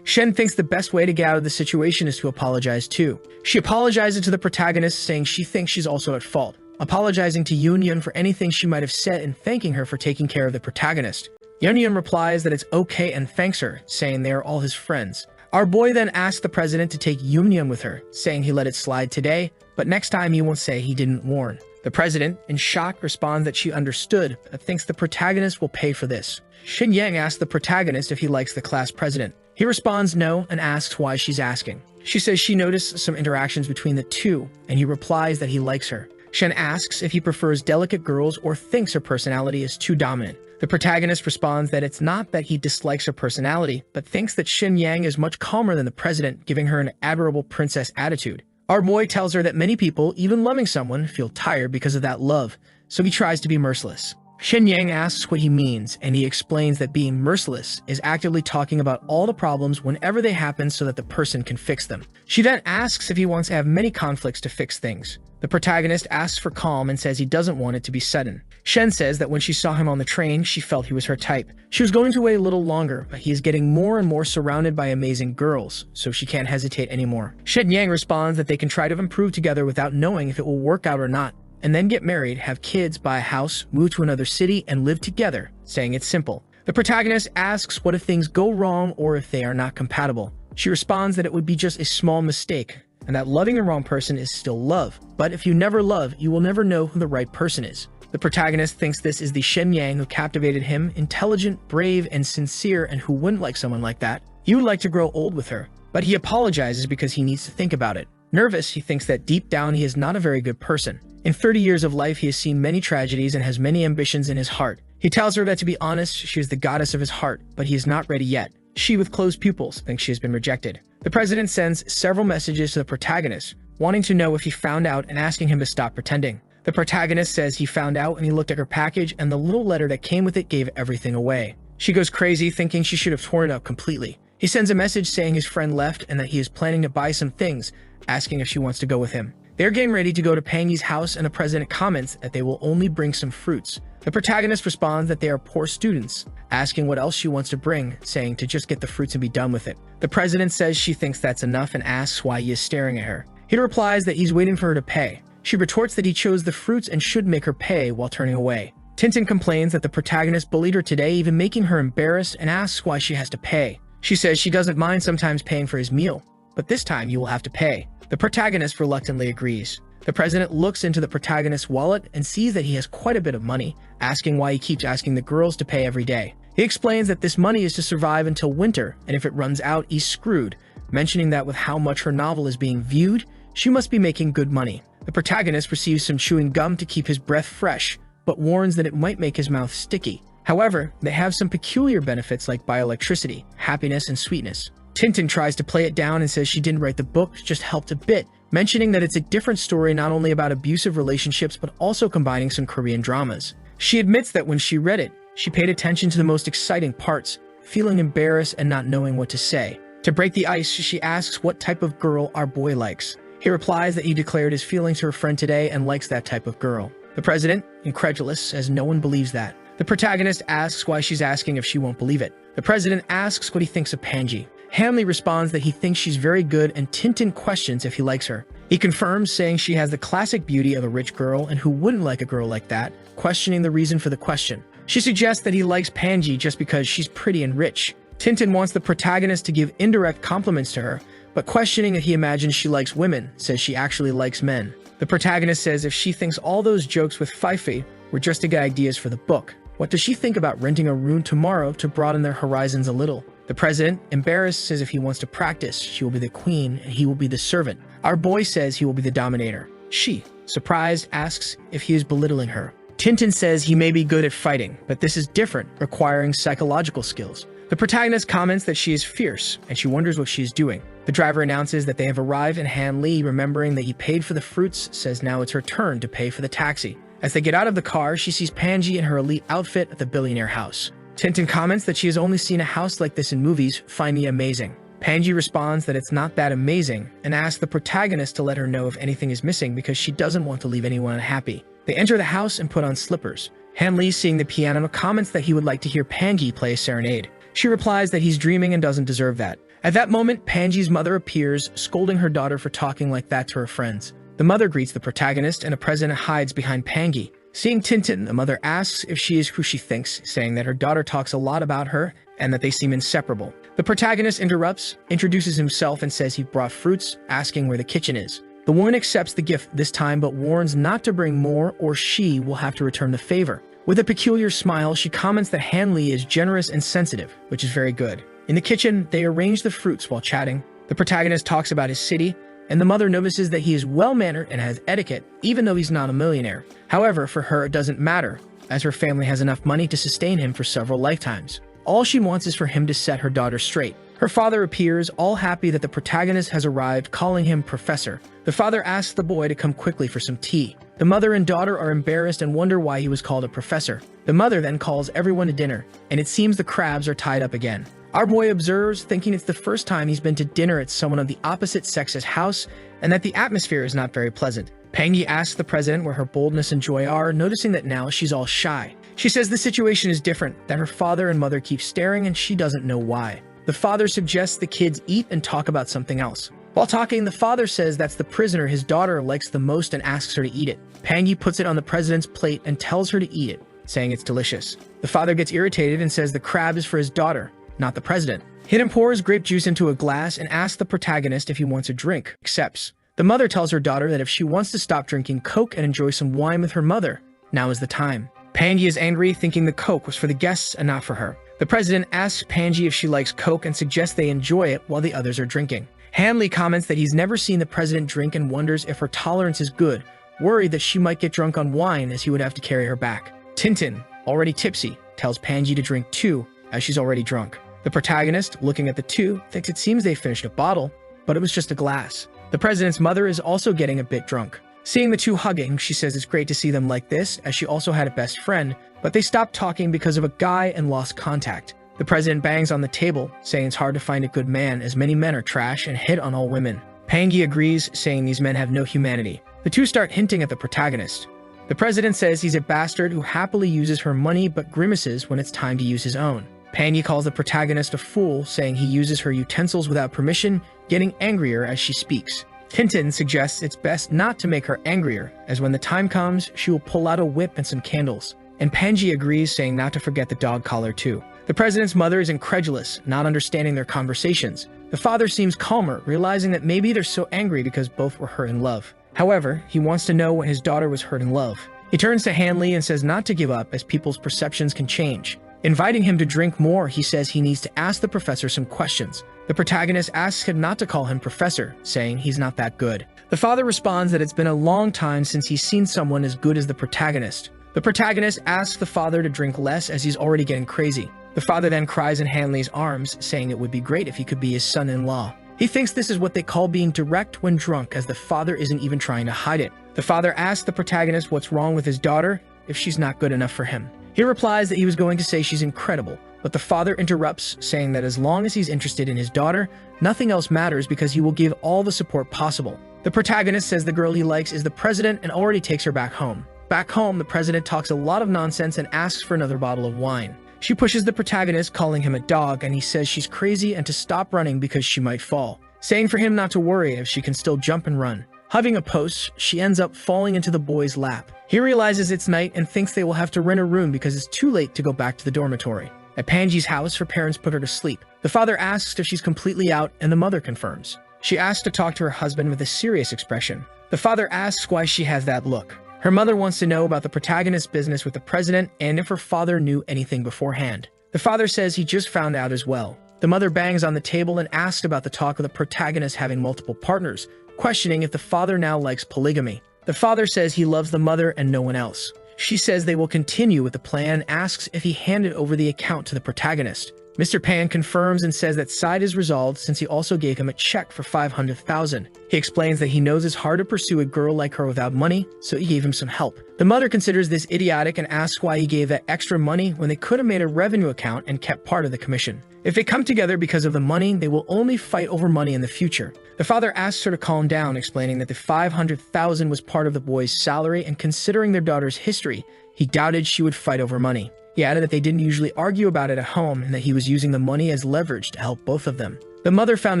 Shen thinks the best way to get out of the situation is to apologize too. She apologizes to the protagonist, saying she thinks she's also at fault, apologizing to Yunyun for anything she might have said and thanking her for taking care of the protagonist. Yunyun replies that it's okay and thanks her, saying they are all his friends. Our boy then asks the president to take Yunyun with her, saying he let it slide today, but next time he won't say he didn't warn. The president, in shock, responds that she understood, but thinks the protagonist will pay for this. Shenyang asks the protagonist if he likes the class president. He responds no and asks why she's asking. She says she noticed some interactions between the two, and he replies that he likes her. Shen asks if he prefers delicate girls or thinks her personality is too dominant. The protagonist responds that it's not that he dislikes her personality, but thinks that Shenyang is much calmer than the president, giving her an admirable princess attitude. Our boy tells her that many people, even loving someone, feel tired because of that love, so he tries to be merciless. Shenyang asks what he means, and he explains that being merciless is actively talking about all the problems whenever they happen so that the person can fix them. She then asks if he wants to have many conflicts to fix things. The protagonist asks for calm and says he doesn't want it to be sudden. Shen says that when she saw him on the train, she felt he was her type. She was going to wait a little longer, but he is getting more and more surrounded by amazing girls, so she can't hesitate anymore. Shenyang responds that they can try to improve together without knowing if it will work out or not, and then get married, have kids, buy a house, move to another city, and live together, saying it's simple. The protagonist asks what if things go wrong or if they are not compatible. She responds that it would be just a small mistake, and that loving the wrong person is still love. But if you never love, you will never know who the right person is. The protagonist thinks this is the Shenyang who captivated him, intelligent, brave, and sincere, and who wouldn't like someone like that. He would like to grow old with her, but he apologizes because he needs to think about it. Nervous, he thinks that deep down he is not a very good person. In 30 years of life, he has seen many tragedies and has many ambitions in his heart. He tells her that to be honest, she is the goddess of his heart, but he is not ready yet. She, with closed pupils, thinks she has been rejected. The president sends several messages to the protagonist, wanting to know if he found out and asking him to stop pretending. The protagonist says he found out and he looked at her package, and the little letter that came with it gave everything away. She goes crazy, thinking she should have torn it up completely. He sends a message saying his friend left and that he is planning to buy some things, asking if she wants to go with him. They're getting ready to go to Pangy's house, and the president comments that they will only bring some fruits. The protagonist responds that they are poor students, asking what else she wants to bring, saying to just get the fruits and be done with it. The president says she thinks that's enough and asks why he is staring at her. He replies that he's waiting for her to pay. She retorts that he chose the fruits and should make her pay while turning away. Tintin complains that the protagonist bullied her today, even making her embarrassed, and asks why she has to pay. She says she doesn't mind sometimes paying for his meal, but this time you will have to pay. The protagonist reluctantly agrees. The president looks into the protagonist's wallet and sees that he has quite a bit of money, asking why he keeps asking the girls to pay every day. He explains that this money is to survive until winter, and if it runs out, he's screwed, mentioning that with how much her novel is being viewed, she must be making good money. The protagonist receives some chewing gum to keep his breath fresh, but warns that it might make his mouth sticky. However, they have some peculiar benefits like bioelectricity, happiness, and sweetness. Tintin tries to play it down and says she didn't write the book, just helped a bit, mentioning that it's a different story not only about abusive relationships but also combining some Korean dramas. She admits that when she read it, she paid attention to the most exciting parts, feeling embarrassed and not knowing what to say. To break the ice, she asks what type of girl our boy likes. He replies that he declared his feelings to her friend today and likes that type of girl. The president, incredulous, says no one believes that. The protagonist asks why she's asking if she won't believe it. The president asks what he thinks of Panji. Hanley responds that he thinks she's very good, and Tintin questions if he likes her. He confirms, saying she has the classic beauty of a rich girl, and who wouldn't like a girl like that, questioning the reason for the question. She suggests that he likes Panji just because she's pretty and rich. Tintin wants the protagonist to give indirect compliments to her, but questioning if he imagines she likes women, says she actually likes men. The protagonist says if she thinks all those jokes with Fifi were just to get ideas for the book, what does she think about renting a room tomorrow to broaden their horizons a little? The president, embarrassed, says if he wants to practice, she will be the queen and he will be the servant. Our boy says he will be the dominator. She, surprised, asks if he is belittling her. Tintin says he may be good at fighting, but this is different, requiring psychological skills. The protagonist comments that she is fierce, and she wonders what she is doing. The driver announces that they have arrived, and Han Lee, remembering that he paid for the fruits, says now it's her turn to pay for the taxi. As they get out of the car, she sees Panji in her elite outfit at the billionaire house. Tintin comments that she has only seen a house like this in movies, finding it amazing. Panji responds that it's not that amazing, and asks the protagonist to let her know if anything is missing because she doesn't want to leave anyone unhappy. They enter the house and put on slippers. Han Lee, seeing the piano, comments that he would like to hear Panji play a serenade. She replies that he's dreaming and doesn't deserve that. At that moment, Panji's mother appears, scolding her daughter for talking like that to her friends. The mother greets the protagonist, and the president hides behind Panji. Seeing Tintin, the mother asks if she is who she thinks, saying that her daughter talks a lot about her and that they seem inseparable. The protagonist interrupts, introduces himself, and says he brought fruits, asking where the kitchen is. The woman accepts the gift this time but warns not to bring more or she will have to return the favor. With a peculiar smile, she comments that Han Lee is generous and sensitive, which is very good. In the kitchen, they arrange the fruits while chatting. The protagonist talks about his city, and the mother notices that he is well-mannered and has etiquette, even though he's not a millionaire. However, for her it doesn't matter, as her family has enough money to sustain him for several lifetimes. All she wants is for him to set her daughter straight. Her father appears, all happy that the protagonist has arrived, calling him Professor. The father asks the boy to come quickly for some tea. The mother and daughter are embarrassed and wonder why he was called a professor. The mother then calls everyone to dinner, and it seems the crabs are tied up again. Our boy observes, thinking it's the first time he's been to dinner at someone of the opposite sex's house, and that the atmosphere is not very pleasant. Pangi asks the president where her boldness and joy are, noticing that now she's all shy. She says the situation is different, that her father and mother keep staring and she doesn't know why. The father suggests the kids eat and talk about something else. While talking, the father says that's the prisoner his daughter likes the most and asks her to eat it. Pangi puts it on the president's plate and tells her to eat it, saying it's delicious. The father gets irritated and says the crab is for his daughter, not the president. Hidden pours grape juice into a glass and asks the protagonist if he wants a drink. Accepts. The mother tells her daughter that if she wants to stop drinking Coke and enjoy some wine with her mother, now is the time. Pangi is angry, thinking the Coke was for the guests and not for her. The president asks Pangi if she likes Coke and suggests they enjoy it while the others are drinking. Hanley comments that he's never seen the president drink and wonders if her tolerance is good, worried that she might get drunk on wine as he would have to carry her back. Tintin, already tipsy, tells Pangi to drink too, as she's already drunk. The protagonist, looking at the two, thinks it seems they finished a bottle, but it was just a glass. The president's mother is also getting a bit drunk. Seeing the two hugging, she says it's great to see them like this, as she also had a best friend, but they stopped talking because of a guy and lost contact. The president bangs on the table, saying it's hard to find a good man as many men are trash and hit on all women. Pangi agrees, saying these men have no humanity. The two start hinting at the protagonist. The president says he's a bastard who happily uses her money but grimaces when it's time to use his own. Pangi calls the protagonist a fool, saying he uses her utensils without permission, getting angrier as she speaks. Tintin suggests it's best not to make her angrier, as when the time comes, she will pull out a whip and some candles. and Panji agrees, saying not to forget the dog collar too. The president's mother is incredulous, not understanding their conversations. The father seems calmer, realizing that maybe they're so angry because both were hurt in love. However, he wants to know when his daughter was hurt in love. He turns to Hanley and says not to give up, as people's perceptions can change. Inviting him to drink more, he says he needs to ask the professor some questions. The protagonist asks him not to call him professor, saying he's not that good. The father responds that it's been a long time since he's seen someone as good as the protagonist. The protagonist asks the father to drink less as he's already getting crazy. The father then cries in Hanley's arms, saying it would be great if he could be his son-in-law. He thinks this is what they call being direct when drunk, as the father isn't even trying to hide it. The father asks the protagonist what's wrong with his daughter, if she's not good enough for him. He replies that he was going to say she's incredible, but the father interrupts, saying that as long as he's interested in his daughter, nothing else matters because he will give all the support possible. The protagonist says the girl he likes is the president and already takes her back home. Back home, the president talks a lot of nonsense and asks for another bottle of wine. She pushes the protagonist, calling him a dog, and he says she's crazy and to stop running because she might fall, saying for him not to worry if she can still jump and run. Hugging a post, she ends up falling into the boy's lap. He realizes it's night and thinks they will have to rent a room because it's too late to go back to the dormitory. At Panji's house, her parents put her to sleep. The father asks if she's completely out, and the mother confirms. She asks to talk to her husband with a serious expression. The father asks why she has that look. Her mother wants to know about the protagonist's business with the president and if her father knew anything beforehand. The father says he just found out as well. The mother bangs on the table and asks about the talk of the protagonist having multiple partners, questioning if the father now likes polygamy. The father says he loves the mother and no one else. She says they will continue with the plan and asks if he handed over the account to the protagonist. Mr. Pan confirms and says that side is resolved since he also gave him a check for 500,000. He explains that he knows it's hard to pursue a girl like her without money, so he gave him some help. The mother considers this idiotic and asks why he gave that extra money when they could have made a revenue account and kept part of the commission. If they come together because of the money, they will only fight over money in the future. The father asks her to calm down, explaining that the 500,000 was part of the boy's salary, and considering their daughter's history, he doubted she would fight over money. He added that they didn't usually argue about it at home and that he was using the money as leverage to help both of them. The mother found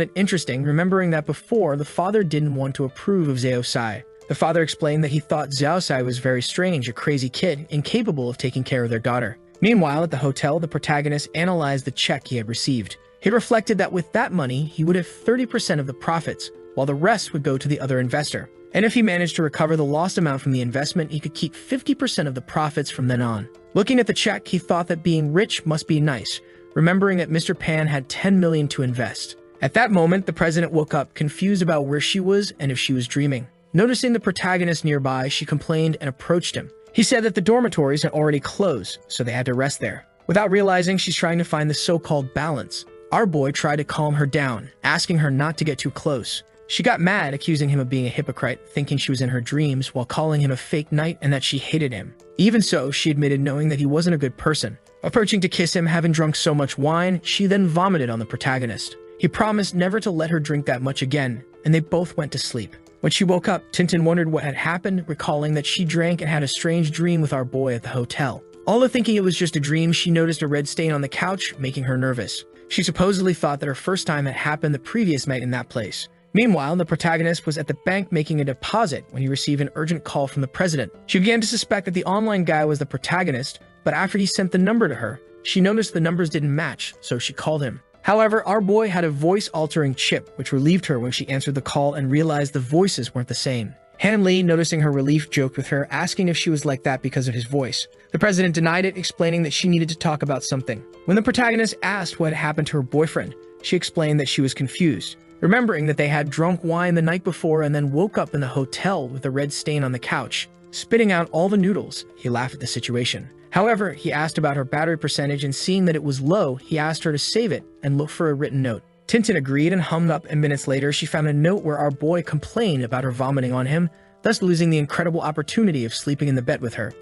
it interesting, remembering that before, the father didn't want to approve of Xiao Sai. The father explained that he thought Xiao Sai was very strange, a crazy kid, incapable of taking care of their daughter. Meanwhile, at the hotel, the protagonist analyzed the check he had received. He reflected that with that money, he would have 30% of the profits, while the rest would go to the other investor. And if he managed to recover the lost amount from the investment, he could keep 50% of the profits from then on. Looking at the check, he thought that being rich must be nice, remembering that Mr. Pan had 10 million to invest. At that moment, the president woke up, confused about where she was and if she was dreaming. Noticing the protagonist nearby, she complained and approached him. He said that the dormitories had already closed, so they had to rest there. Without realizing, she's trying to find the so-called balance. Our boy tried to calm her down, asking her not to get too close. She got mad, accusing him of being a hypocrite, thinking she was in her dreams, while calling him a fake knight and that she hated him. Even so, she admitted knowing that he wasn't a good person. Approaching to kiss him, having drunk so much wine, she then vomited on the protagonist. He promised never to let her drink that much again, and they both went to sleep. When she woke up, Tintin wondered what had happened, recalling that she drank and had a strange dream with our boy at the hotel. Although thinking it was just a dream, she noticed a red stain on the couch, making her nervous. She supposedly thought that her first time had happened the previous night in that place. Meanwhile, the protagonist was at the bank making a deposit when he received an urgent call from the president. She began to suspect that the online guy was the protagonist, but after he sent the number to her, she noticed the numbers didn't match, so she called him. However, our boy had a voice-altering chip, which relieved her when she answered the call and realized the voices weren't the same. Han Li, noticing her relief, joked with her, asking if she was like that because of his voice. The president denied it, explaining that she needed to talk about something. When the protagonist asked what had happened to her boyfriend, she explained that she was confused, remembering that they had drunk wine the night before and then woke up in the hotel with a red stain on the couch. Spitting out all the noodles, he laughed at the situation. However, he asked about her battery percentage, and seeing that it was low, he asked her to save it and look for a written note. Tintin agreed and hummed up, and minutes later, she found a note where our boy complained about her vomiting on him, thus losing the incredible opportunity of sleeping in the bed with her.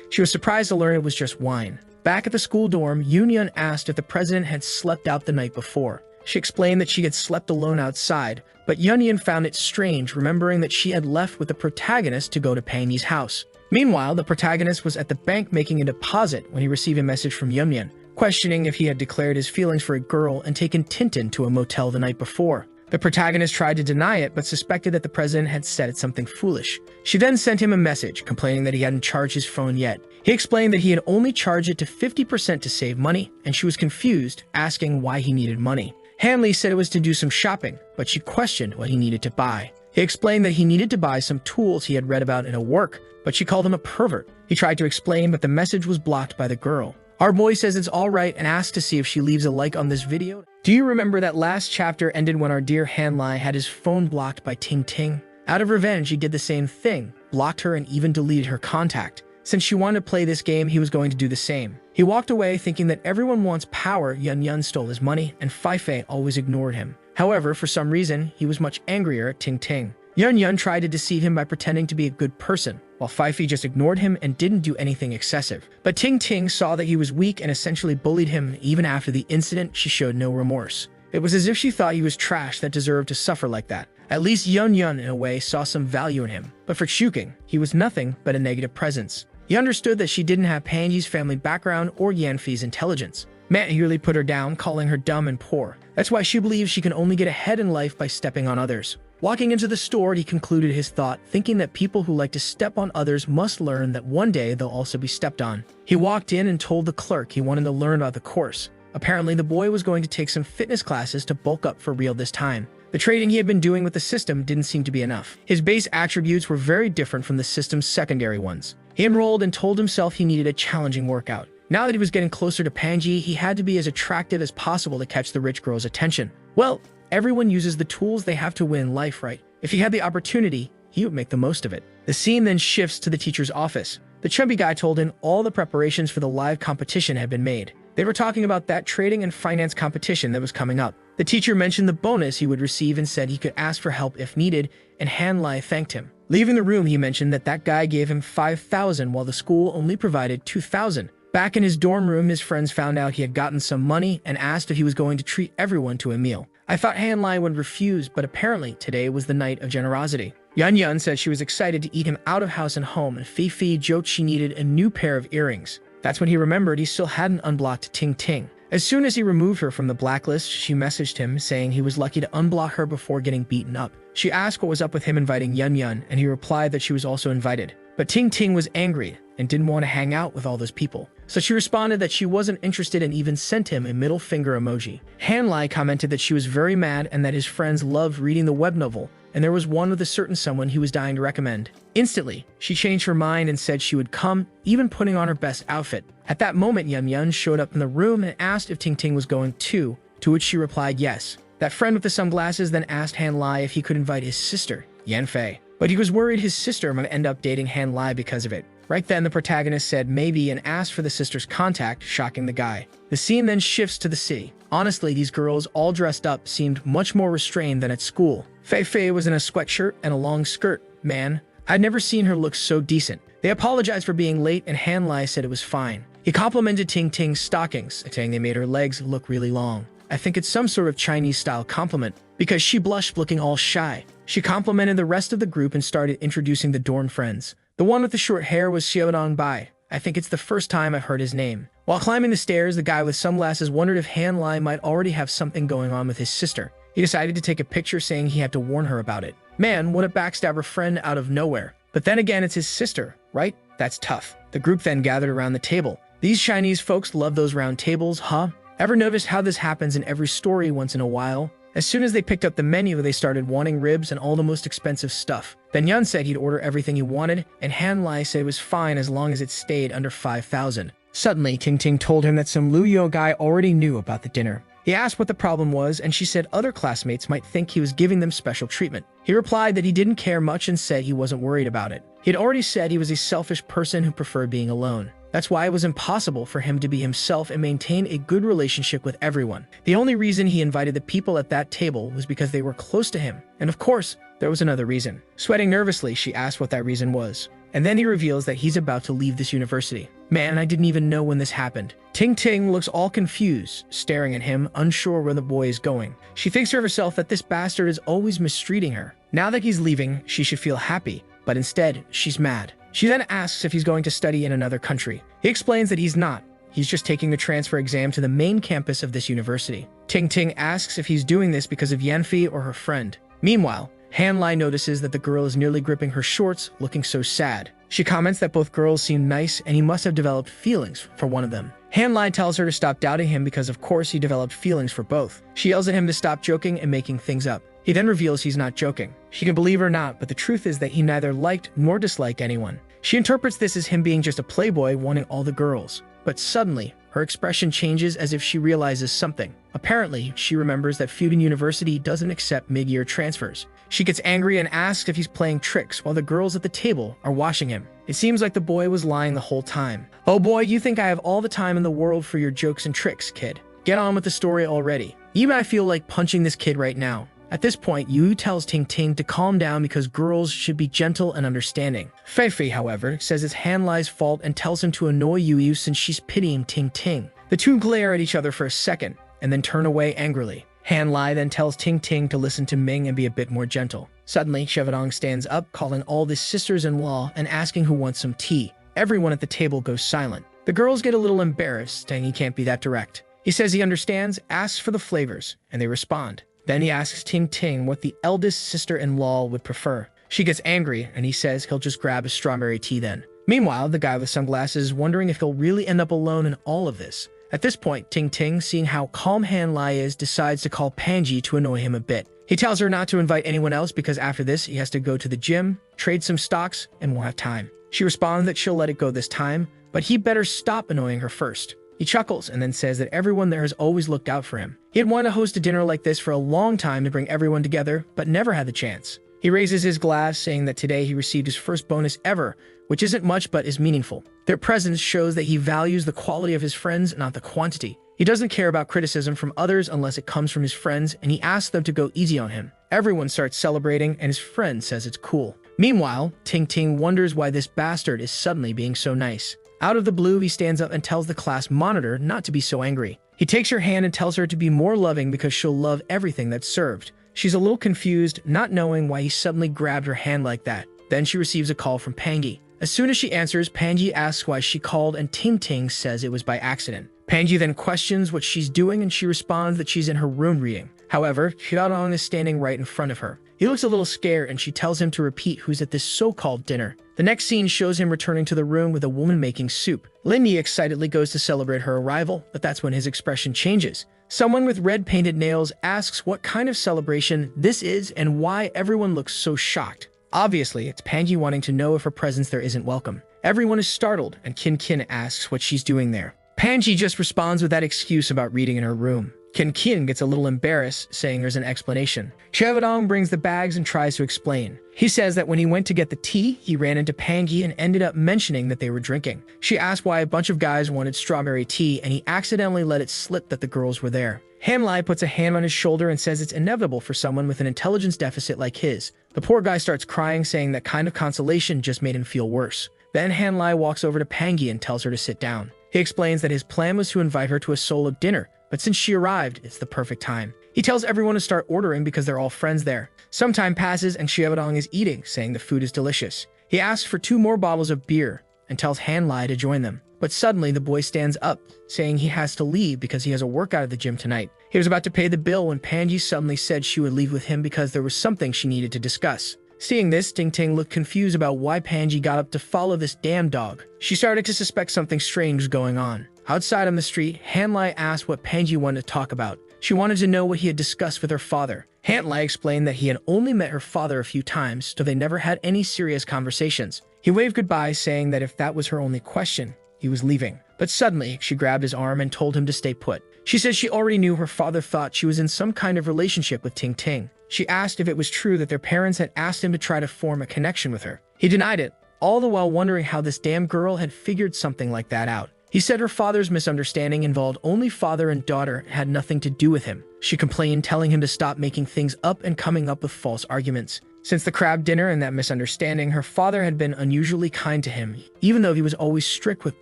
She was surprised to learn it was just wine. Back at the school dorm, Yunyun asked if the president had slept out the night before. She explained that she had slept alone outside, but Yunyun found it strange, remembering that she had left with the protagonist to go to Pangyi's house. Meanwhile, the protagonist was at the bank making a deposit when he received a message from Yunyun, questioning if he had declared his feelings for a girl and taken Tintin to a motel the night before. The protagonist tried to deny it, but suspected that the president had said something foolish. She then sent him a message complaining that he hadn't charged his phone yet. He explained that he had only charged it to 50% to save money, and she was confused, asking why he needed money. Hanley said it was to do some shopping, but she questioned what he needed to buy. He explained that he needed to buy some tools he had read about in a work, but she called him a pervert. He tried to explain, but the message was blocked by the girl. Our boy says it's alright and asks to see if she leaves a like on this video. Do you remember that last chapter ended when our dear Hanlai had his phone blocked by Ting Ting? Out of revenge, he did the same thing, blocked her and even deleted her contact. Since she wanted to play this game, he was going to do the same. He walked away thinking that everyone wants power. Yun Yun stole his money, and Fei Fei always ignored him. However, for some reason, he was much angrier at Ting Ting. Yun Yun tried to deceive him by pretending to be a good person, while Fei Fei just ignored him and didn't do anything excessive. But Ting Ting saw that he was weak and essentially bullied him. Even after the incident, she showed no remorse. It was as if she thought he was trash that deserved to suffer like that. At least Yun Yun, in a way, saw some value in him. But for Chuking, he was nothing but a negative presence. He understood that she didn't have Panji's family background or Yanfei's intelligence. Matt yearly put her down, calling her dumb and poor. That's why she believes she can only get ahead in life by stepping on others. Walking into the store, he concluded his thought, thinking that people who like to step on others must learn that one day they'll also be stepped on. He walked in and told the clerk he wanted to learn about the course. Apparently, the boy was going to take some fitness classes to bulk up for real this time. The trading he had been doing with the system didn't seem to be enough. His base attributes were very different from the system's secondary ones. He enrolled and told himself he needed a challenging workout. Now that he was getting closer to Panji, he had to be as attractive as possible to catch the rich girl's attention. Well, everyone uses the tools they have to win in life, right? If he had the opportunity, he would make the most of it. The scene then shifts to the teacher's office. The chubby guy told him all the preparations for the live competition had been made. They were talking about that trading and finance competition that was coming up. The teacher mentioned the bonus he would receive and said he could ask for help if needed, and Han Lai thanked him. Leaving the room, he mentioned that guy gave him 5,000 while the school only provided 2,000. Back in his dorm room, his friends found out he had gotten some money and asked if he was going to treat everyone to a meal. I thought Han Lai would refuse, but apparently today was the night of generosity. Yun Yun said she was excited to eat him out of house and home, and Fei Fei joked she needed a new pair of earrings. That's when he remembered he still hadn't unblocked Ting Ting. As soon as he removed her from the blacklist, she messaged him saying he was lucky to unblock her before getting beaten up. She asked what was up with him inviting Yun Yun, and he replied that she was also invited. But Ting Ting was angry and didn't want to hang out with all those people. So she responded that she wasn't interested and even sent him a middle finger emoji. Han Lai commented that she was very mad and that his friends loved reading the web novel, and there was one with a certain someone he was dying to recommend. Instantly, she changed her mind and said she would come, even putting on her best outfit. At that moment, Yun Yun showed up in the room and asked if Ting Ting was going too, to which she replied yes. That friend with the sunglasses then asked Han Lai if he could invite his sister, Yanfei. But he was worried his sister might end up dating Han Lai because of it. Right then, the protagonist said maybe and asked for the sister's contact, shocking the guy. The scene then shifts to the city. Honestly, these girls, all dressed up, seemed much more restrained than at school. Fei Fei was in a sweatshirt and a long skirt. Man, I'd never seen her look so decent. They apologized for being late, and Han Lai said it was fine. He complimented Ting Ting's stockings, saying they made her legs look really long. I think it's some sort of Chinese-style compliment, because she blushed looking all shy. She complimented the rest of the group and started introducing the dorm friends. The one with the short hair was Xiaodong Bai. I think it's the first time I've heard his name. While climbing the stairs, the guy with sunglasses wondered if Han Lai might already have something going on with his sister. He decided to take a picture saying he had to warn her about it. Man, what a backstabber friend out of nowhere. But then again, it's his sister, right? That's tough. The group then gathered around the table. These Chinese folks love those round tables, huh? Ever noticed how this happens in every story once in a while? As soon as they picked up the menu, they started wanting ribs and all the most expensive stuff. Then Yun said he'd order everything he wanted, and Han Lai said it was fine as long as it stayed under 5,000. Suddenly, Ting Ting told him that some Luyo guy already knew about the dinner. He asked what the problem was, and she said other classmates might think he was giving them special treatment. He replied that he didn't care much and said he wasn't worried about it. He'd already said he was a selfish person who preferred being alone. That's why it was impossible for him to be himself and maintain a good relationship with everyone. The only reason he invited the people at that table was because they were close to him. And of course, there was another reason. Sweating nervously, she asked what that reason was. And then he reveals that he's about to leave this university. Man, I didn't even know when this happened. Ting Ting looks all confused, staring at him, unsure where the boy is going. She thinks to herself that this bastard is always mistreating her. Now that he's leaving, she should feel happy, but instead, she's mad. She then asks if he's going to study in another country. He explains that he's not, He's just taking the transfer exam to the main campus of this university. Ting Ting asks if he's doing this because of Yanfi or her friend. Meanwhile, Han Lai notices that the girl is nearly gripping her shorts, looking so sad. She comments that both girls seem nice and he must have developed feelings for one of them. Han Lai tells her to stop doubting him because of course he developed feelings for both. She yells at him to stop joking and making things up. He then reveals he's not joking. She can believe or not, but the truth is that he neither liked nor disliked anyone. She interprets this as him being just a playboy wanting all the girls. But suddenly, her expression changes as if she realizes something. Apparently, she remembers that Fudan University doesn't accept mid-year transfers. She gets angry and asks if he's playing tricks while the girls at the table are watching him. It seems like the boy was lying the whole time. "Oh boy, you think I have all the time in the world for your jokes and tricks, kid. Get on with the story already. Even I feel like punching this kid right now." At this point, Yu tells Ting Ting to calm down because girls should be gentle and understanding. Fei Fei, however, says it's Han Lai's fault and tells him to annoy Yu since she's pitying Ting Ting. The two glare at each other for a second and then turn away angrily. Han Lai then tells Ting Ting to listen to Ming and be a bit more gentle. Suddenly, Shevadong stands up, calling all the sisters-in-law and asking who wants some tea. Everyone at the table goes silent. The girls get a little embarrassed, saying he can't be that direct. He says he understands, asks for the flavors, and they respond. Then he asks Ting Ting what the eldest sister-in-law would prefer. She gets angry, and he says he'll just grab a strawberry tea then. Meanwhile, the guy with sunglasses is wondering if he'll really end up alone in all of this. At this point, Ting Ting, seeing how calm Han Lai is, decides to call Panji to annoy him a bit. He tells her not to invite anyone else because after this, he has to go to the gym, trade some stocks, and won't have time. She responds that she'll let it go this time, but he better stop annoying her first. He chuckles and then says that everyone there has always looked out for him. He had wanted to host a dinner like this for a long time to bring everyone together, but never had the chance. He raises his glass, saying that today he received his first bonus ever, which isn't much but is meaningful. Their presence shows that he values the quality of his friends, not the quantity. He doesn't care about criticism from others unless it comes from his friends, and he asks them to go easy on him. Everyone starts celebrating, and his friend says it's cool. Meanwhile, Ting Ting wonders why this bastard is suddenly being so nice. Out of the blue, he stands up and tells the class monitor not to be so angry. He takes her hand and tells her to be more loving because she'll love everything that's served. She's a little confused, not knowing why he suddenly grabbed her hand like that. Then she receives a call from Pangi. As soon as she answers, Panji asks why she called and Ting Ting says it was by accident. Panji then questions what she's doing and she responds that she's in her room reading. However, Shirarong is standing right in front of her. He looks a little scared and she tells him to repeat who's at this so-called dinner. The next scene shows him returning to the room with a woman making soup. Lindy excitedly goes to celebrate her arrival, but that's when his expression changes. Someone with red painted nails asks what kind of celebration this is and why everyone looks so shocked. Obviously, it's Panji wanting to know if her presence there isn't welcome. Everyone is startled and Kin Kin asks what she's doing there. Panji just responds with that excuse about reading in her room. Kin Kin gets a little embarrassed, saying there's an explanation. Chevadong brings the bags and tries to explain. He says that when he went to get the tea, he ran into Pangi and ended up mentioning that they were drinking. She asked why a bunch of guys wanted strawberry tea and he accidentally let it slip that the girls were there. Han Lai puts a hand on his shoulder and says it's inevitable for someone with an intelligence deficit like his. The poor guy starts crying, saying that kind of consolation just made him feel worse. Then Han Lai walks over to Pangi and tells her to sit down. He explains that his plan was to invite her to a solo dinner, but since she arrived, it's the perfect time. He tells everyone to start ordering because they're all friends there. Some time passes and Shevadong is eating, saying the food is delicious. He asks for 2 more bottles of beer and tells Han Lai to join them. But suddenly the boy stands up, saying he has to leave because he has a workout at the gym tonight. He was about to pay the bill when Panji suddenly said she would leave with him because there was something she needed to discuss. Seeing this, Ting Ting looked confused about why Panji got up to follow this damn dog. She started to suspect something strange was going on. Outside on the street, Han Lai asked what Panji wanted to talk about. She wanted to know what he had discussed with her father. Han Lai explained that he had only met her father a few times, so they never had any serious conversations. He waved goodbye, saying that if that was her only question, he was leaving. But suddenly, she grabbed his arm and told him to stay put. She said she already knew her father thought she was in some kind of relationship with Ting Ting. She asked if it was true that their parents had asked him to try to form a connection with her. He denied it, all the while wondering how this damn girl had figured something like that out. He said her father's misunderstanding involved only father and daughter and had nothing to do with him. She complained, telling him to stop making things up and coming up with false arguments. Since the crab dinner and that misunderstanding, her father had been unusually kind to him, even though he was always strict with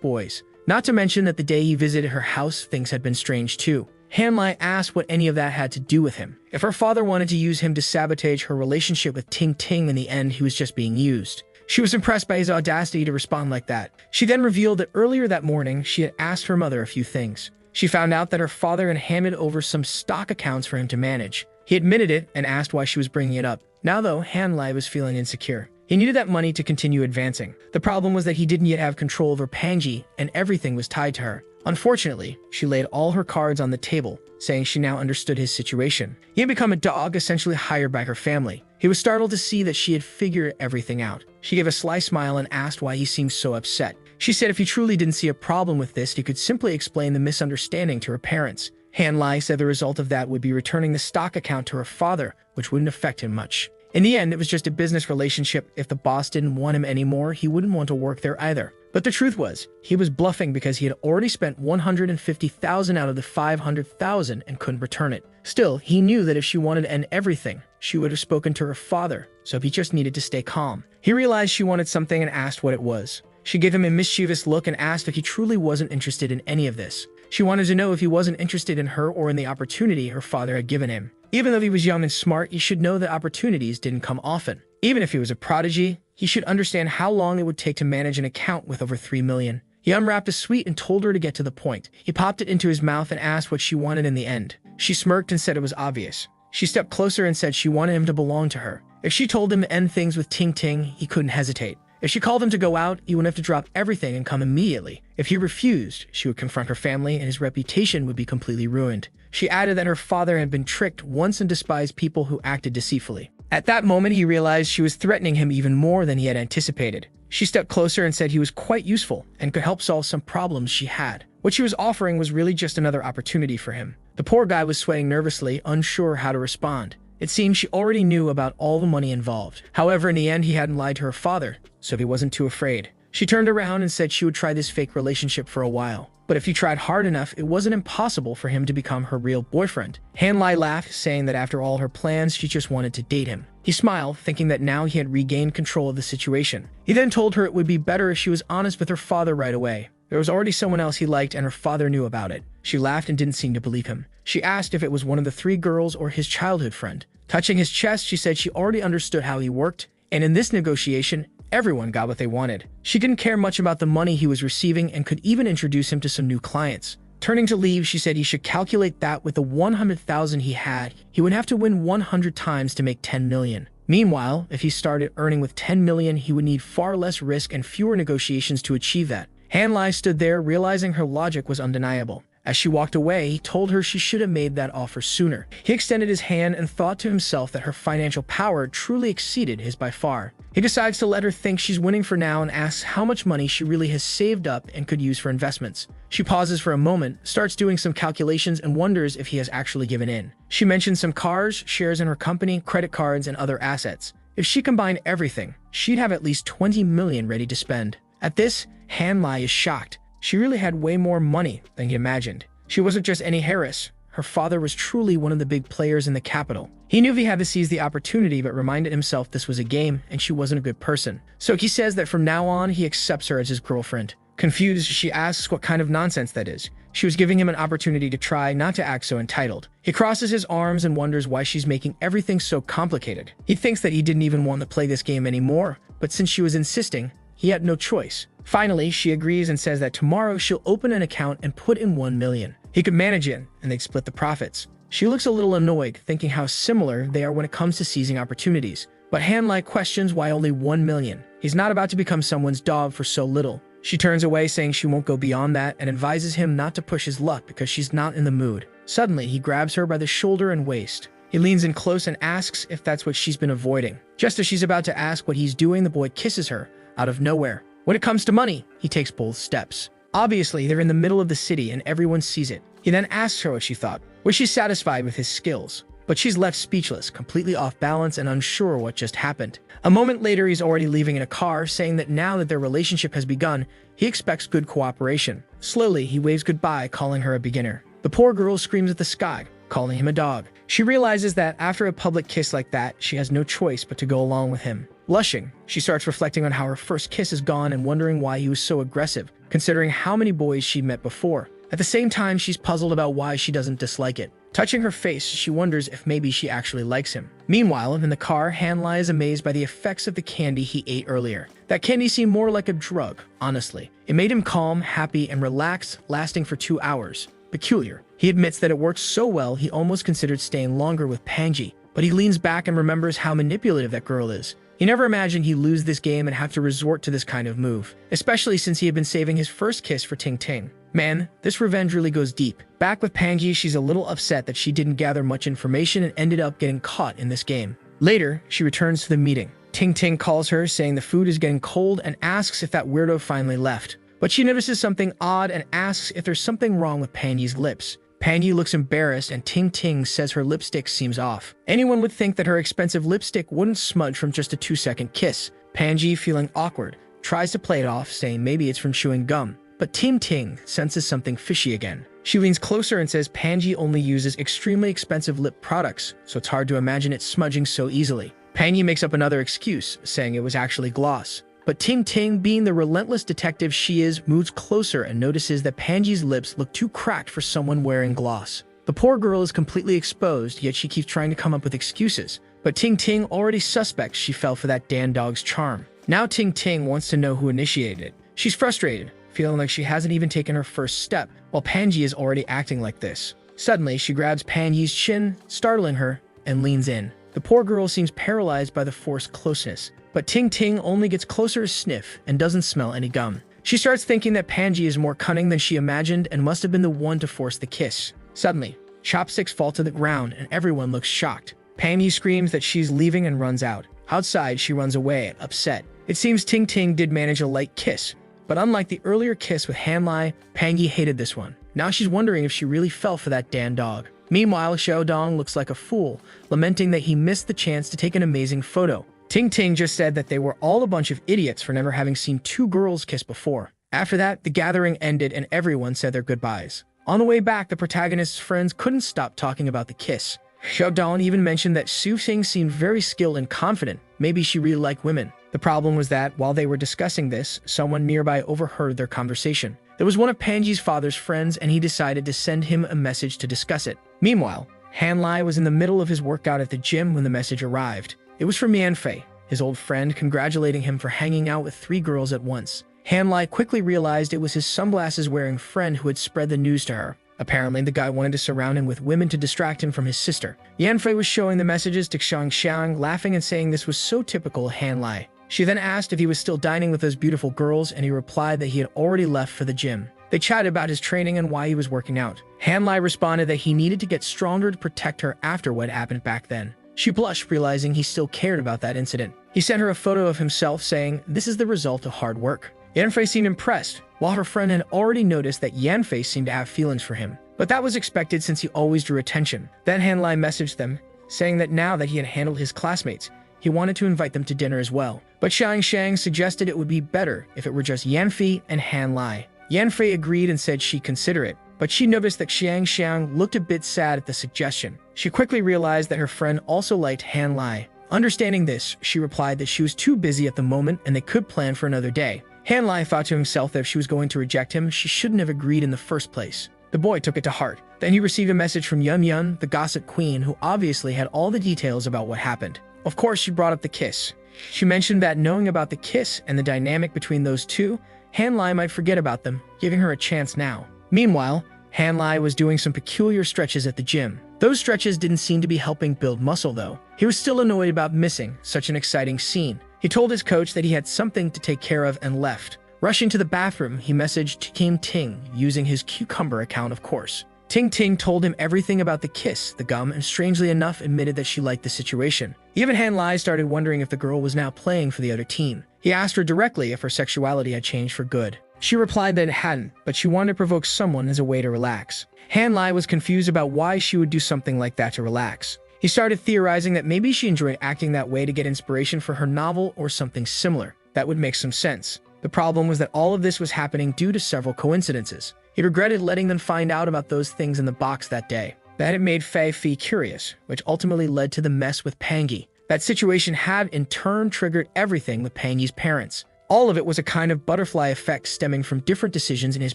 boys. Not to mention that the day he visited her house, things had been strange too. Han Lai asked what any of that had to do with him. If her father wanted to use him to sabotage her relationship with Ting Ting, in the end he was just being used. She was impressed by his audacity to respond like that. She then revealed that earlier that morning, she had asked her mother a few things. She found out that her father had handed over some stock accounts for him to manage. He admitted it and asked why she was bringing it up. Now though, Hanlai was feeling insecure. He needed that money to continue advancing. The problem was that he didn't yet have control over Panji, and everything was tied to her. Unfortunately, she laid all her cards on the table, saying she now understood his situation. He had become a dog essentially hired by her family. He was startled to see that she had figured everything out. She gave a sly smile and asked why he seemed so upset. She said if he truly didn't see a problem with this, he could simply explain the misunderstanding to her parents. Hanlai said the result of that would be returning the stock account to her father, which wouldn't affect him much. In the end, it was just a business relationship. If the boss didn't want him anymore, he wouldn't want to work there either. But the truth was, he was bluffing because he had already spent $150,000 out of the $500,000 and couldn't return it. Still, he knew that if she wanted to end everything, she would have spoken to her father, so he just needed to stay calm. He realized she wanted something and asked what it was. She gave him a mischievous look and asked if he truly wasn't interested in any of this. She wanted to know if he wasn't interested in her or in the opportunity her father had given him. Even though he was young and smart, he should know that opportunities didn't come often. Even if he was a prodigy, he should understand how long it would take to manage an account with over 3 million. He unwrapped a sweet and told her to get to the point. He popped it into his mouth and asked what she wanted in the end. She smirked and said it was obvious. She stepped closer and said she wanted him to belong to her. If she told him to end things with Ting Ting, he couldn't hesitate. If she called him to go out, he would have to drop everything and come immediately. If he refused, she would confront her family and his reputation would be completely ruined. She added that her father had been tricked once and despised people who acted deceitfully. At that moment, he realized she was threatening him even more than he had anticipated. She stepped closer and said he was quite useful and could help solve some problems she had. What she was offering was really just another opportunity for him. The poor guy was sweating nervously, unsure how to respond. It seemed she already knew about all the money involved. However, in the end, he hadn't lied to her father, so he wasn't too afraid. She turned around and said she would try this fake relationship for a while. But if he tried hard enough, it wasn't impossible for him to become her real boyfriend. Hanlai laughed, saying that after all her plans, she just wanted to date him. He smiled, thinking that now he had regained control of the situation. He then told her it would be better if she was honest with her father right away. There was already someone else he liked and her father knew about it. She laughed and didn't seem to believe him. She asked if it was one of the 3 girls or his childhood friend. Touching his chest, she said she already understood how he worked, and in this negotiation, everyone got what they wanted. She didn't care much about the money he was receiving and could even introduce him to some new clients. Turning to leave, she said he should calculate that with the 100,000 he had, he would have to win 100 times to make 10 million. Meanwhile, if he started earning with 10 million, he would need far less risk and fewer negotiations to achieve that. Hanlai stood there, realizing her logic was undeniable. As she walked away, he told her she should have made that offer sooner. He extended his hand and thought to himself that her financial power truly exceeded his by far. He decides to let her think she's winning for now and asks how much money she really has saved up and could use for investments. She pauses for a moment, starts doing some calculations and wonders if he has actually given in. She mentions some cars, shares in her company, credit cards, and other assets. If she combined everything, she'd have at least 20 million ready to spend. At this, Hanlai is shocked. She really had way more money than he imagined. She wasn't just any heiress. Her father was truly one of the big players in the capital. He knew he had to seize the opportunity, but reminded himself this was a game and she wasn't a good person. So he says that from now on, he accepts her as his girlfriend. Confused, she asks what kind of nonsense that is. She was giving him an opportunity to try not to act so entitled. He crosses his arms and wonders why she's making everything so complicated. He thinks that he didn't even want to play this game anymore, but since she was insisting, he had no choice. Finally, she agrees and says that tomorrow she'll open an account and put in 1 million. He could manage it, and they'd split the profits. She looks a little annoyed, thinking how similar they are when it comes to seizing opportunities. But Hanlai questions why only 1 million. He's not about to become someone's dog for so little. She turns away, saying she won't go beyond that, and advises him not to push his luck because she's not in the mood. Suddenly, he grabs her by the shoulder and waist. He leans in close and asks if that's what she's been avoiding. Just as she's about to ask what he's doing, the boy kisses her out of nowhere. When it comes to money, he takes bold steps. Obviously, they're in the middle of the city and everyone sees it. He then asks her what she thought. Was she satisfied with his skills? But she's left speechless, completely off balance and unsure what just happened. A moment later, he's already leaving in a car, saying that now that their relationship has begun, he expects good cooperation. Slowly, he waves goodbye, calling her a beginner. The poor girl screams at the sky, calling him a dog. She realizes that after a public kiss like that, she has no choice but to go along with him. Blushing, she starts reflecting on how her first kiss is gone and wondering why he was so aggressive, considering how many boys she'd met before. At the same time, she's puzzled about why she doesn't dislike it. Touching her face, she wonders if maybe she actually likes him. Meanwhile, in the car, Hanlai is amazed by the effects of the candy he ate earlier. That candy seemed more like a drug, honestly. It made him calm, happy, and relaxed, lasting for 2 hours. Peculiar. He admits that it worked so well he almost considered staying longer with Panji, but he leans back and remembers how manipulative that girl is. He never imagined he'd lose this game and have to resort to this kind of move, especially since he had been saving his first kiss for Ting Ting. Man, this revenge really goes deep. Back with Panji, she's a little upset that she didn't gather much information and ended up getting caught in this game. Later, she returns to the meeting. Ting Ting calls her, saying the food is getting cold, and asks if that weirdo finally left. But she notices something odd and asks if there's something wrong with Panji's lips. Panji looks embarrassed and Ting Ting says her lipstick seems off. Anyone would think that her expensive lipstick wouldn't smudge from just a 2-second kiss. Panji, feeling awkward, tries to play it off, saying maybe it's from chewing gum. But Ting Ting senses something fishy again. She leans closer and says Panji only uses extremely expensive lip products, so it's hard to imagine it smudging so easily. Panji makes up another excuse, saying it was actually gloss. But Ting Ting, being the relentless detective she is, moves closer and notices that Panji's lips look too cracked for someone wearing gloss. The poor girl is completely exposed, yet she keeps trying to come up with excuses. But Ting Ting already suspects she fell for that Dan dog's charm. Now Ting Ting wants to know who initiated it. She's frustrated, feeling like she hasn't even taken her first step, while Panji is already acting like this. Suddenly, she grabs Panji's chin, startling her, and leans in. The poor girl seems paralyzed by the forced closeness, but Ting Ting only gets closer to sniff and doesn't smell any gum. She starts thinking that Panji is more cunning than she imagined and must have been the one to force the kiss. Suddenly, chopsticks fall to the ground and everyone looks shocked. Panji screams that she's leaving and runs out. Outside, she runs away, upset. It seems Ting Ting did manage a light kiss, but unlike the earlier kiss with Hanlai, Panji hated this one. Now she's wondering if she really fell for that Dan dog. Meanwhile, Xiaodong looks like a fool, lamenting that he missed the chance to take an amazing photo. Ting Ting just said that they were all a bunch of idiots for never having seen 2 girls kiss before. After that, the gathering ended and everyone said their goodbyes. On the way back, the protagonist's friends couldn't stop talking about the kiss. Xiaodong even mentioned that Su Xing seemed very skilled and confident. Maybe she really liked women. The problem was that, while they were discussing this, someone nearby overheard their conversation. It was one of Panji's father's friends, and he decided to send him a message to discuss it. Meanwhile, Hanlai was in the middle of his workout at the gym when the message arrived. It was from Yanfei, his old friend, congratulating him for hanging out with 3 girls at once. Hanlai quickly realized it was his sunglasses-wearing friend who had spread the news to her. Apparently, the guy wanted to surround him with women to distract him from his sister. Yanfei was showing the messages to Xiang, laughing and saying this was so typical Hanlai. She then asked if he was still dining with those beautiful girls, and he replied that he had already left for the gym. They chatted about his training and why he was working out. Hanlai responded that he needed to get stronger to protect her after what happened back then. She blushed, realizing he still cared about that incident. He sent her a photo of himself, saying, "This is the result of hard work." Yanfei seemed impressed, while her friend had already noticed that Yanfei seemed to have feelings for him. But that was expected since he always drew attention. Then Hanlai messaged them, saying that now that he had handled his classmates, he wanted to invite them to dinner as well. But Xiang suggested it would be better if it were just Yanfei and Hanlai. Yanfei agreed and said she'd consider it, but she noticed that Xiang looked a bit sad at the suggestion. She quickly realized that her friend also liked Hanlai. Understanding this, she replied that she was too busy at the moment and they could plan for another day. Hanlai thought to himself that if she was going to reject him, she shouldn't have agreed in the first place. The boy took it to heart. Then he received a message from Yun, the gossip queen, who obviously had all the details about what happened. Of course, she brought up the kiss. She mentioned that knowing about the kiss and the dynamic between those two, Hanlai might forget about them, giving her a chance now. Meanwhile, Hanlai was doing some peculiar stretches at the gym. Those stretches didn't seem to be helping build muscle though. He was still annoyed about missing such an exciting scene. He told his coach that he had something to take care of and left. Rushing to the bathroom, he messaged Ting Ting, using his cucumber account of course. Ting Ting told him everything about the kiss, the gum, and strangely enough admitted that she liked the situation. Even Hanlai started wondering if the girl was now playing for the other team. He asked her directly if her sexuality had changed for good. She replied that it hadn't, but she wanted to provoke someone as a way to relax. Hanlai was confused about why she would do something like that to relax. He started theorizing that maybe she enjoyed acting that way to get inspiration for her novel or something similar. That would make some sense. The problem was that all of this was happening due to several coincidences. He regretted letting them find out about those things in the box that day. That had made Fei Fi curious, which ultimately led to the mess with Pangi. That situation had, in turn, triggered everything with Pangi's parents. All of it was a kind of butterfly effect stemming from different decisions in his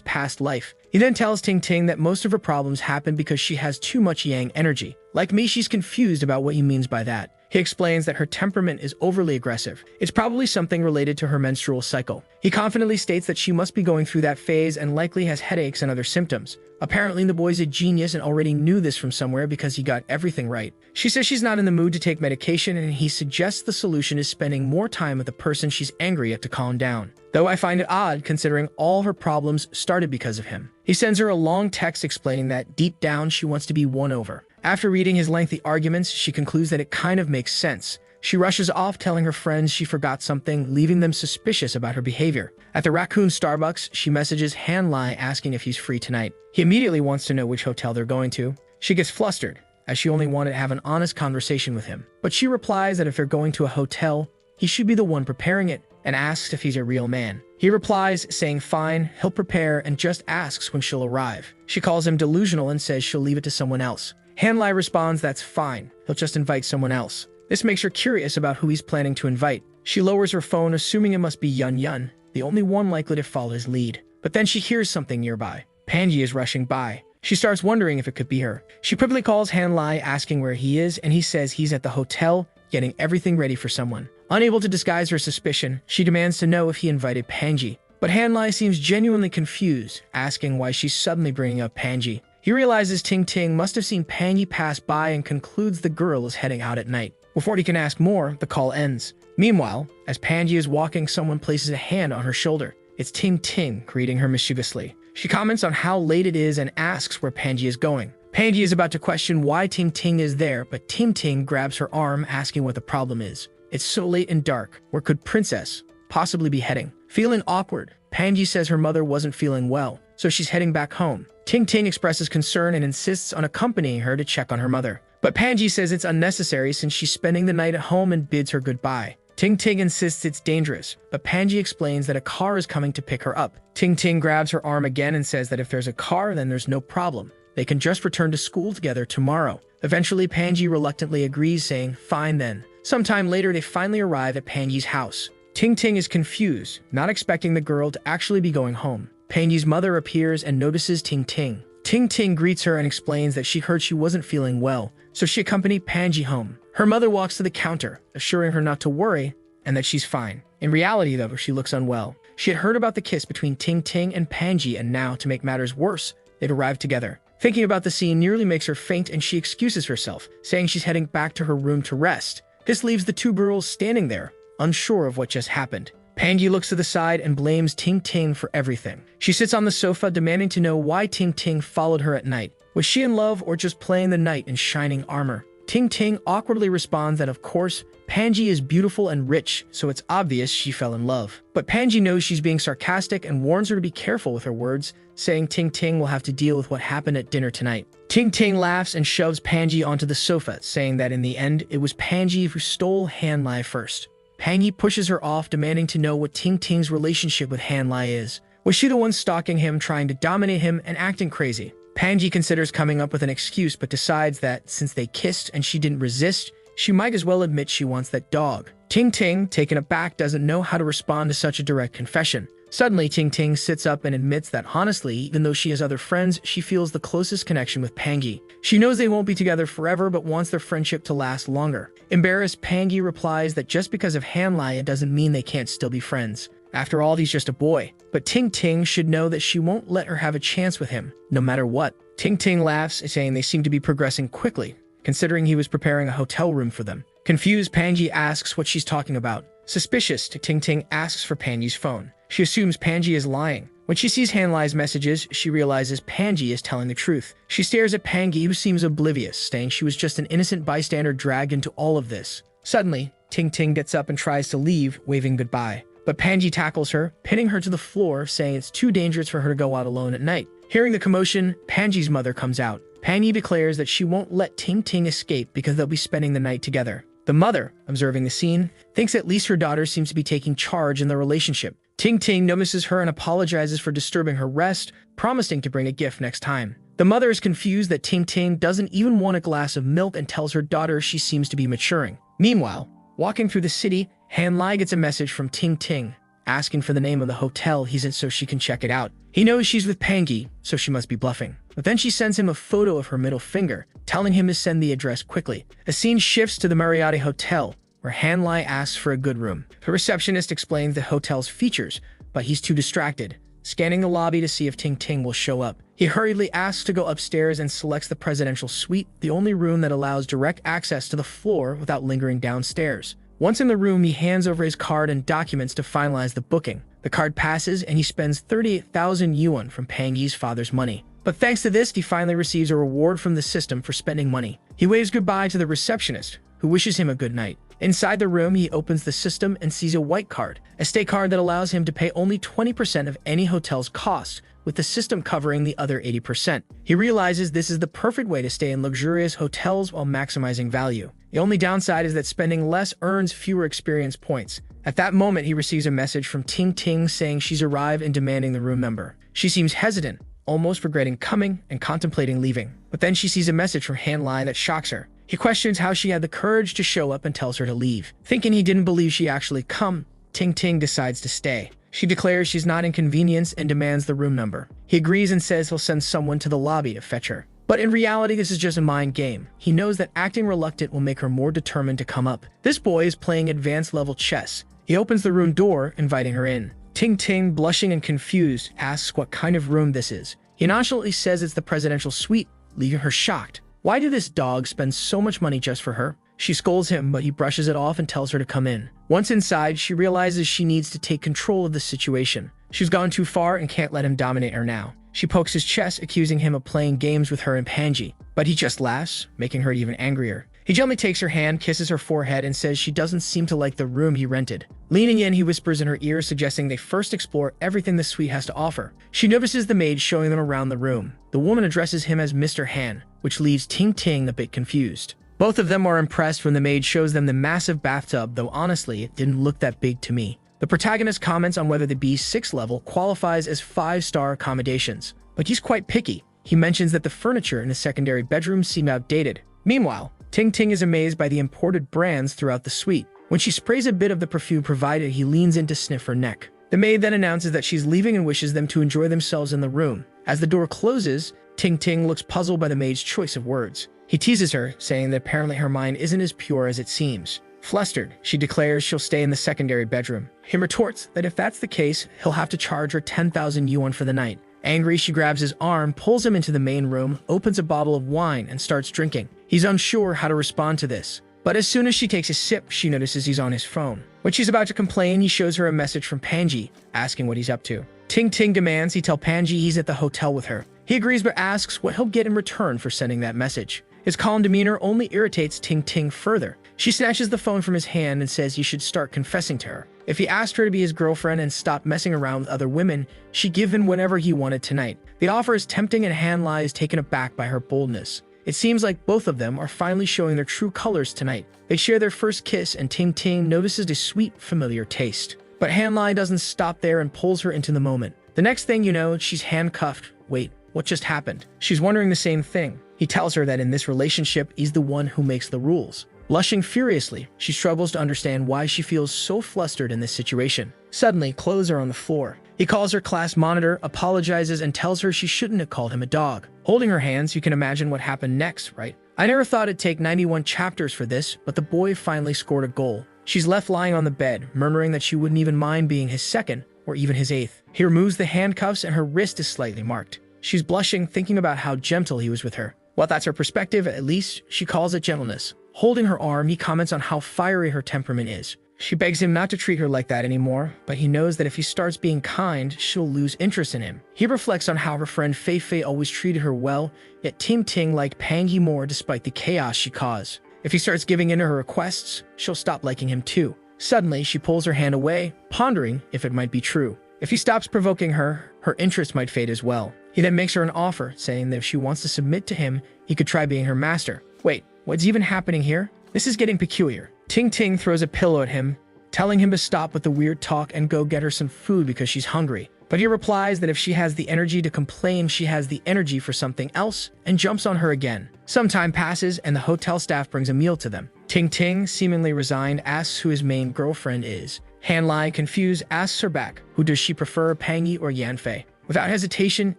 past life. He then tells Ting Ting that most of her problems happen because she has too much yang energy. Like me, she's confused about what he means by that. He explains that her temperament is overly aggressive. It's probably something related to her menstrual cycle. He confidently states that she must be going through that phase and likely has headaches and other symptoms. Apparently, the boy's a genius and already knew this from somewhere because he got everything right. She says she's not in the mood to take medication, and he suggests the solution is spending more time with the person she's angry at to calm down. Though I find it odd considering all her problems started because of him. He sends her a long text explaining that deep down she wants to be won over. After reading his lengthy arguments, she concludes that it kind of makes sense. She rushes off telling her friends she forgot something, leaving them suspicious about her behavior. At the Raccoon Starbucks, she messages Han Lai asking if he's free tonight. He immediately wants to know which hotel they're going to. She gets flustered, as she only wanted to have an honest conversation with him. But she replies that if they're going to a hotel, he should be the one preparing it, and asks if he's a real man. He replies, saying fine, he'll prepare, and just asks when she'll arrive. She calls him delusional and says she'll leave it to someone else. Han Lai responds that's fine, he'll just invite someone else. This makes her curious about who he's planning to invite. She lowers her phone, assuming it must be Yun Yun, the only one likely to follow his lead. But then she hears something nearby. Panji is rushing by. She starts wondering if it could be her. She quickly calls Han Lai asking where he is, and he says he's at the hotel, getting everything ready for someone. Unable to disguise her suspicion, she demands to know if he invited Panji. But Han Lai seems genuinely confused, asking why she's suddenly bringing up Panji. He realizes Ting Ting must have seen Panji pass by and concludes the girl is heading out at night. Before he can ask more, the call ends. Meanwhile, as Panji is walking, someone places a hand on her shoulder. It's Ting Ting, greeting her mischievously. She comments on how late it is and asks where Panji is going. Panji is about to question why Ting Ting is there, but Ting Ting grabs her arm, asking what the problem is. It's so late and dark. Where could Princess possibly be heading? Feeling awkward, Panji says her mother wasn't feeling well, so she's heading back home. Ting Ting expresses concern and insists on accompanying her to check on her mother. But Panji says it's unnecessary since she's spending the night at home and bids her goodbye. Ting Ting insists it's dangerous, but Panji explains that a car is coming to pick her up. Ting Ting grabs her arm again and says that if there's a car, then there's no problem. They can just return to school together tomorrow. Eventually, Panji reluctantly agrees, saying, fine then. Sometime later, they finally arrive at Panji's house. Ting Ting is confused, not expecting the girl to actually be going home. Panji's mother appears and notices Ting Ting. Ting Ting greets her and explains that she heard she wasn't feeling well, so she accompanied Panji home. Her mother walks to the counter, assuring her not to worry and that she's fine. In reality, though, she looks unwell. She had heard about the kiss between Ting Ting and Panji, and now, to make matters worse, they'd arrived together. Thinking about the scene nearly makes her faint, and she excuses herself, saying she's heading back to her room to rest. This leaves the two girls standing there, unsure of what just happened. Panji looks to the side and blames Ting Ting for everything. She sits on the sofa, demanding to know why Ting Ting followed her at night. Was she in love or just playing the knight in shining armor? Ting Ting awkwardly responds that, of course, Panji is beautiful and rich, so it's obvious she fell in love. But Panji knows she's being sarcastic and warns her to be careful with her words, saying Ting Ting will have to deal with what happened at dinner tonight. Ting Ting laughs and shoves Panji onto the sofa, saying that in the end, it was Panji who stole Han Lai first. Panji pushes her off, demanding to know what Ting Ting's relationship with Han Lai is. Was she the one stalking him, trying to dominate him, and acting crazy? Panji considers coming up with an excuse, but decides that since they kissed and she didn't resist, she might as well admit she wants that dog. Ting Ting, taken aback, doesn't know how to respond to such a direct confession. Suddenly, Ting Ting sits up and admits that honestly, even though she has other friends, she feels the closest connection with Panji. She knows they won't be together forever, but wants their friendship to last longer. Embarrassed, Panji replies that just because of Han Lai, it doesn't mean they can't still be friends. After all, he's just a boy. But Ting Ting should know that she won't let her have a chance with him, no matter what. Ting Ting laughs, saying they seem to be progressing quickly, considering he was preparing a hotel room for them. Confused, Panji asks what she's talking about. Suspicious, Ting Ting asks for Panji's phone. She assumes Panji is lying. When she sees Han Lai's messages, she realizes Panji is telling the truth. She stares at Panji, who seems oblivious, saying she was just an innocent bystander dragged into all of this. Suddenly, Ting Ting gets up and tries to leave, waving goodbye. But Panji tackles her, pinning her to the floor, saying it's too dangerous for her to go out alone at night. Hearing the commotion, Panji's mother comes out. Panji declares that she won't let Ting Ting escape because they'll be spending the night together. The mother, observing the scene, thinks at least her daughter seems to be taking charge in the relationship. Ting Ting notices her and apologizes for disturbing her rest, promising to bring a gift next time. The mother is confused that Ting Ting doesn't even want a glass of milk and tells her daughter she seems to be maturing. Meanwhile, walking through the city, Han Lai gets a message from Ting Ting. asking for the name of the hotel he's in so she can check it out. He knows she's with Pangi, so she must be bluffing. But then she sends him a photo of her middle finger, telling him to send the address quickly. A scene shifts to the Marriott Hotel, where Hanlai asks for a good room. The receptionist explains the hotel's features, but he's too distracted, scanning the lobby to see if Ting Ting will show up. He hurriedly asks to go upstairs and selects the presidential suite, the only room that allows direct access to the floor without lingering downstairs. Once in the room, he hands over his card and documents to finalize the booking. The card passes, and he spends 38,000 yuan from Pangi's father's money. But thanks to this, he finally receives a reward from the system for spending money. He waves goodbye to the receptionist, who wishes him a good night. Inside the room, he opens the system and sees a white card, a stay card that allows him to pay only 20% of any hotel's costs, with the system covering the other 80%. He realizes this is the perfect way to stay in luxurious hotels while maximizing value. The only downside is that spending less earns fewer experience points. At that moment, he receives a message from Ting Ting saying she's arrived and demanding the room number. She seems hesitant, almost regretting coming and contemplating leaving. But then she sees a message from Hanlai that shocks her. He questions how she had the courage to show up and tells her to leave. Thinking he didn't believe she actually come, Ting Ting decides to stay. She declares she's not inconvenienced and demands the room number. He agrees and says he'll send someone to the lobby to fetch her. But in reality, this is just a mind game. He knows that acting reluctant will make her more determined to come up. This boy is playing advanced level chess. He opens the room door, inviting her in. Ting Ting, blushing and confused, asks what kind of room this is. He nonchalantly says it's the presidential suite, leaving her shocked. Why did this dog spend so much money just for her? She scolds him, but he brushes it off and tells her to come in. Once inside, she realizes she needs to take control of the situation. She's gone too far and can't let him dominate her now. She pokes his chest, accusing him of playing games with her and Pangi, but he just laughs, making her even angrier. He gently takes her hand, kisses her forehead, and says she doesn't seem to like the room he rented. Leaning in, he whispers in her ear, suggesting they first explore everything the suite has to offer. She notices the maid showing them around the room. The woman addresses him as Mr. Han, which leaves Ting Ting a bit confused. Both of them are impressed when the maid shows them the massive bathtub, though honestly, it didn't look that big to me. The protagonist comments on whether the B6 level qualifies as 5-star accommodations, but he's quite picky. He mentions that the furniture in the secondary bedroom seem outdated. Meanwhile, Ting Ting is amazed by the imported brands throughout the suite. When she sprays a bit of the perfume provided, he leans in to sniff her neck. The maid then announces that she's leaving and wishes them to enjoy themselves in the room. As the door closes, Ting Ting looks puzzled by the maid's choice of words. He teases her, saying that apparently her mind isn't as pure as it seems. Flustered, she declares she'll stay in the secondary bedroom. He retorts that if that's the case, he'll have to charge her 10,000 yuan for the night. Angry, she grabs his arm, pulls him into the main room, opens a bottle of wine, and starts drinking. He's unsure how to respond to this. But as soon as she takes a sip, she notices he's on his phone. When she's about to complain, he shows her a message from Pangi, asking what he's up to. Ting Ting demands he tell Pangi he's at the hotel with her. He agrees but asks what he'll get in return for sending that message. His calm demeanor only irritates Ting Ting further. She snatches the phone from his hand and says he should start confessing to her. If he asked her to be his girlfriend and stop messing around with other women, she'd give him whatever he wanted tonight. The offer is tempting and Hanlai is taken aback by her boldness. It seems like both of them are finally showing their true colors tonight. They share their first kiss and Ting Ting notices a sweet, familiar taste. But Hanlai doesn't stop there and pulls her into the moment. The next thing you know, she's handcuffed. Wait, what just happened? She's wondering the same thing. He tells her that in this relationship, he's the one who makes the rules. Blushing furiously, she struggles to understand why she feels so flustered in this situation. Suddenly, clothes are on the floor. He calls her class monitor, apologizes, and tells her she shouldn't have called him a dog. Holding her hands, you can imagine what happened next, right? I never thought it'd take 91 chapters for this, but the boy finally scored a goal. She's left lying on the bed, murmuring that she wouldn't even mind being his second, or even his eighth. He removes the handcuffs and her wrist is slightly marked. She's blushing, thinking about how gentle he was with her. Well, that's her perspective, at least she calls it gentleness. Holding her arm, he comments on how fiery her temperament is. She begs him not to treat her like that anymore, but he knows that if he starts being kind, she'll lose interest in him. He reflects on how her friend Fei Fei always treated her well, yet Ting Ting liked Pangi more despite the chaos she caused. If he starts giving in to her requests, she'll stop liking him too. Suddenly, she pulls her hand away, pondering if it might be true. If he stops provoking her, her interest might fade as well. He then makes her an offer, saying that if she wants to submit to him, he could try being her master. Wait, what's even happening here? This is getting peculiar. Ting Ting throws a pillow at him, telling him to stop with the weird talk and go get her some food because she's hungry. But he replies that if she has the energy to complain, she has the energy for something else, and jumps on her again. Some time passes, and the hotel staff brings a meal to them. Ting Ting, seemingly resigned, asks who his main girlfriend is. Han Lai, confused, asks her back, who does she prefer, Pangi or Yanfei? Without hesitation,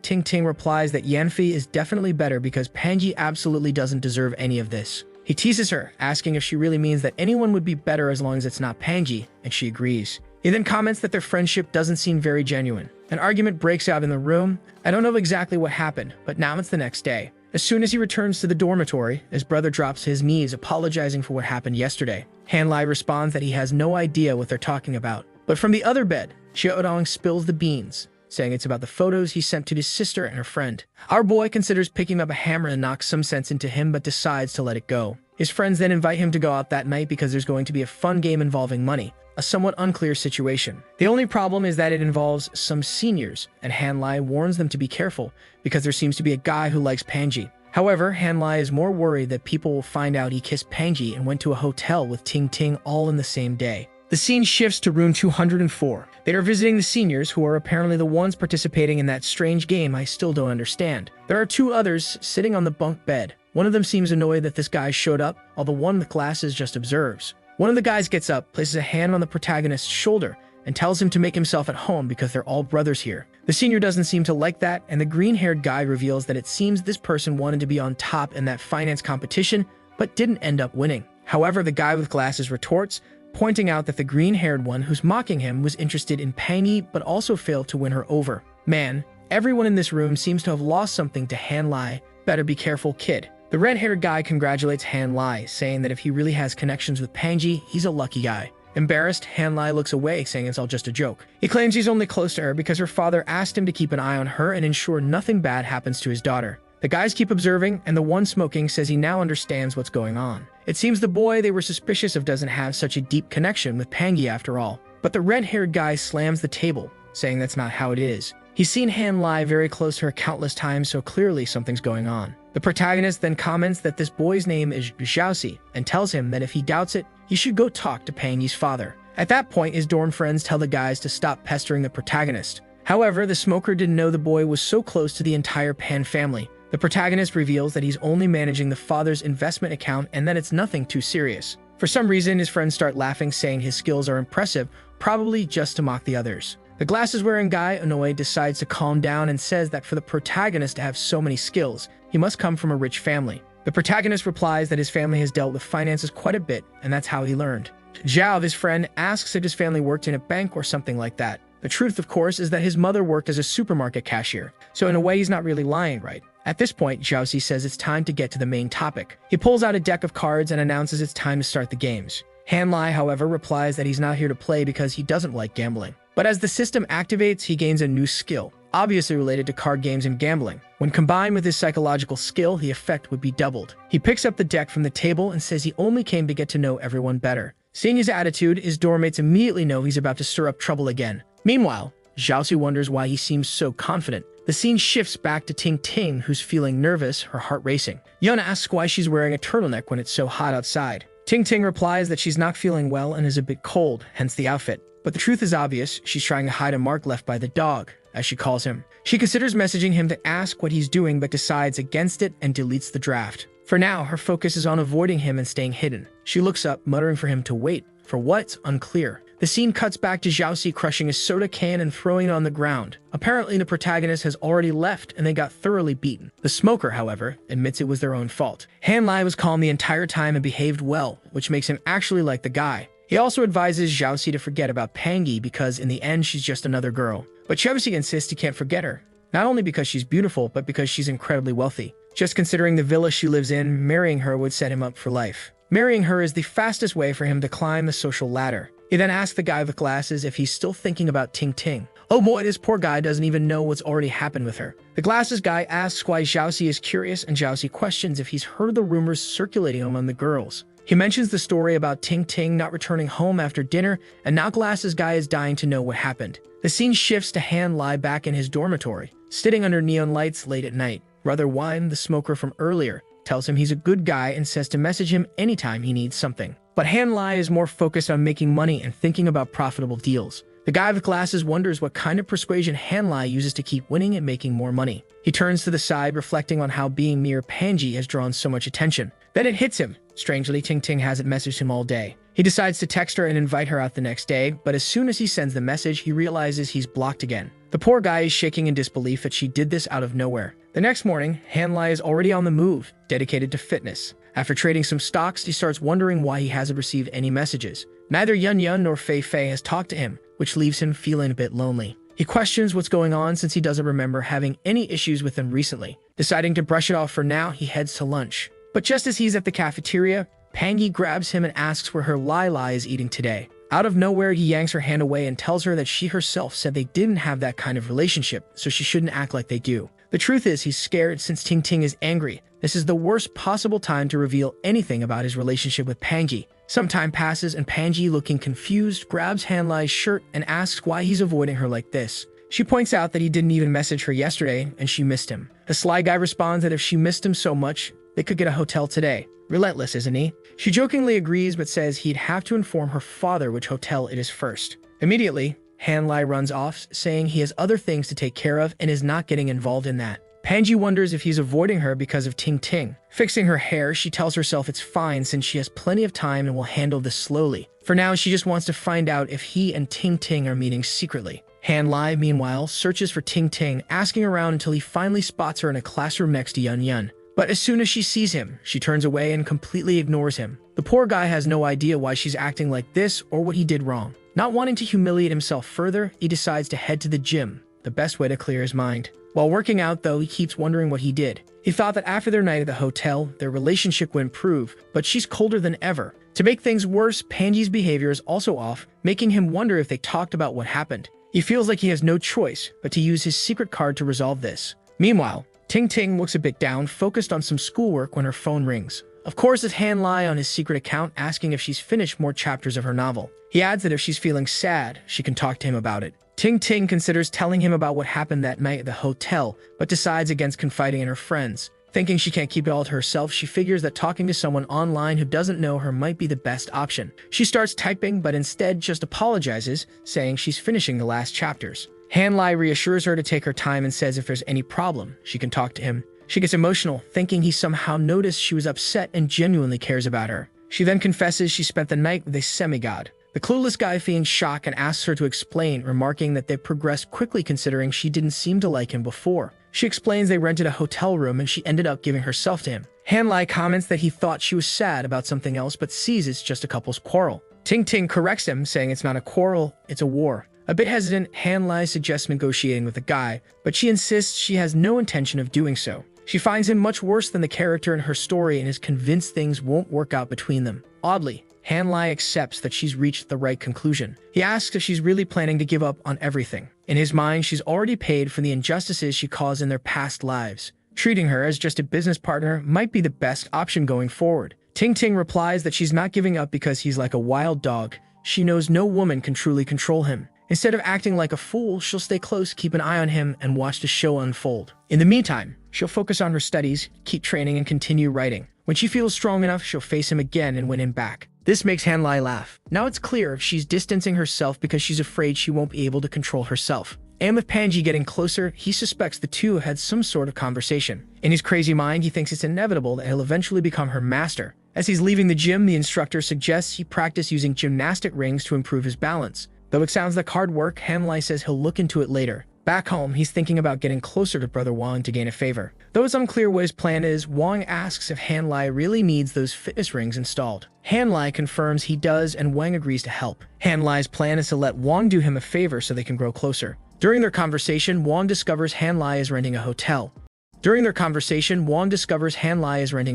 Ting Ting replies that Yanfei is definitely better because Pangi absolutely doesn't deserve any of this. He teases her, asking if she really means that anyone would be better as long as it's not Pangi, and she agrees. He then comments that their friendship doesn't seem very genuine. An argument breaks out in the room. I don't know exactly what happened, but now it's the next day. As soon as he returns to the dormitory, his brother drops to his knees apologizing for what happened yesterday. Han Lai responds that he has no idea what they're talking about. But from the other bed, Xiaodong spills the beans, saying it's about the photos he sent to his sister and her friend. Our boy considers picking up a hammer and knocks some sense into him but decides to let it go. His friends then invite him to go out that night because there's going to be a fun game involving money, a somewhat unclear situation. The only problem is that it involves some seniors, and Han Lai warns them to be careful because there seems to be a guy who likes Pangi. However, Han Lai is more worried that people will find out he kissed Pangi and went to a hotel with Ting Ting all in the same day. The scene shifts to room 204. They are visiting the seniors, who are apparently the ones participating in that strange game I still don't understand. There are two others sitting on the bunk bed. One of them seems annoyed that this guy showed up, while the one with glasses just observes. One of the guys gets up, places a hand on the protagonist's shoulder, and tells him to make himself at home because they're all brothers here. The senior doesn't seem to like that, and the green-haired guy reveals that it seems this person wanted to be on top in that finance competition, but didn't end up winning. However, the guy with glasses retorts, pointing out that the green-haired one who's mocking him was interested in Pangi but also failed to win her over. Man, everyone in this room seems to have lost something to Han Lai. Better be careful, kid. The red-haired guy congratulates Han Lai, saying that if he really has connections with Pangi, he's a lucky guy. Embarrassed, Han Lai looks away, saying it's all just a joke. He claims he's only close to her because her father asked him to keep an eye on her and ensure nothing bad happens to his daughter. The guys keep observing, and the one smoking says he now understands what's going on. It seems the boy they were suspicious of doesn't have such a deep connection with Pangi after all. But the red-haired guy slams the table, saying that's not how it is. He's seen Han Lai very close to her countless times, so clearly something's going on. The protagonist then comments that this boy's name is Zhaoxi and tells him that if he doubts it, he should go talk to Pangi's father. At that point, his dorm friends tell the guys to stop pestering the protagonist. However, the smoker didn't know the boy was so close to the entire Pan family. The protagonist reveals that he's only managing the father's investment account and that it's nothing too serious. For some reason, his friends start laughing, saying his skills are impressive, probably just to mock the others. The glasses-wearing guy, annoyed, decides to calm down and says that for the protagonist to have so many skills, he must come from a rich family. The protagonist replies that his family has dealt with finances quite a bit, and that's how he learned. Zhao, his friend, asks if his family worked in a bank or something like that. The truth, of course, is that his mother worked as a supermarket cashier, so in a way he's not really lying, right? At this point, Zhaoxi says it's time to get to the main topic. He pulls out a deck of cards and announces it's time to start the games. Han Lai, however, replies that he's not here to play because he doesn't like gambling. But as the system activates, he gains a new skill, obviously related to card games and gambling. When combined with his psychological skill, the effect would be doubled. He picks up the deck from the table and says he only came to get to know everyone better. Seeing his attitude, his dormmates immediately know he's about to stir up trouble again. Meanwhile, Zhaoxi wonders why he seems so confident. The scene shifts back to Ting Ting, who's feeling nervous, her heart racing. Yun asks why she's wearing a turtleneck when it's so hot outside. Ting Ting replies that she's not feeling well and is a bit cold, hence the outfit. But the truth is obvious, she's trying to hide a mark left by the dog, as she calls him. She considers messaging him to ask what he's doing but decides against it and deletes the draft. For now, her focus is on avoiding him and staying hidden. She looks up, muttering for him to wait. For what's unclear. The scene cuts back to Zhaoxi crushing a soda can and throwing it on the ground. Apparently, the protagonist has already left and they got thoroughly beaten. The smoker, however, admits it was their own fault. Han Lai was calm the entire time and behaved well, which makes him actually like the guy. He also advises Zhaoxi to forget about Pangi because in the end she's just another girl. But Zhaoxi insists he can't forget her, not only because she's beautiful, but because she's incredibly wealthy. Just considering the villa she lives in, marrying her would set him up for life. Marrying her is the fastest way for him to climb the social ladder. He then asks the guy with glasses if he's still thinking about Ting Ting. Oh boy, this poor guy doesn't even know what's already happened with her. The glasses guy asks why Zhaoxi is curious, and Zhaoxi questions if he's heard the rumors circulating among the girls. He mentions the story about Ting Ting not returning home after dinner, and now Glasses Guy is dying to know what happened. The scene shifts to Han Lai back in his dormitory, sitting under neon lights late at night. Brother Wine, the smoker from earlier, tells him he's a good guy and says to message him anytime he needs something. But Han Lai is more focused on making money and thinking about profitable deals. The guy with glasses wonders what kind of persuasion Han Lai uses to keep winning and making more money. He turns to the side, reflecting on how being near Pangi has drawn so much attention. Then it hits him. Strangely, Ting Ting hasn't messaged him all day. He decides to text her and invite her out the next day, but as soon as he sends the message, he realizes he's blocked again. The poor guy is shaking in disbelief that she did this out of nowhere. The next morning, Hanlai is already on the move, dedicated to fitness. After trading some stocks, he starts wondering why he hasn't received any messages. Neither Yun Yun nor Fei Fei has talked to him, which leaves him feeling a bit lonely. He questions what's going on since he doesn't remember having any issues with them recently. Deciding to brush it off for now, he heads to lunch. But just as he's at the cafeteria, Pangi grabs him and asks where her Lai Lai is eating today. Out of nowhere, he yanks her hand away and tells her that she herself said they didn't have that kind of relationship, so she shouldn't act like they do. The truth is, he's scared since Ting Ting is angry. This is the worst possible time to reveal anything about his relationship with Pangi. Some time passes and Pangi, looking confused, grabs Hanlai's shirt and asks why he's avoiding her like this. She points out that he didn't even message her yesterday and she missed him. The sly guy responds that if she missed him so much, they could get a hotel today. Relentless, isn't he? She jokingly agrees but says he'd have to inform her father which hotel it is first. Immediately, Hanlai runs off, saying he has other things to take care of and is not getting involved in that. Pangi wonders if he's avoiding her because of Ting Ting. Fixing her hair, she tells herself it's fine since she has plenty of time and will handle this slowly. For now, she just wants to find out if he and Ting Ting are meeting secretly. Hanlai, meanwhile, searches for Ting Ting, asking around until he finally spots her in a classroom next to Yun Yun. But as soon as she sees him, she turns away and completely ignores him. The poor guy has no idea why she's acting like this or what he did wrong. Not wanting to humiliate himself further, he decides to head to the gym, the best way to clear his mind. While working out, though, he keeps wondering what he did. He thought that after their night at the hotel, their relationship would improve, but she's colder than ever. To make things worse, Panji's behavior is also off, making him wonder if they talked about what happened. He feels like he has no choice but to use his secret card to resolve this. Meanwhile, Ting Ting looks a bit down, focused on some schoolwork when her phone rings. Of course, it's Hanlai on his secret account asking if she's finished more chapters of her novel. He adds that if she's feeling sad, she can talk to him about it. Ting Ting considers telling him about what happened that night at the hotel, but decides against confiding in her friends. Thinking she can't keep it all to herself, she figures that talking to someone online who doesn't know her might be the best option. She starts typing, but instead just apologizes, saying she's finishing the last chapters. Hanlai reassures her to take her time and says if there's any problem, she can talk to him. She gets emotional, thinking he somehow noticed she was upset and genuinely cares about her. She then confesses she spent the night with a semi-god. The clueless guy feigns shock and asks her to explain, remarking that they progressed quickly considering she didn't seem to like him before. She explains they rented a hotel room and she ended up giving herself to him. Hanlai comments that he thought she was sad about something else but sees it's just a couple's quarrel. Ting Ting corrects him, saying it's not a quarrel, it's a war. A bit hesitant, Hanlai suggests negotiating with the guy, but she insists she has no intention of doing so. She finds him much worse than the character in her story and is convinced things won't work out between them. Oddly, Hanlai accepts that she's reached the right conclusion. He asks if she's really planning to give up on everything. In his mind, she's already paid for the injustices she caused in their past lives. Treating her as just a business partner might be the best option going forward. Ting Ting replies that she's not giving up because he's like a wild dog. She knows no woman can truly control him. Instead of acting like a fool, she'll stay close, keep an eye on him, and watch the show unfold. In the meantime, she'll focus on her studies, keep training, and continue writing. When she feels strong enough, she'll face him again and win him back. This makes Hanlai laugh. Now it's clear she's distancing herself because she's afraid she won't be able to control herself. And with Panji getting closer, he suspects the two had some sort of conversation. In his crazy mind, he thinks it's inevitable that he'll eventually become her master. As he's leaving the gym, the instructor suggests he practice using gymnastic rings to improve his balance. Though it sounds like hard work, Hanlai says he'll look into it later. Back home, he's thinking about getting closer to Brother Wang to gain a favor. Though it's unclear what his plan is, Wang asks if Hanlai really needs those fitness rings installed. Hanlai confirms he does and Wang agrees to help. Hanlai's plan is to let Wang do him a favor so they can grow closer. During their conversation, Wang discovers Hanlai is renting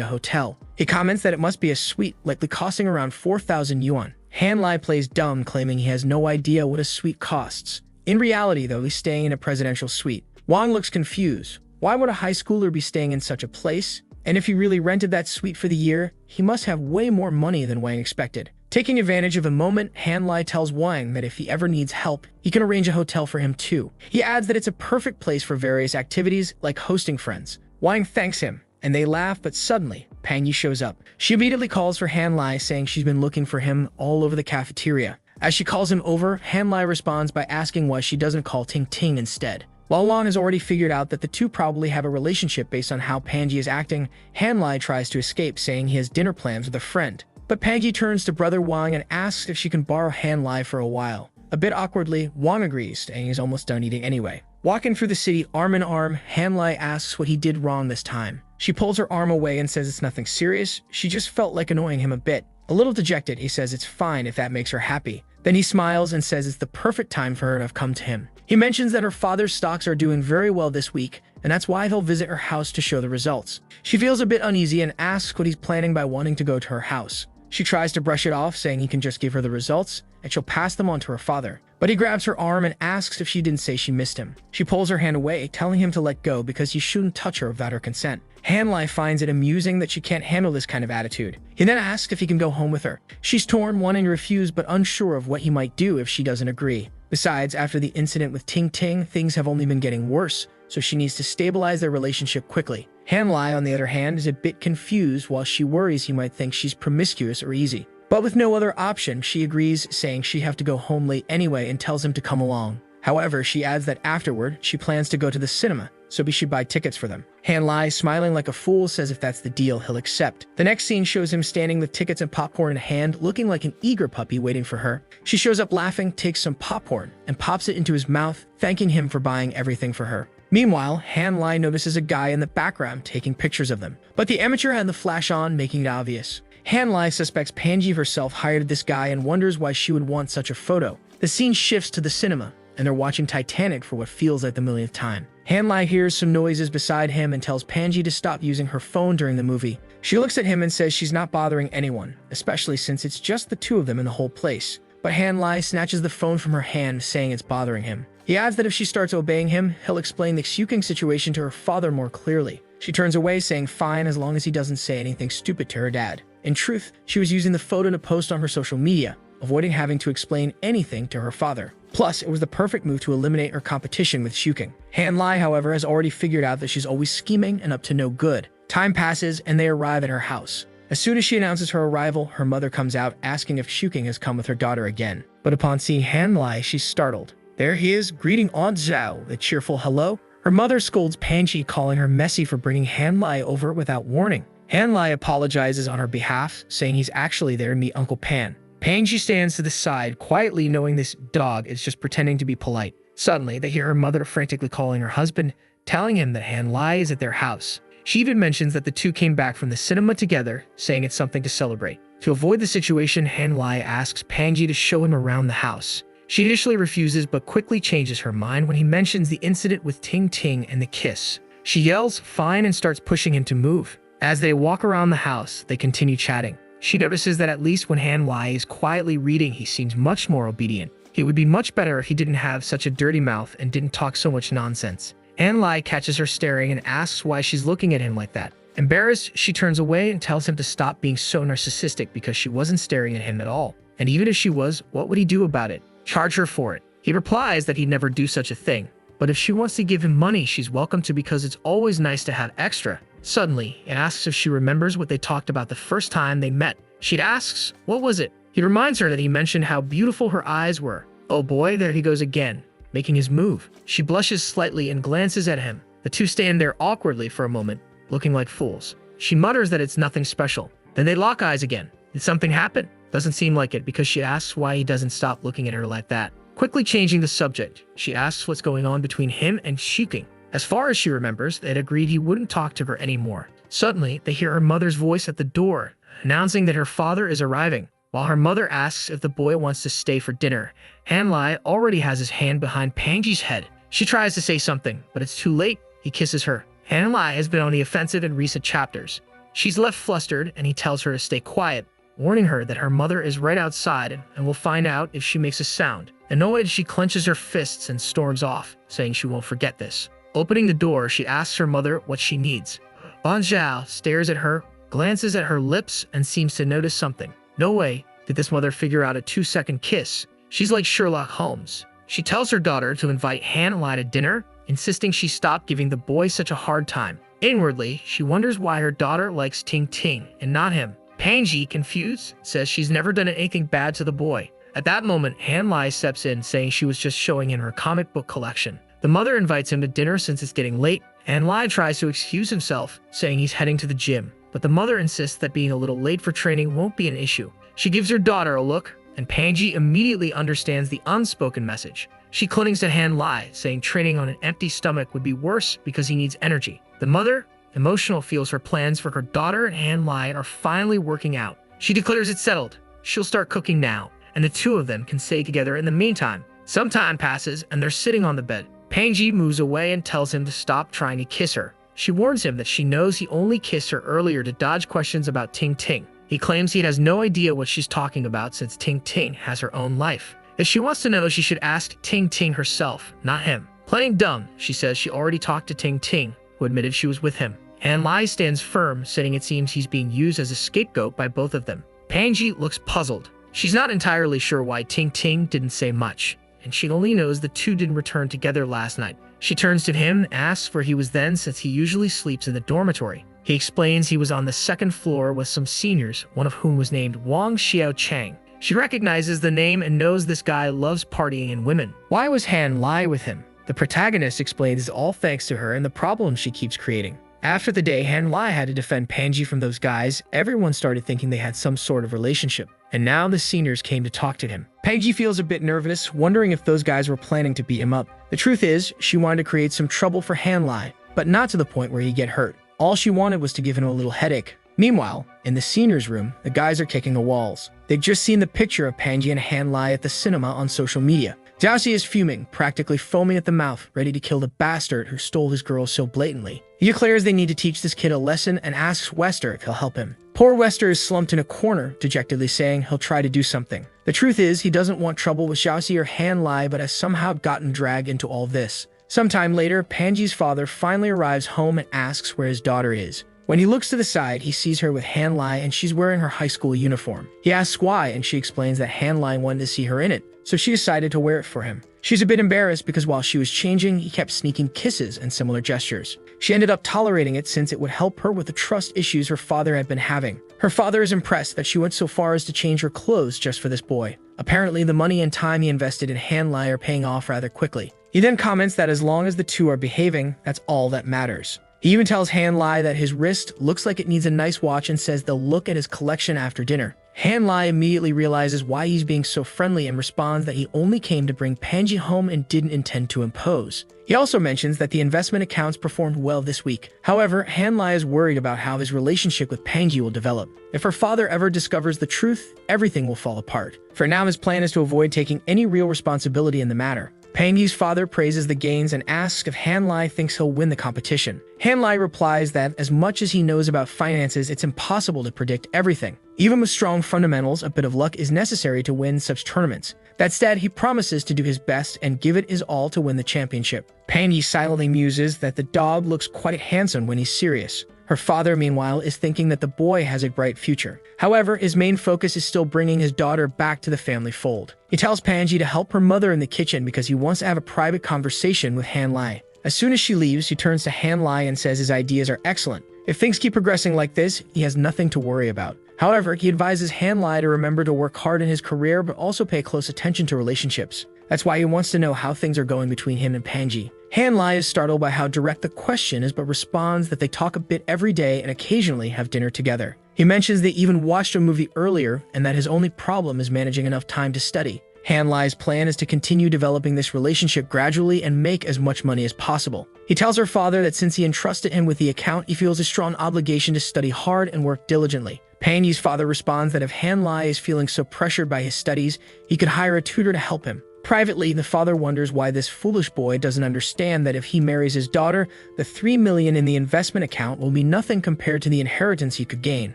a hotel. He comments that it must be a suite, likely costing around 4,000 yuan. Hanlai plays dumb, claiming he has no idea what a suite costs. In reality, though, he's staying in a presidential suite. Wang looks confused. Why would a high schooler be staying in such a place? And if he really rented that suite for the year, he must have way more money than Wang expected. Taking advantage of the moment, Hanlai tells Wang that if he ever needs help, he can arrange a hotel for him too. He adds that it's a perfect place for various activities like hosting friends. Wang thanks him, and they laugh, but suddenly, Pangi shows up. She immediately calls for Hanlai, saying she's been looking for him all over the cafeteria. As she calls him over, Hanlai responds by asking why she doesn't call Ting Ting instead. While Wang has already figured out that the two probably have a relationship based on how Pangi is acting, Hanlai tries to escape, saying he has dinner plans with a friend. But Pangi turns to Brother Wang and asks if she can borrow Han Lai for a while. A bit awkwardly, Wang agrees, and he's almost done eating anyway. Walking through the city arm in arm, Han Lai asks what he did wrong this time. She pulls her arm away and says it's nothing serious, she just felt like annoying him a bit. A little dejected, he says it's fine if that makes her happy. Then he smiles and says it's the perfect time for her to have come to him. He mentions that her father's stocks are doing very well this week, and that's why he'll visit her house to show the results. She feels a bit uneasy and asks what he's planning by wanting to go to her house. She tries to brush it off, saying he can just give her the results, and she'll pass them on to her father. But he grabs her arm and asks if she didn't say she missed him. She pulls her hand away, telling him to let go because he shouldn't touch her without her consent. Han Lai finds it amusing that she can't handle this kind of attitude. He then asks if he can go home with her. She's torn, wanting to refuse but unsure of what he might do if she doesn't agree. Besides, after the incident with Ting Ting, things have only been getting worse, so she needs to stabilize their relationship quickly. Han Lai, on the other hand, is a bit confused while she worries he might think she's promiscuous or easy. But with no other option, she agrees, saying she'd have to go home late anyway and tells him to come along. However, she adds that afterward, she plans to go to the cinema, so he should buy tickets for them. Han Lai, smiling like a fool, says if that's the deal, he'll accept. The next scene shows him standing with tickets and popcorn in hand, looking like an eager puppy waiting for her. She shows up laughing, takes some popcorn, and pops it into his mouth, thanking him for buying everything for her. Meanwhile, Han Lai notices a guy in the background taking pictures of them, but the amateur had the flash on, making it obvious. Han Lai suspects Pangi herself hired this guy and wonders why she would want such a photo. The scene shifts to the cinema, and they're watching Titanic for what feels like the millionth time. Han Lai hears some noises beside him and tells Pangi to stop using her phone during the movie. She looks at him and says she's not bothering anyone, especially since it's just the two of them in the whole place. But Han Lai snatches the phone from her hand, saying it's bothering him. He adds that if she starts obeying him, he'll explain the Xuking situation to her father more clearly. She turns away, saying fine as long as he doesn't say anything stupid to her dad. In truth, she was using the photo to post on her social media, avoiding having to explain anything to her father. Plus, it was the perfect move to eliminate her competition with Xuking. Han Lai, however, has already figured out that she's always scheming and up to no good. Time passes, and they arrive at her house. As soon as she announces her arrival, her mother comes out, asking if Xuking has come with her daughter again. But upon seeing Han Lai, she's startled. There he is, greeting Aunt Zhao, a cheerful hello. Her mother scolds Pangi, calling her messy for bringing Han Lai over without warning. Han Lai apologizes on her behalf, saying he's actually there to meet Uncle Pan. Pangi stands to the side, quietly knowing this dog is just pretending to be polite. Suddenly, they hear her mother frantically calling her husband, telling him that Han Lai is at their house. She even mentions that the two came back from the cinema together, saying it's something to celebrate. To avoid the situation, Han Lai asks Pangi to show him around the house. She initially refuses, but quickly changes her mind when he mentions the incident with Ting Ting and the kiss. She yells, fine, and starts pushing him to move. As they walk around the house, they continue chatting. She notices that at least when Han Lai is quietly reading, he seems much more obedient. It would be much better if he didn't have such a dirty mouth and didn't talk so much nonsense. Han Lai catches her staring and asks why she's looking at him like that. Embarrassed, she turns away and tells him to stop being so narcissistic because she wasn't staring at him at all. And even if she was, what would he do about it? Charge her for it. He replies that he'd never do such a thing, but if she wants to give him money, she's welcome to because it's always nice to have extra. Suddenly, he asks if she remembers what they talked about the first time they met. She asks, what was it? He reminds her that he mentioned how beautiful her eyes were. Oh boy, there he goes again, making his move. She blushes slightly and glances at him. The two stand there awkwardly for a moment, looking like fools. She mutters that it's nothing special. Then they lock eyes again. Did something happen? Doesn't seem like it because she asks why he doesn't stop looking at her like that. Quickly changing the subject, she asks what's going on between him and Xuking. As far as she remembers, they'd agreed he wouldn't talk to her anymore. Suddenly, they hear her mother's voice at the door, announcing that her father is arriving. While her mother asks if the boy wants to stay for dinner, Han Lai already has his hand behind Pangi's head. She tries to say something, but it's too late. He kisses her. Han Lai has been on the offensive in recent chapters. She's left flustered, and he tells her to stay quiet, warning her that her mother is right outside and will find out if she makes a sound. Annoyed, she clenches her fists and storms off, saying she won't forget this. Opening the door, she asks her mother what she needs. Ban Zhao stares at her, glances at her lips, and seems to notice something. No way did this mother figure out a 2-second kiss. She's like Sherlock Holmes. She tells her daughter to invite Han Lai to dinner, insisting she stop giving the boy such a hard time. Inwardly, she wonders why her daughter likes Ting Ting and not him. Pangi, confused, says she's never done anything bad to the boy. At that moment, Han Lai steps in, saying she was just showing him her comic book collection. The mother invites him to dinner since it's getting late. Han Lai tries to excuse himself, saying he's heading to the gym. but the mother insists that being a little late for training won't be an issue. She gives her daughter a look, and Panji immediately understands the unspoken message. She clings to Han Lai, saying training on an empty stomach would be worse because he needs energy. The mother, emotional, feels her plans for her daughter and Han Lai are finally working out. She declares it's settled. She'll start cooking now, and the two of them can stay together in the meantime. Some time passes, and they're sitting on the bed. Panji moves away and tells him to stop trying to kiss her. She warns him that she knows he only kissed her earlier to dodge questions about Ting Ting. He claims he has no idea what she's talking about since Ting Ting has her own life. If she wants to know, she should ask Ting Ting herself, not him. Playing dumb, she says she already talked to Ting Ting, who admitted she was with him. Han Lai stands firm, saying it seems he's being used as a scapegoat by both of them. Panji looks puzzled. She's not entirely sure why Ting Ting didn't say much, and she only knows the two didn't return together last night. She turns to him and asks where he was then, since he usually sleeps in the dormitory. He explains he was on the second floor with some seniors, one of whom was named Wang Xiao Chang. She recognizes the name and knows this guy loves partying and women. Why was Han Lai with him? The protagonist explains all thanks to her and the problems she keeps creating. After the day Han Lai had to defend Panji from those guys, everyone started thinking they had some sort of relationship. And now the seniors came to talk to him. Panji feels a bit nervous, wondering if those guys were planning to beat him up. The truth is, she wanted to create some trouble for Han Lai, but not to the point where he'd get hurt. All she wanted was to give him a little headache. Meanwhile, in the seniors' room, the guys are kicking the walls. They've just seen the picture of Panji and Han Lai at the cinema on social media. Jiaoxi is fuming, practically foaming at the mouth, ready to kill the bastard who stole his girl so blatantly. He declares they need to teach this kid a lesson and asks Wester if he'll help him. Poor Wester is slumped in a corner, dejectedly saying he'll try to do something. The truth is, he doesn't want trouble with Jiaoxi or Han Lai, but has somehow gotten dragged into all this. Sometime later, Panji's father finally arrives home and asks where his daughter is. When he looks to the side, he sees her with Han Lai and she's wearing her high school uniform. He asks why, and she explains that Han Lai wanted to see her in it, so she decided to wear it for him. She's a bit embarrassed because while she was changing, he kept sneaking kisses and similar gestures. She ended up tolerating it since it would help her with the trust issues her father had been having. Her father is impressed that she went so far as to change her clothes just for this boy. Apparently, the money and time he invested in Han Lai are paying off rather quickly. He then comments that as long as the two are behaving, that's all that matters. He even tells Han Lai that his wrist looks like it needs a nice watch and says they'll look at his collection after dinner. Han Lai immediately realizes why he's being so friendly and responds that he only came to bring Panji home and didn't intend to impose. He also mentions that the investment accounts performed well this week. However, Han Lai is worried about how his relationship with Panji will develop. If her father ever discovers the truth, everything will fall apart. For now, his plan is to avoid taking any real responsibility in the matter. Panji's father praises the gains and asks if Han Lai thinks he'll win the competition. Han Lai replies that as much as he knows about finances, it's impossible to predict everything. Even with strong fundamentals, a bit of luck is necessary to win such tournaments. That said, he promises to do his best and give it his all to win the championship. Panji silently muses that the dog looks quite handsome when he's serious. Her father, meanwhile, is thinking that the boy has a bright future. However, his main focus is still bringing his daughter back to the family fold. He tells Panji to help her mother in the kitchen because he wants to have a private conversation with Han Lai. As soon as she leaves, he turns to Han Lai and says his ideas are excellent. If things keep progressing like this, he has nothing to worry about. However, he advises Han Lai to remember to work hard in his career but also pay close attention to relationships. That's why he wants to know how things are going between him and Panji. Han Lai is startled by how direct the question is but responds that they talk a bit every day and occasionally have dinner together. He mentions they even watched a movie earlier and that his only problem is managing enough time to study. Han Lai's plan is to continue developing this relationship gradually and make as much money as possible. He tells her father that since he entrusted him with the account, he feels a strong obligation to study hard and work diligently. Panji's father responds that if Han Lai is feeling so pressured by his studies, he could hire a tutor to help him. Privately, the father wonders why this foolish boy doesn't understand that if he marries his daughter, the $3 million in the investment account will be nothing compared to the inheritance he could gain.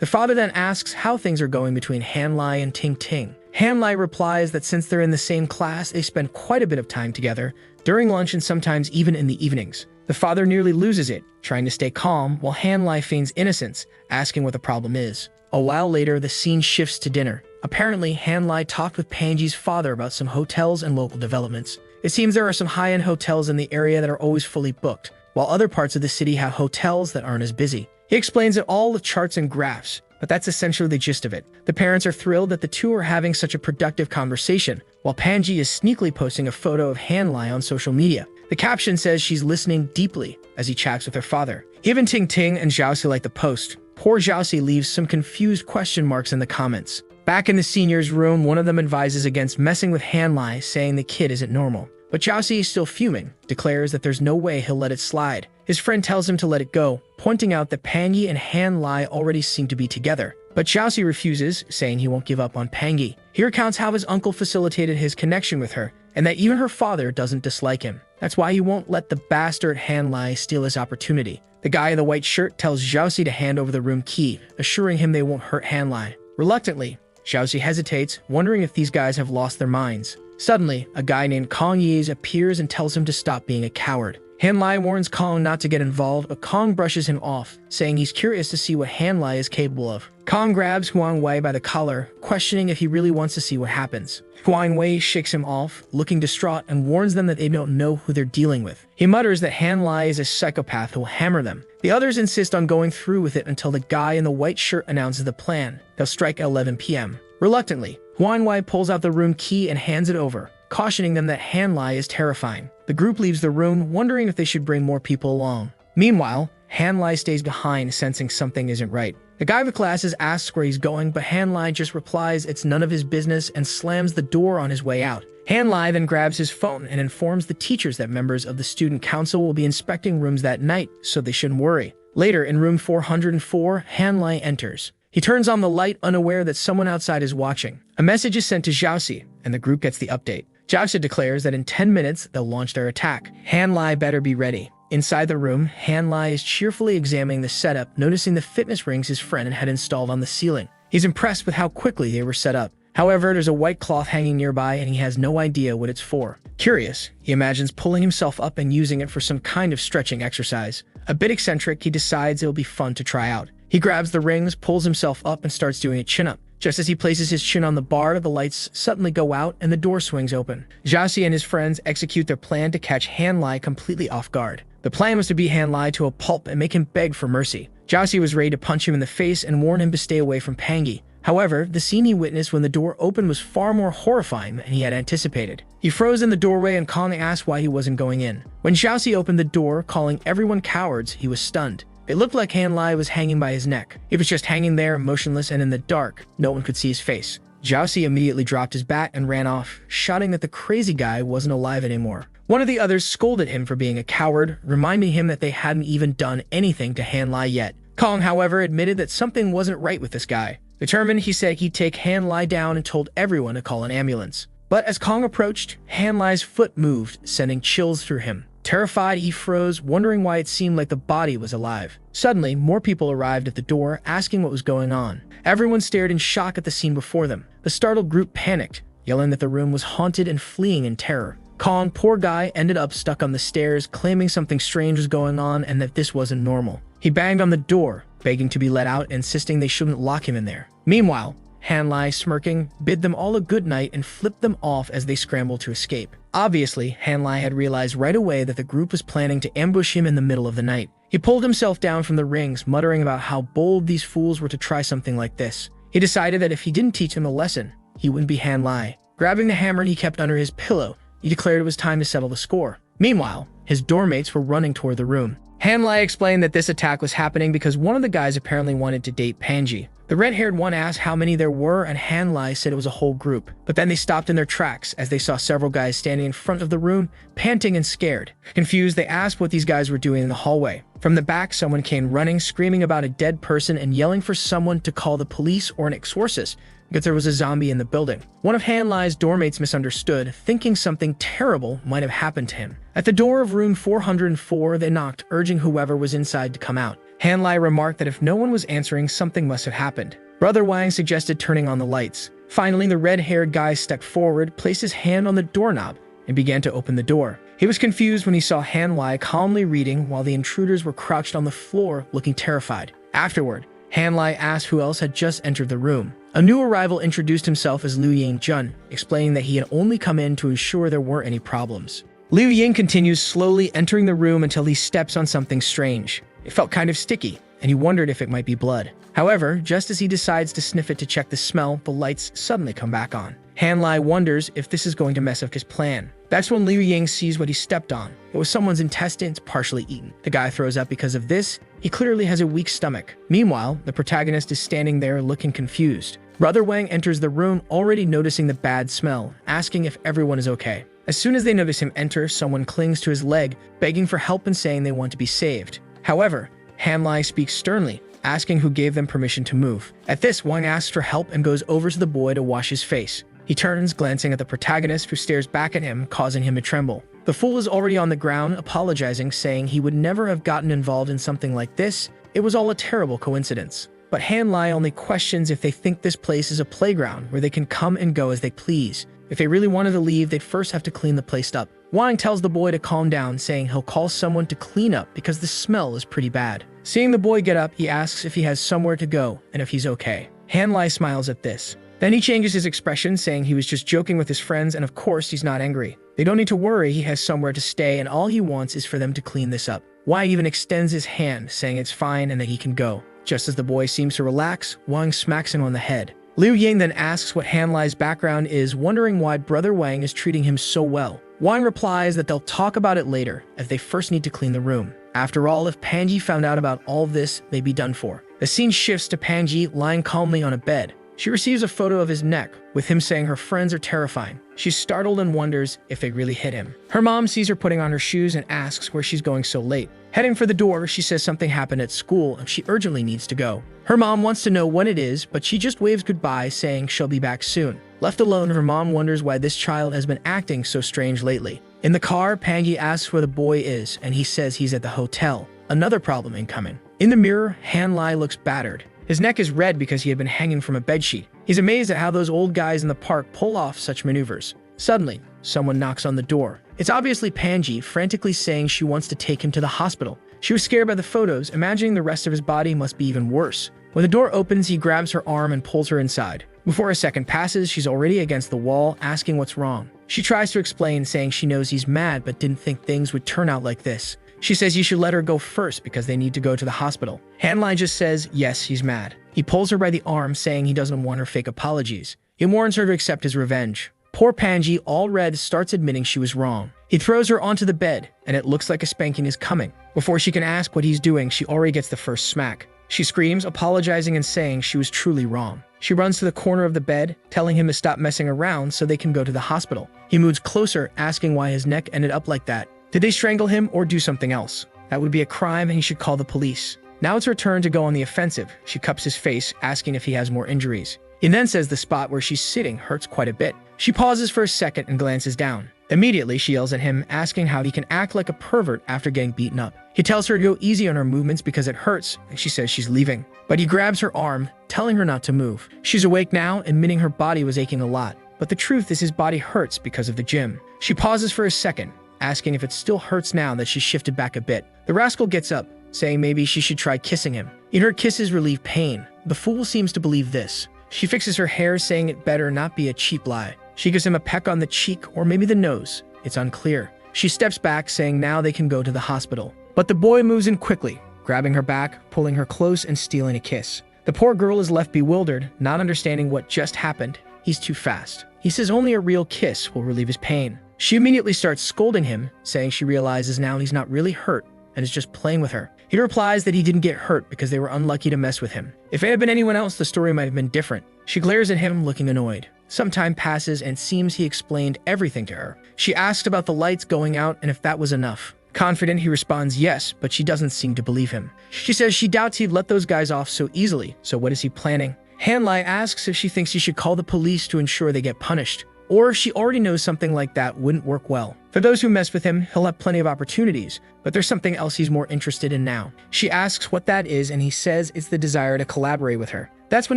The father then asks how things are going between Han Lai and Ting Ting. Han Lai replies that since they're in the same class, they spend quite a bit of time together, during lunch and sometimes even in the evenings. The father nearly loses it, trying to stay calm, while Han Lai feigns innocence, asking what the problem is. A while later, the scene shifts to dinner. Apparently, Han Lai talked with Panji's father about some hotels and local developments. It seems there are some high-end hotels in the area that are always fully booked, while other parts of the city have hotels that aren't as busy. He explains it all with charts and graphs, but that's essentially the gist of it. The parents are thrilled that the two are having such a productive conversation, while Panji is sneakily posting a photo of Han Lai on social media. The caption says she's listening deeply as he chats with her father. Even Ting Ting and Jiaoxi like the post, Poor Jiaoxi leaves some confused question marks in the comments. Back in the seniors' room, one of them advises against messing with Hanlai, saying the kid isn't normal. But Jiaoxi is still fuming, declares that there's no way he'll let it slide. His friend tells him to let it go, pointing out that Pangi and Hanlai already seem to be together. But Jiaoxi refuses, saying he won't give up on Pangi. He recounts how his uncle facilitated his connection with her, and that even her father doesn't dislike him. That's why he won't let the bastard Hanlai steal his opportunity. The guy in the white shirt tells Jiaoxi to hand over the room key, assuring him they won't hurt Hanlai. Reluctantly, Jiaoxi hesitates, wondering if these guys have lost their minds. Suddenly, a guy named Kong Yis appears and tells him to stop being a coward. Hanlai warns Kong not to get involved, but Kong brushes him off, saying he's curious to see what Hanlai is capable of. Kong grabs Huang Wei by the collar, questioning if he really wants to see what happens. Huang Wei shakes him off, looking distraught, and warns them that they don't know who they're dealing with. He mutters that Hanlai is a psychopath who will hammer them. The others insist on going through with it until the guy in the white shirt announces the plan. They'll strike at 11 p.m. Reluctantly, Huang Wei pulls out the room key and hands it over, cautioning them that Hanlai is terrifying. The group leaves the room, wondering if they should bring more people along. Meanwhile, Hanlai stays behind, sensing something isn't right. The guy with glasses asks where he's going, but Hanlai just replies it's none of his business and slams the door on his way out. Hanlai then grabs his phone and informs the teachers that members of the student council will be inspecting rooms that night, so they shouldn't worry. Later, in room 404, Hanlai enters. He turns on the light, unaware that someone outside is watching. A message is sent to Jiaoxi, and the group gets the update. Jiaoxi declares that in 10 minutes, they'll launch their attack. Hanlai better be ready. Inside the room, Hanlai is cheerfully examining the setup, noticing the fitness rings his friend had installed on the ceiling. He's impressed with how quickly they were set up. However, there's a white cloth hanging nearby, and he has no idea what it's for. Curious, he imagines pulling himself up and using it for some kind of stretching exercise. A bit eccentric, he decides it'll be fun to try out. He grabs the rings, pulls himself up, and starts doing a chin-up. Just as he places his chin on the bar, the lights suddenly go out and the door swings open. Jiaoxi and his friends execute their plan to catch Hanlai completely off guard. The plan was to beat Hanlai to a pulp and make him beg for mercy. Jiaoxi was ready to punch him in the face and warn him to stay away from Pangi. However, the scene he witnessed when the door opened was far more horrifying than he had anticipated. He froze in the doorway and calmly asked why he wasn't going in. When Jiaoxi opened the door, calling everyone cowards, he was stunned. It looked like Hanlai was hanging by his neck. He was just hanging there, motionless and in the dark. No one could see his face. Jiaoxi immediately dropped his bat and ran off, shouting that the crazy guy wasn't alive anymore. One of the others scolded him for being a coward, reminding him that they hadn't even done anything to Hanlai yet. Kong, however, admitted that something wasn't right with this guy. Determined, he said he'd take Hanlai down and told everyone to call an ambulance. But as Kong approached, Hanlai's foot moved, sending chills through him. Terrified, he froze, wondering why it seemed like the body was alive. Suddenly, more people arrived at the door, asking what was going on. Everyone stared in shock at the scene before them. The startled group panicked, yelling that the room was haunted and fleeing in terror. Kong, poor guy, ended up stuck on the stairs, claiming something strange was going on and that this wasn't normal. He banged on the door, begging to be let out, insisting they shouldn't lock him in there. Meanwhile, Hanlai, smirking, bid them all a good night and flipped them off as they scrambled to escape. Obviously, Hanlai had realized right away that the group was planning to ambush him in the middle of the night. He pulled himself down from the rings, muttering about how bold these fools were to try something like this. He decided that if he didn't teach them a lesson, he wouldn't be Hanlai. Grabbing the hammer he kept under his pillow, he declared it was time to settle the score. Meanwhile, his doormates were running toward the room. Hanlai explained that this attack was happening because one of the guys apparently wanted to date Pangi. The red-haired one asked how many there were, and Hanlai said it was a whole group. But then they stopped in their tracks as they saw several guys standing in front of the room, panting and scared. Confused, they asked what these guys were doing in the hallway. From the back, someone came running, screaming about a dead person and yelling for someone to call the police or an exorcist, because there was a zombie in the building. One of Hanlai's doormates misunderstood, thinking something terrible might have happened to him. At the door of room 404, they knocked, urging whoever was inside to come out. Hanlai remarked that if no one was answering, something must have happened. Brother Wang suggested turning on the lights. Finally, the red-haired guy stepped forward, placed his hand on the doorknob, and began to open the door. He was confused when he saw Hanlai calmly reading while the intruders were crouched on the floor, looking terrified. Afterward, Hanlai asked who else had just entered the room. A new arrival introduced himself as Liu Ying-jun, explaining that he had only come in to ensure there weren't any problems. Liu Ying continues slowly entering the room until he steps on something strange. It felt kind of sticky, and he wondered if it might be blood. However, just as he decides to sniff it to check the smell, the lights suddenly come back on. Hanlai wonders if this is going to mess up his plan. That's when Liu Ying sees what he stepped on. It was someone's intestines partially eaten. The guy throws up because of this. He clearly has a weak stomach. Meanwhile, the protagonist is standing there looking confused. Brother Wang enters the room already noticing the bad smell, asking if everyone is okay. As soon as they notice him enter, someone clings to his leg, begging for help and saying they want to be saved. However, Hanlai speaks sternly, asking who gave them permission to move. At this, Wang asks for help and goes over to the boy to wash his face. He turns, glancing at the protagonist, who stares back at him, causing him to tremble. The fool is already on the ground, apologizing, saying he would never have gotten involved in something like this. It was all a terrible coincidence. But Hanlai only questions if they think this place is a playground where they can come and go as they please. If they really wanted to leave, they'd first have to clean the place up. Wang tells the boy to calm down, saying he'll call someone to clean up because the smell is pretty bad. Seeing the boy get up, he asks if he has somewhere to go and if he's okay. Hanlai smiles at this. Then he changes his expression, saying he was just joking with his friends and of course he's not angry. They don't need to worry, he has somewhere to stay and all he wants is for them to clean this up. Wang even extends his hand, saying it's fine and that he can go. Just as the boy seems to relax, Wang smacks him on the head. Liu Ying then asks what Hanlai's background is, wondering why Brother Wang is treating him so well. Wang replies that they'll talk about it later, as they first need to clean the room. After all, if Panji found out about all this, they'd be done for. The scene shifts to Panji lying calmly on a bed. She receives a photo of his neck, with him saying her friends are terrifying. She's startled and wonders if they really hit him. Her mom sees her putting on her shoes and asks where she's going so late. Heading for the door, she says something happened at school and she urgently needs to go. Her mom wants to know what it is, but she just waves goodbye, saying she'll be back soon. Left alone, her mom wonders why this child has been acting so strange lately. In the car, Panji asks where the boy is, and he says he's at the hotel. Another problem incoming. In the mirror, Hanlai looks battered. His neck is red because he had been hanging from a bedsheet. He's amazed at how those old guys in the park pull off such maneuvers. Suddenly, someone knocks on the door. It's obviously Panji, frantically saying she wants to take him to the hospital. She was scared by the photos, imagining the rest of his body must be even worse. When the door opens, he grabs her arm and pulls her inside. Before a second passes, she's already against the wall, asking what's wrong. She tries to explain, saying she knows he's mad but didn't think things would turn out like this. She says he should let her go first because they need to go to the hospital. Hanlai just says, yes, he's mad. He pulls her by the arm, saying he doesn't want her fake apologies. He warns her to accept his revenge. Poor Panji, all red, starts admitting she was wrong. He throws her onto the bed, and it looks like a spanking is coming. Before she can ask what he's doing, she already gets the first smack. She screams, apologizing and saying she was truly wrong. She runs to the corner of the bed, telling him to stop messing around so they can go to the hospital. He moves closer, asking why his neck ended up like that. Did they strangle him or do something else? That would be a crime and he should call the police. Now it's her turn to go on the offensive. She cups his face, asking if he has more injuries. He then says the spot where she's sitting hurts quite a bit. She pauses for a second and glances down. Immediately, she yells at him, asking how he can act like a pervert after getting beaten up. He tells her to go easy on her movements because it hurts, and she says she's leaving. But he grabs her arm, telling her not to move. She's awake now, admitting her body was aching a lot. But the truth is his body hurts because of the gym. She pauses for a second, asking if it still hurts now that she's shifted back a bit. The rascal gets up, saying maybe she should try kissing him. In her kisses relieve pain. The fool seems to believe this. She fixes her hair, saying it better not be a cheap lie. She gives him a peck on the cheek or maybe the nose. It's unclear. She steps back, saying now they can go to the hospital. But the boy moves in quickly, grabbing her back, pulling her close and stealing a kiss. The poor girl is left bewildered, not understanding what just happened. He's too fast. He says only a real kiss will relieve his pain. She immediately starts scolding him, saying she realizes now he's not really hurt and is just playing with her. He replies that he didn't get hurt because they were unlucky to mess with him. If it had been anyone else, the story might have been different. She glares at him, looking annoyed. Some time passes and seems he explained everything to her. She asks about the lights going out and if that was enough. Confident, he responds yes, but she doesn't seem to believe him. She says she doubts he'd let those guys off so easily, so what is he planning? Hanlai asks if she thinks he should call the police to ensure they get punished, or if she already knows something like that wouldn't work well. For those who mess with him, he'll have plenty of opportunities, but there's something else he's more interested in now. She asks what that is, and he says it's the desire to collaborate with her. That's when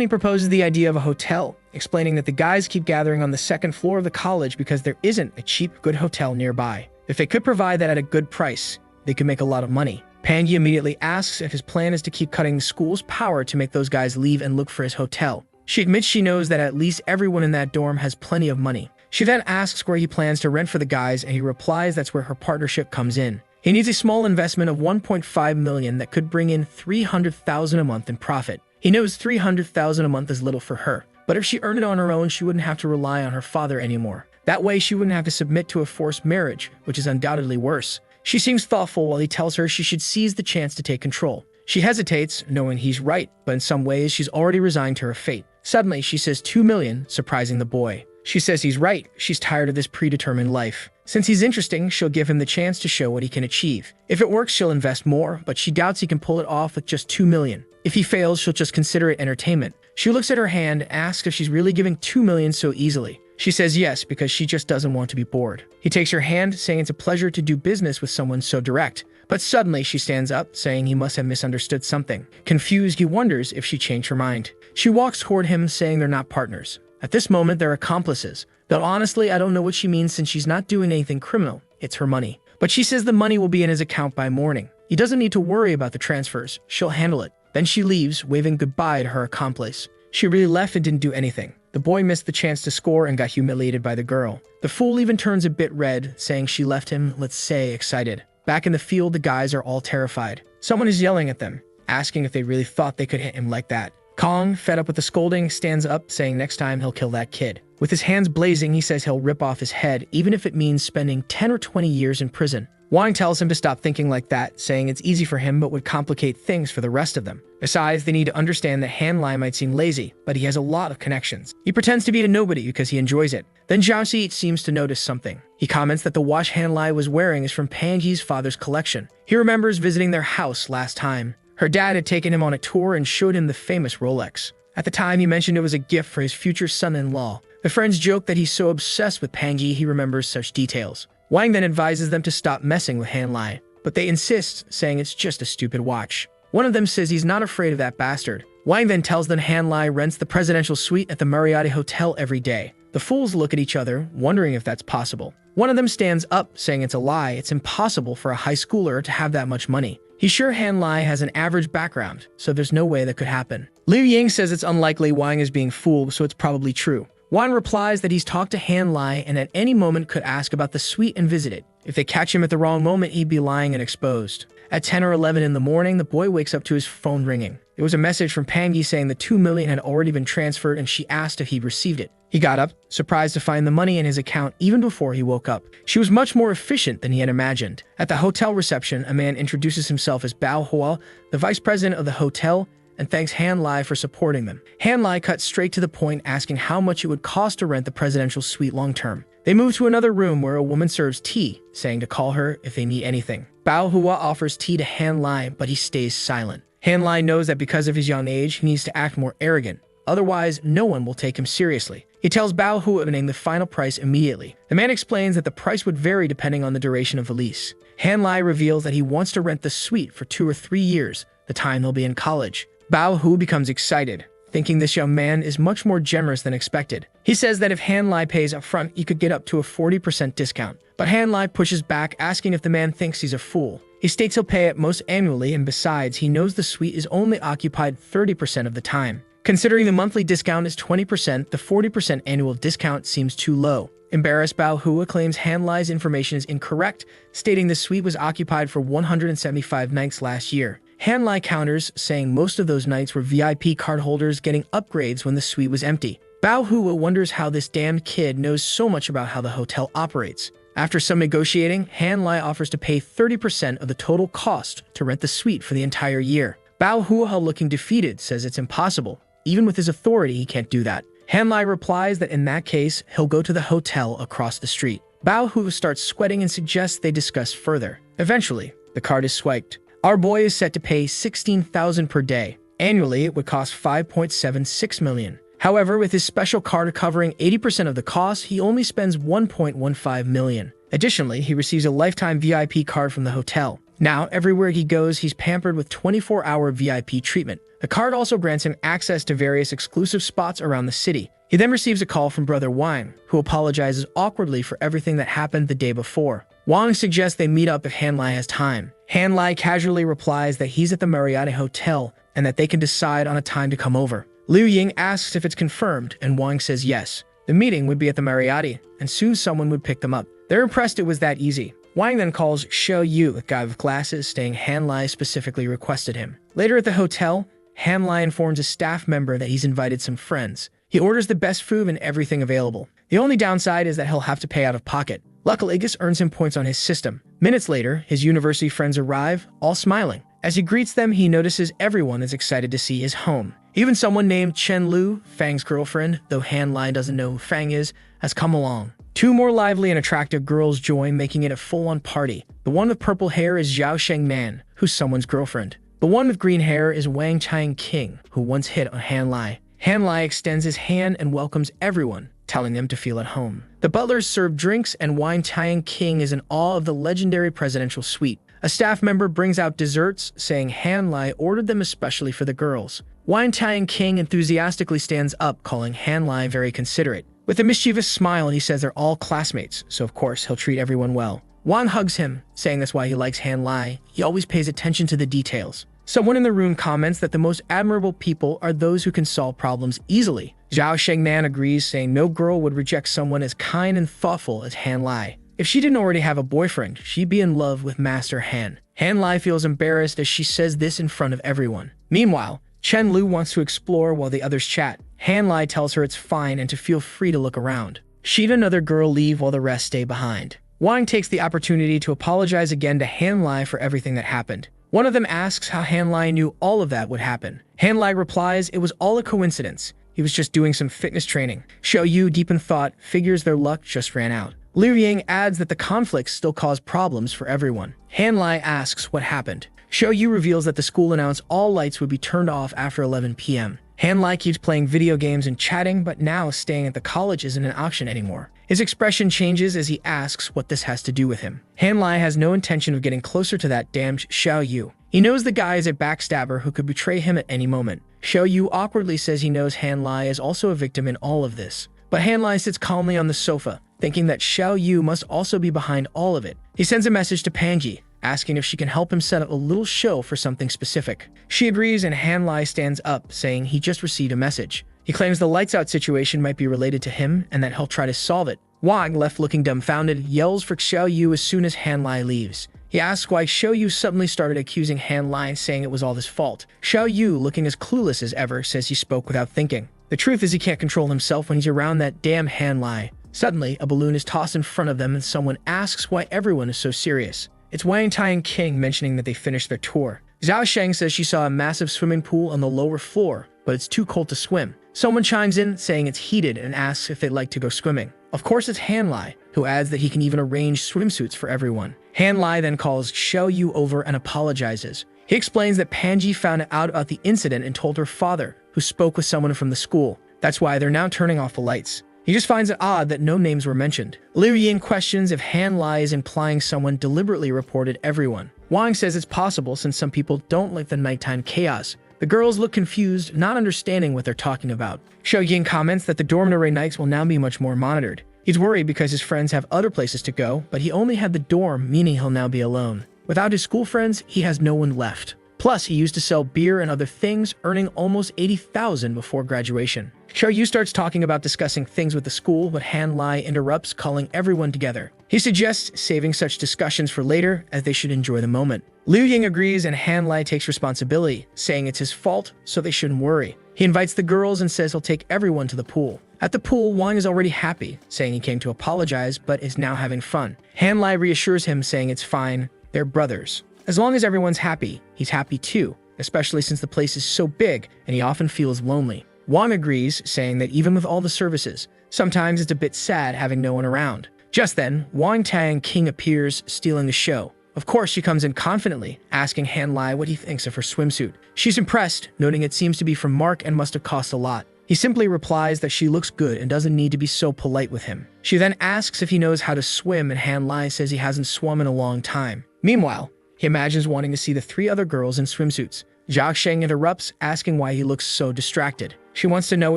he proposes the idea of a hotel, explaining that the guys keep gathering on the second floor of the college because there isn't a cheap, good hotel nearby. If they could provide that at a good price, they could make a lot of money. Panji immediately asks if his plan is to keep cutting the school's power to make those guys leave and look for his hotel. She admits she knows that at least everyone in that dorm has plenty of money. She then asks where he plans to rent for the guys, and he replies that's where her partnership comes in. He needs a small investment of 1.5 million that could bring in 300,000 a month in profit. He knows 300,000 a month is little for her, but if she earned it on her own, she wouldn't have to rely on her father anymore. That way, she wouldn't have to submit to a forced marriage, which is undoubtedly worse. She seems thoughtful while he tells her she should seize the chance to take control. She hesitates, knowing he's right, but in some ways she's already resigned to her fate. Suddenly, she says 2 million, surprising the boy. She says he's right, she's tired of this predetermined life. Since he's interesting, she'll give him the chance to show what he can achieve. If it works, she'll invest more, but she doubts he can pull it off with just 2 million. If he fails, she'll just consider it entertainment. She looks at her hand and asks if she's really giving 2 million so easily. She says yes, because she just doesn't want to be bored. He takes her hand, saying it's a pleasure to do business with someone so direct. But suddenly she stands up, saying he must have misunderstood something. Confused, he wonders if she changed her mind. She walks toward him, saying they're not partners. At this moment, they're accomplices. Though honestly, I don't know what she means since she's not doing anything criminal. It's her money. But she says the money will be in his account by morning. He doesn't need to worry about the transfers. She'll handle it. Then she leaves, waving goodbye to her accomplice. She really left and didn't do anything. The boy missed the chance to score and got humiliated by the girl. The fool even turns a bit red, saying she left him, let's say, excited. Back in the field, the guys are all terrified. Someone is yelling at them, asking if they really thought they could hit him like that. Kong, fed up with the scolding, stands up, saying next time he'll kill that kid. With his hands blazing, he says he'll rip off his head, even if it means spending 10 or 20 years in prison. Wang tells him to stop thinking like that, saying it's easy for him but would complicate things for the rest of them. Besides, they need to understand that Han Lai might seem lazy, but he has a lot of connections. He pretends to be a nobody because he enjoys it. Then Zhao Si seems to notice something. He comments that the watch Han Lai was wearing is from Pangji's father's collection. He remembers visiting their house last time. Her dad had taken him on a tour and showed him the famous Rolex. At the time, he mentioned it was a gift for his future son-in-law. The friends joke that he's so obsessed with Pangji he remembers such details. Wang then advises them to stop messing with Han Lai, but they insist, saying it's just a stupid watch. One of them says he's not afraid of that bastard. Wang then tells them Han Lai rents the presidential suite at the Marriott Hotel every day. The fools look at each other, wondering if that's possible. One of them stands up, saying it's a lie. It's impossible for a high schooler to have that much money. He's sure Han Lai has an average background, so there's no way that could happen. Liu Ying says it's unlikely Wang is being fooled, so it's probably true. Wang replies that he's talked to Han Lai and at any moment could ask about the suite and visit it. If they catch him at the wrong moment, he'd be lying and exposed. At 10 or 11 in the morning, the boy wakes up to his phone ringing. It was a message from Pangji saying the 2 million had already been transferred and she asked if he'd received it. He got up, surprised to find the money in his account even before he woke up. She was much more efficient than he had imagined. At the hotel reception, a man introduces himself as Bao Hua, the vice president of the hotel, and thanks Han Lai for supporting them. Han Lai cuts straight to the point, asking how much it would cost to rent the presidential suite long-term. They move to another room where a woman serves tea, saying to call her if they need anything. Bao Hua offers tea to Han Lai, but he stays silent. Han Lai knows that because of his young age, he needs to act more arrogant. Otherwise, no one will take him seriously. He tells Bao Hua to name the final price immediately. The man explains that the price would vary depending on the duration of the lease. Han Lai reveals that he wants to rent the suite for 2 or 3 years, the time they'll be in college. Bao Hu becomes excited, thinking this young man is much more generous than expected. He says that if Han Lai pays up front, he could get up to a 40% discount. But Han Lai pushes back, asking if the man thinks he's a fool. He states he'll pay it most annually, and besides, he knows the suite is only occupied 30% of the time. Considering the monthly discount is 20%, the 40% annual discount seems too low. Embarrassed, Bao Hua claims Han Lai's information is incorrect, stating the suite was occupied for 175 nights last year. Han Lai counters, saying most of those nights were VIP card holders getting upgrades when the suite was empty. Bao Hua wonders how this damned kid knows so much about how the hotel operates. After some negotiating, Han Lai offers to pay 30% of the total cost to rent the suite for the entire year. Bao Hua, looking defeated, says it's impossible. Even with his authority, he can't do that. Han Lai replies that in that case, he'll go to the hotel across the street. Bao Hua starts sweating and suggests they discuss further. Eventually, the card is swiped. Our boy is set to pay 16,000 per day. Annually, it would cost 5.76 million. However, with his special card covering 80% of the cost, he only spends 1.15 million. Additionally, he receives a lifetime VIP card from the hotel. Now, everywhere he goes, he's pampered with 24-hour VIP treatment. The card also grants him access to various exclusive spots around the city. He then receives a call from Brother Wang, who apologizes awkwardly for everything that happened the day before. Wang suggests they meet up if Han Lai has time. Han Lai casually replies that he's at the Marriott Hotel and that they can decide on a time to come over. Liu Ying asks if it's confirmed, and Wang says yes. The meeting would be at the Marriott, and soon someone would pick them up. They're impressed it was that easy. Wang then calls Xiao Yu, a guy with glasses, saying Han Lai specifically requested him. Later at the hotel, Han Lai informs a staff member that he's invited some friends. He orders the best food and everything available. The only downside is that he'll have to pay out of pocket. Luckily, this earns him points on his system. Minutes later, his university friends arrive, all smiling. As he greets them, he notices everyone is excited to see his home. Even someone named Chen Lu, Fang's girlfriend, though Han Lai doesn't know who Fang is, has come along. Two more lively and attractive girls join, making it a full-on party. The one with purple hair is Zhao Shengman, who's someone's girlfriend. The one with green hair is Wang Qiang, who once hit on Han Lai. Han Lai extends his hand and welcomes everyone, telling them to feel at home. The butlers serve drinks, and Wang Qiang is in awe of the legendary presidential suite. A staff member brings out desserts, saying Han Lai ordered them especially for the girls. Wang Qiang enthusiastically stands up, calling Han Lai very considerate. With a mischievous smile, he says they're all classmates, so of course he'll treat everyone well. Wang hugs him, saying that's why he likes Han Lai. He always pays attention to the details. Someone in the room comments that the most admirable people are those who can solve problems easily. Zhao Shengman agrees, saying no girl would reject someone as kind and thoughtful as Han Lai. If she didn't already have a boyfriend, she'd be in love with Master Han. Han Lai feels embarrassed as she says this in front of everyone. Meanwhile, Chen Lu wants to explore while the others chat. Han Lai tells her it's fine and to feel free to look around. She and another girl leave while the rest stay behind. Wang takes the opportunity to apologize again to Han Lai for everything that happened. One of them asks how Han Lai knew all of that would happen. Han Lai replies it was all a coincidence. He was just doing some fitness training. Xiao Yu, deep in thought, figures their luck just ran out. Liu Ying adds that the conflicts still cause problems for everyone. Han Lai asks what happened. Xiao Yu reveals that the school announced all lights would be turned off after 11 p.m. Han Lai keeps playing video games and chatting, but now staying at the college isn't an option anymore. His expression changes as he asks what this has to do with him. Han Lai has no intention of getting closer to that damned Xiao Yu. He knows the guy is a backstabber who could betray him at any moment. Xiao Yu awkwardly says he knows Han Lai is also a victim in all of this. But Han Lai sits calmly on the sofa, thinking that Xiao Yu must also be behind all of it. He sends a message to Panji, asking if she can help him set up a little show for something specific. She agrees, and Han Lai stands up, saying he just received a message. He claims the lights out situation might be related to him and that he'll try to solve it. Wang, left looking dumbfounded, yells for Xiao Yu as soon as Han Lai leaves. He asks why Xiao Yu suddenly started accusing Han Lai, saying it was all his fault. Xiao Yu, looking as clueless as ever, says he spoke without thinking. The truth is he can't control himself when he's around that damn Han Lai. Suddenly, a balloon is tossed in front of them and someone asks why everyone is so serious. It's Wang Qiang mentioning that they finished their tour. Zhao Sheng says she saw a massive swimming pool on the lower floor, but it's too cold to swim. Someone chimes in, saying it's heated, and asks if they'd like to go swimming. Of course it's Han Lai, who adds that he can even arrange swimsuits for everyone. Han Lai then calls Xiao Yu over and apologizes. He explains that Panji found out about the incident and told her father, who spoke with someone from the school. That's why they're now turning off the lights. He just finds it odd that no names were mentioned. Liu Ying questions if Han Lai is implying someone deliberately reported everyone. Wang says it's possible since some people don't like the nighttime chaos. The girls look confused, not understanding what they're talking about. Xiao Ying comments that the dormitory nights will now be much more monitored. He's worried because his friends have other places to go, but he only had the dorm, meaning he'll now be alone. Without his school friends, he has no one left. Plus, he used to sell beer and other things, earning almost 80,000 before graduation. Xiao Yu starts talking about discussing things with the school, but Han Lai interrupts, calling everyone together. He suggests saving such discussions for later, as they should enjoy the moment. Liu Ying agrees, and Han Lai takes responsibility, saying it's his fault, so they shouldn't worry. He invites the girls and says he'll take everyone to the pool. At the pool, Wang is already happy, saying he came to apologize, but is now having fun. Han Lai reassures him, saying it's fine, they're brothers. As long as everyone's happy, he's happy too, especially since the place is so big and he often feels lonely. Wang agrees, saying that even with all the services, sometimes it's a bit sad having no one around. Just then, Wang Qiang appears, stealing the show. Of course, she comes in confidently, asking Han Lai what he thinks of her swimsuit. She's impressed, noting it seems to be from Mark and must have cost a lot. He simply replies that she looks good and doesn't need to be so polite with him. She then asks if he knows how to swim, and Han Lai says he hasn't swum in a long time. Meanwhile, he imagines wanting to see the three other girls in swimsuits. Zhao Sheng interrupts, asking why he looks so distracted. She wants to know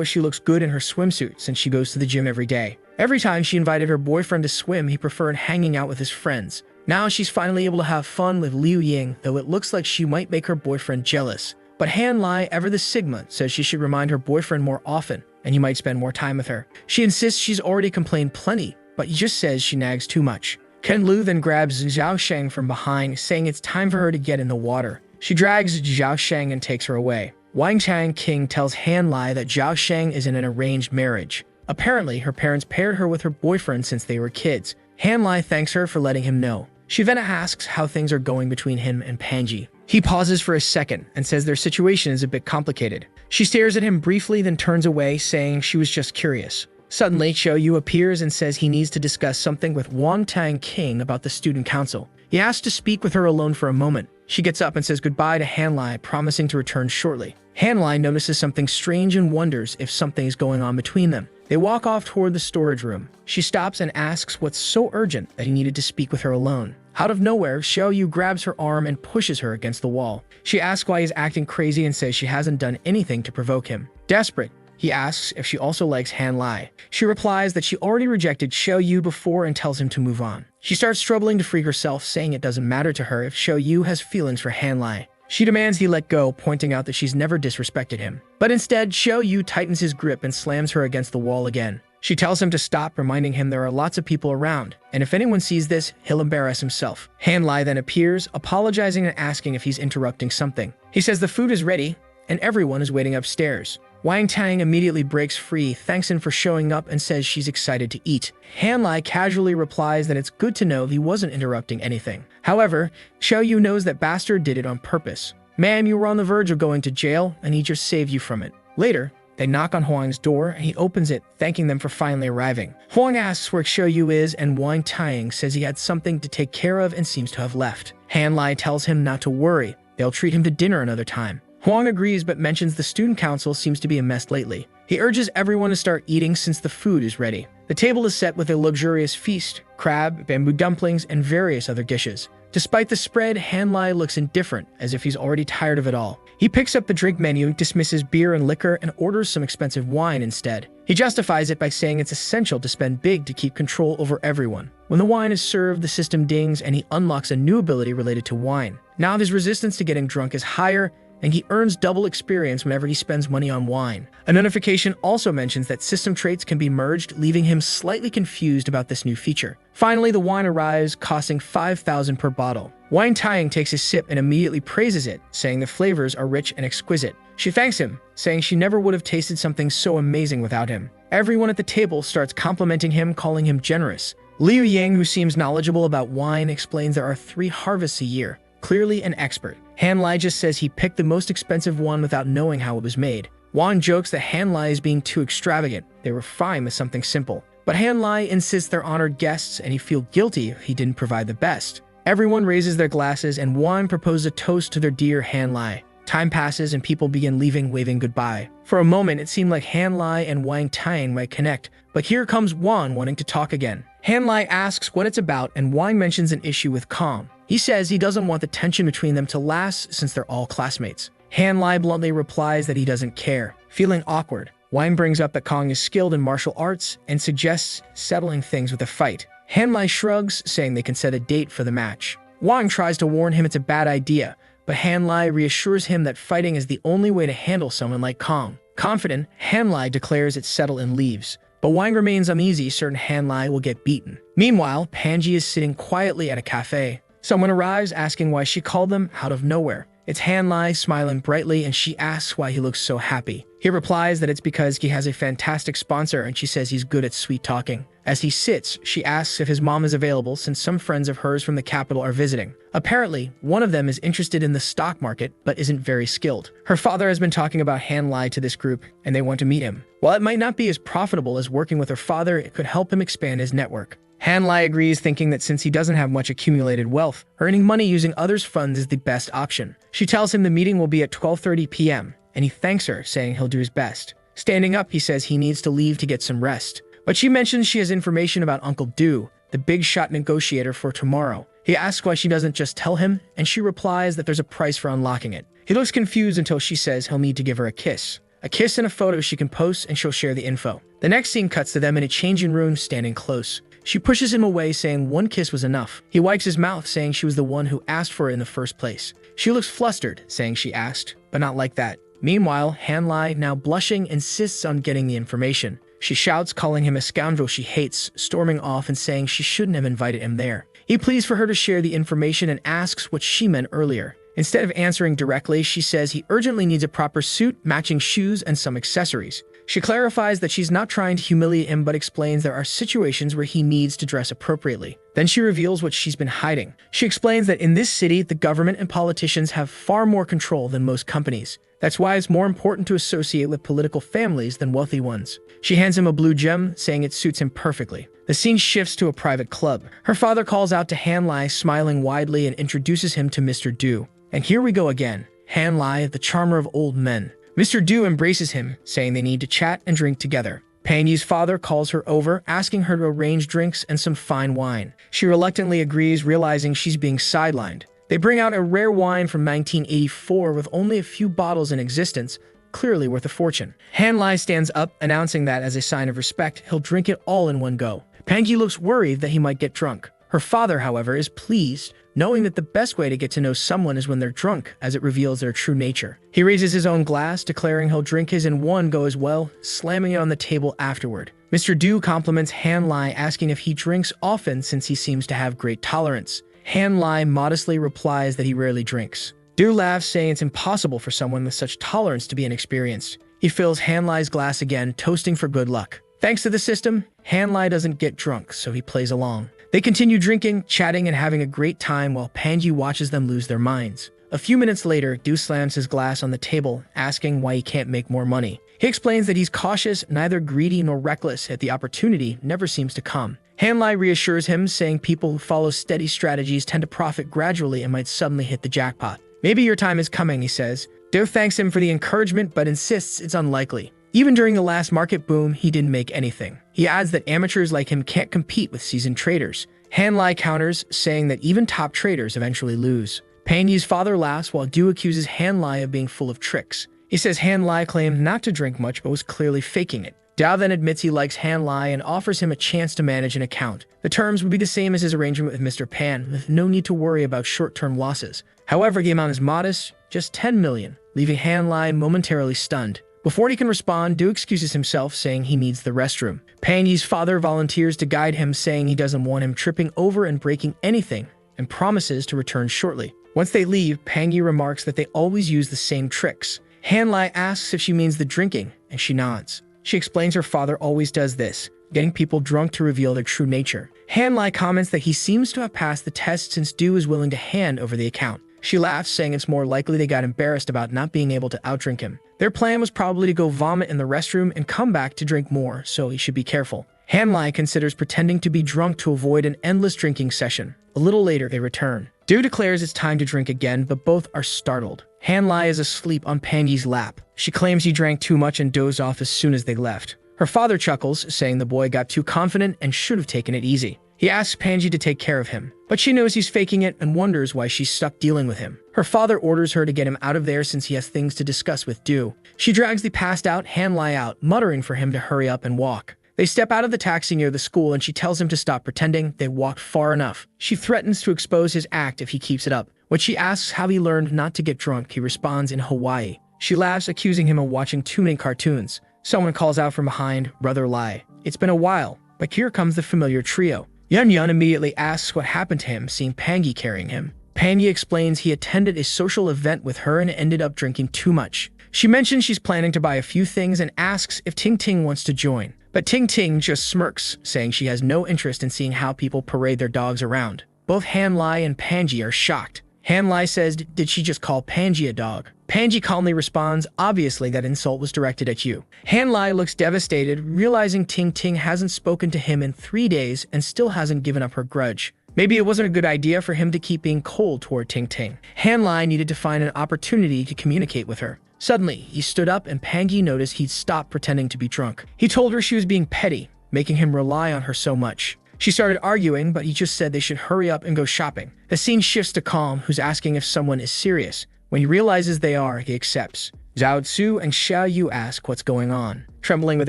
if she looks good in her swimsuit since she goes to the gym every day. Every time she invited her boyfriend to swim, he preferred hanging out with his friends. Now she's finally able to have fun with Liu Ying, though it looks like she might make her boyfriend jealous. But Han Lai, ever the Sigma, says she should remind her boyfriend more often, and he might spend more time with her. She insists she's already complained plenty, but he just says she nags too much. Ken Lu then grabs Zhao Sheng from behind, saying it's time for her to get in the water. She drags Zhao Sheng and takes her away. Wang Qiang tells Han Lai that Zhao Sheng is in an arranged marriage. Apparently, her parents paired her with her boyfriend since they were kids. Han Lai thanks her for letting him know. She then asks how things are going between him and Panji. He pauses for a second and says their situation is a bit complicated. She stares at him briefly, then turns away, saying she was just curious. Suddenly, Xiaoyu appears and says he needs to discuss something with Wang Tang King about the student council. He asks to speak with her alone for a moment. She gets up and says goodbye to Hanlai, promising to return shortly. Hanlai notices something strange and wonders if something is going on between them. They walk off toward the storage room. She stops and asks what's so urgent that he needed to speak with her alone. Out of nowhere, Xiaoyu grabs her arm and pushes her against the wall. She asks why he's acting crazy and says she hasn't done anything to provoke him. Desperate, he asks if she also likes Hanlai. She replies that she already rejected Xiaoyu before and tells him to move on. She starts struggling to free herself, saying it doesn't matter to her if Xiaoyu has feelings for Hanlai. She demands he let go, pointing out that she's never disrespected him. But instead, Xiaoyu tightens his grip and slams her against the wall again. She tells him to stop, reminding him there are lots of people around, and if anyone sees this, he'll embarrass himself. Hanlai then appears, apologizing and asking if he's interrupting something. He says the food is ready, and everyone is waiting upstairs. Wang Tang immediately breaks free, thanks him for showing up, and says she's excited to eat. Hanlai casually replies that it's good to know he wasn't interrupting anything. However, Xiaoyu knows that Bastard did it on purpose. "Ma'am, you were on the verge of going to jail, and he just saved you from it." Later, they knock on Huang's door, and he opens it, thanking them for finally arriving. Huang asks where Xiaoyu is, and Wang Tang says he had something to take care of and seems to have left. Hanlai tells him not to worry, they'll treat him to dinner another time. Huang agrees but mentions the student council seems to be a mess lately. He urges everyone to start eating since the food is ready. The table is set with a luxurious feast, crab, bamboo dumplings, and various other dishes. Despite the spread, Hanlai looks indifferent, as if he's already tired of it all. He picks up the drink menu, dismisses beer and liquor, and orders some expensive wine instead. He justifies it by saying it's essential to spend big to keep control over everyone. When the wine is served, the system dings and he unlocks a new ability related to wine. Now his resistance to getting drunk is higher, and he earns double experience whenever he spends money on wine. A notification also mentions that system traits can be merged, leaving him slightly confused about this new feature. Finally, the wine arrives, costing 5,000 per bottle. Wang Tang takes a sip and immediately praises it, saying the flavors are rich and exquisite. She thanks him, saying she never would have tasted something so amazing without him. Everyone at the table starts complimenting him, calling him generous. Liu Yang, who seems knowledgeable about wine, explains there are 3 harvests a year. Clearly an expert. Hanlai just says he picked the most expensive one without knowing how it was made. Wang jokes that Hanlai is being too extravagant. They were fine with something simple. But Hanlai insists they're honored guests and he feels guilty if he didn't provide the best. Everyone raises their glasses and Wang proposes a toast to their dear Hanlai. Time passes and people begin leaving, waving goodbye. For a moment, it seemed like Hanlai and Wang Tang might connect, but here comes Wang wanting to talk again. Hanlai asks what it's about and Wang mentions an issue with Kong. He says he doesn't want the tension between them to last since they're all classmates. Hanlai bluntly replies that he doesn't care. Feeling awkward, Wang brings up that Kong is skilled in martial arts and suggests settling things with a fight. Hanlai shrugs, saying they can set a date for the match. Wang tries to warn him it's a bad idea, but Hanlai reassures him that fighting is the only way to handle someone like Kong. Confident, Hanlai declares it's settled and leaves. But Wang remains uneasy, certain Hanlai will get beaten. Meanwhile, Panji is sitting quietly at a cafe. Someone arrives asking why she called them out of nowhere. It's Hanlai smiling brightly and she asks why he looks so happy. He replies that it's because he has a fantastic sponsor and she says he's good at sweet talking. As he sits, she asks if his mom is available since some friends of hers from the capital are visiting. Apparently, one of them is interested in the stock market but isn't very skilled. Her father has been talking about Hanlai to this group and they want to meet him. While it might not be as profitable as working with her father, it could help him expand his network. Hanlai agrees, thinking that since he doesn't have much accumulated wealth, earning money using others' funds is the best option. She tells him the meeting will be at 12:30 p.m., and he thanks her, saying he'll do his best. Standing up, he says he needs to leave to get some rest. But she mentions she has information about Uncle Du, the big shot negotiator, for tomorrow. He asks why she doesn't just tell him, and she replies that there's a price for unlocking it. He looks confused until she says he'll need to give her a kiss. A kiss and a photo she can post, and she'll share the info. The next scene cuts to them in a changing room, standing close. She pushes him away, saying one kiss was enough. He wipes his mouth, saying she was the one who asked for it in the first place. She looks flustered, saying she asked, but not like that. Meanwhile, Hanlai, now blushing, insists on getting the information. She shouts, calling him a scoundrel she hates, storming off and saying she shouldn't have invited him there. He pleads for her to share the information and asks what she meant earlier. Instead of answering directly, she says he urgently needs a proper suit, matching shoes, and some accessories. She clarifies that she's not trying to humiliate him but explains there are situations where he needs to dress appropriately. Then she reveals what she's been hiding. She explains that in this city, the government and politicians have far more control than most companies. That's why it's more important to associate with political families than wealthy ones. She hands him a blue gem, saying it suits him perfectly. The scene shifts to a private club. Her father calls out to Han Lai, smiling widely, and introduces him to Mr. Du. And here we go again. Han Lai, the charmer of old men. Mr. Du embraces him, saying they need to chat and drink together. Pan Yi's father calls her over, asking her to arrange drinks and some fine wine. She reluctantly agrees, realizing she's being sidelined. They bring out a rare wine from 1984 with only a few bottles in existence, clearly worth a fortune. Han Lai stands up, announcing that as a sign of respect, he'll drink it all in one go. Pan Yi looks worried that he might get drunk. Her father, however, is pleased, knowing that the best way to get to know someone is when they're drunk, as it reveals their true nature. He raises his own glass, declaring he'll drink his in one go as well, slamming it on the table afterward. Mr. Du compliments Han Lai, asking if he drinks often since he seems to have great tolerance. Han Lai modestly replies that he rarely drinks. Du laughs, saying it's impossible for someone with such tolerance to be inexperienced. He fills Han Lai's glass again, toasting for good luck. Thanks to the system, Han Lai doesn't get drunk, so he plays along. They continue drinking, chatting, and having a great time while Pan Yi watches them lose their minds. A few minutes later, Du slams his glass on the table, asking why he can't make more money. He explains that he's cautious, neither greedy nor reckless, yet the opportunity never seems to come. Han Lai reassures him, saying people who follow steady strategies tend to profit gradually and might suddenly hit the jackpot. Maybe your time is coming, he says. Du thanks him for the encouragement but insists it's unlikely. Even during the last market boom, he didn't make anything. He adds that amateurs like him can't compete with seasoned traders. Han Lai counters, saying that even top traders eventually lose. Pan Yi's father laughs while Du accuses Han Lai of being full of tricks. He says Han Lai claimed not to drink much but was clearly faking it. Dao then admits he likes Han Lai and offers him a chance to manage an account. The terms would be the same as his arrangement with Mr. Pan, with no need to worry about short-term losses. However, the amount is modest, just 10 million, leaving Han Lai momentarily stunned. Before he can respond, Du excuses himself, saying he needs the restroom. Pan Yi's father volunteers to guide him, saying he doesn't want him tripping over and breaking anything, and promises to return shortly. Once they leave, Pan Yi remarks that they always use the same tricks. Han Lai asks if she means the drinking, and she nods. She explains her father always does this, getting people drunk to reveal their true nature. Han Lai comments that he seems to have passed the test since Du is willing to hand over the account. She laughs, saying it's more likely they got embarrassed about not being able to outdrink him. Their plan was probably to go vomit in the restroom and come back to drink more, so he should be careful. Han Lai considers pretending to be drunk to avoid an endless drinking session. A little later, they return. Du declares it's time to drink again, but both are startled. Han Lai is asleep on Pan Yi's lap. She claims he drank too much and dozed off as soon as they left. Her father chuckles, saying the boy got too confident and should have taken it easy. He asks Pan Yi to take care of him, but she knows he's faking it and wonders why she's stuck dealing with him. Her father orders her to get him out of there since he has things to discuss with Du. She drags the passed out Han Lai out, muttering for him to hurry up and walk. They step out of the taxi near the school and she tells him to stop pretending they walked far enough. She threatens to expose his act if he keeps it up. When she asks how he learned not to get drunk, he responds in Hawaii. She laughs, accusing him of watching too many cartoons. Someone calls out from behind, "Brother Lai." It's been a while, but here comes the familiar trio. Yun Yun immediately asks what happened to him, seeing Pan Yi carrying him. Pan Yi explains he attended a social event with her and ended up drinking too much. She mentions she's planning to buy a few things and asks if Ting Ting wants to join. But Ting Ting just smirks, saying she has no interest in seeing how people parade their dogs around. Both Han Lai and Pan Yi are shocked. Han Lai says, "Did she just call Pan Yi a dog?" Pan Yi calmly responds, "Obviously that insult was directed at you." Han Lai looks devastated, realizing Ting Ting hasn't spoken to him in 3 days and still hasn't given up her grudge. Maybe it wasn't a good idea for him to keep being cold toward Ting Ting. Han Lai needed to find an opportunity to communicate with her. Suddenly, he stood up and Pan Yi noticed he'd stopped pretending to be drunk. He told her she was being petty, making him rely on her so much. She started arguing, but he just said they should hurry up and go shopping. The scene shifts to Calm, who's asking if someone is serious. When he realizes they are, he accepts. Zhao Tzu and Xiao Yu ask what's going on. Trembling with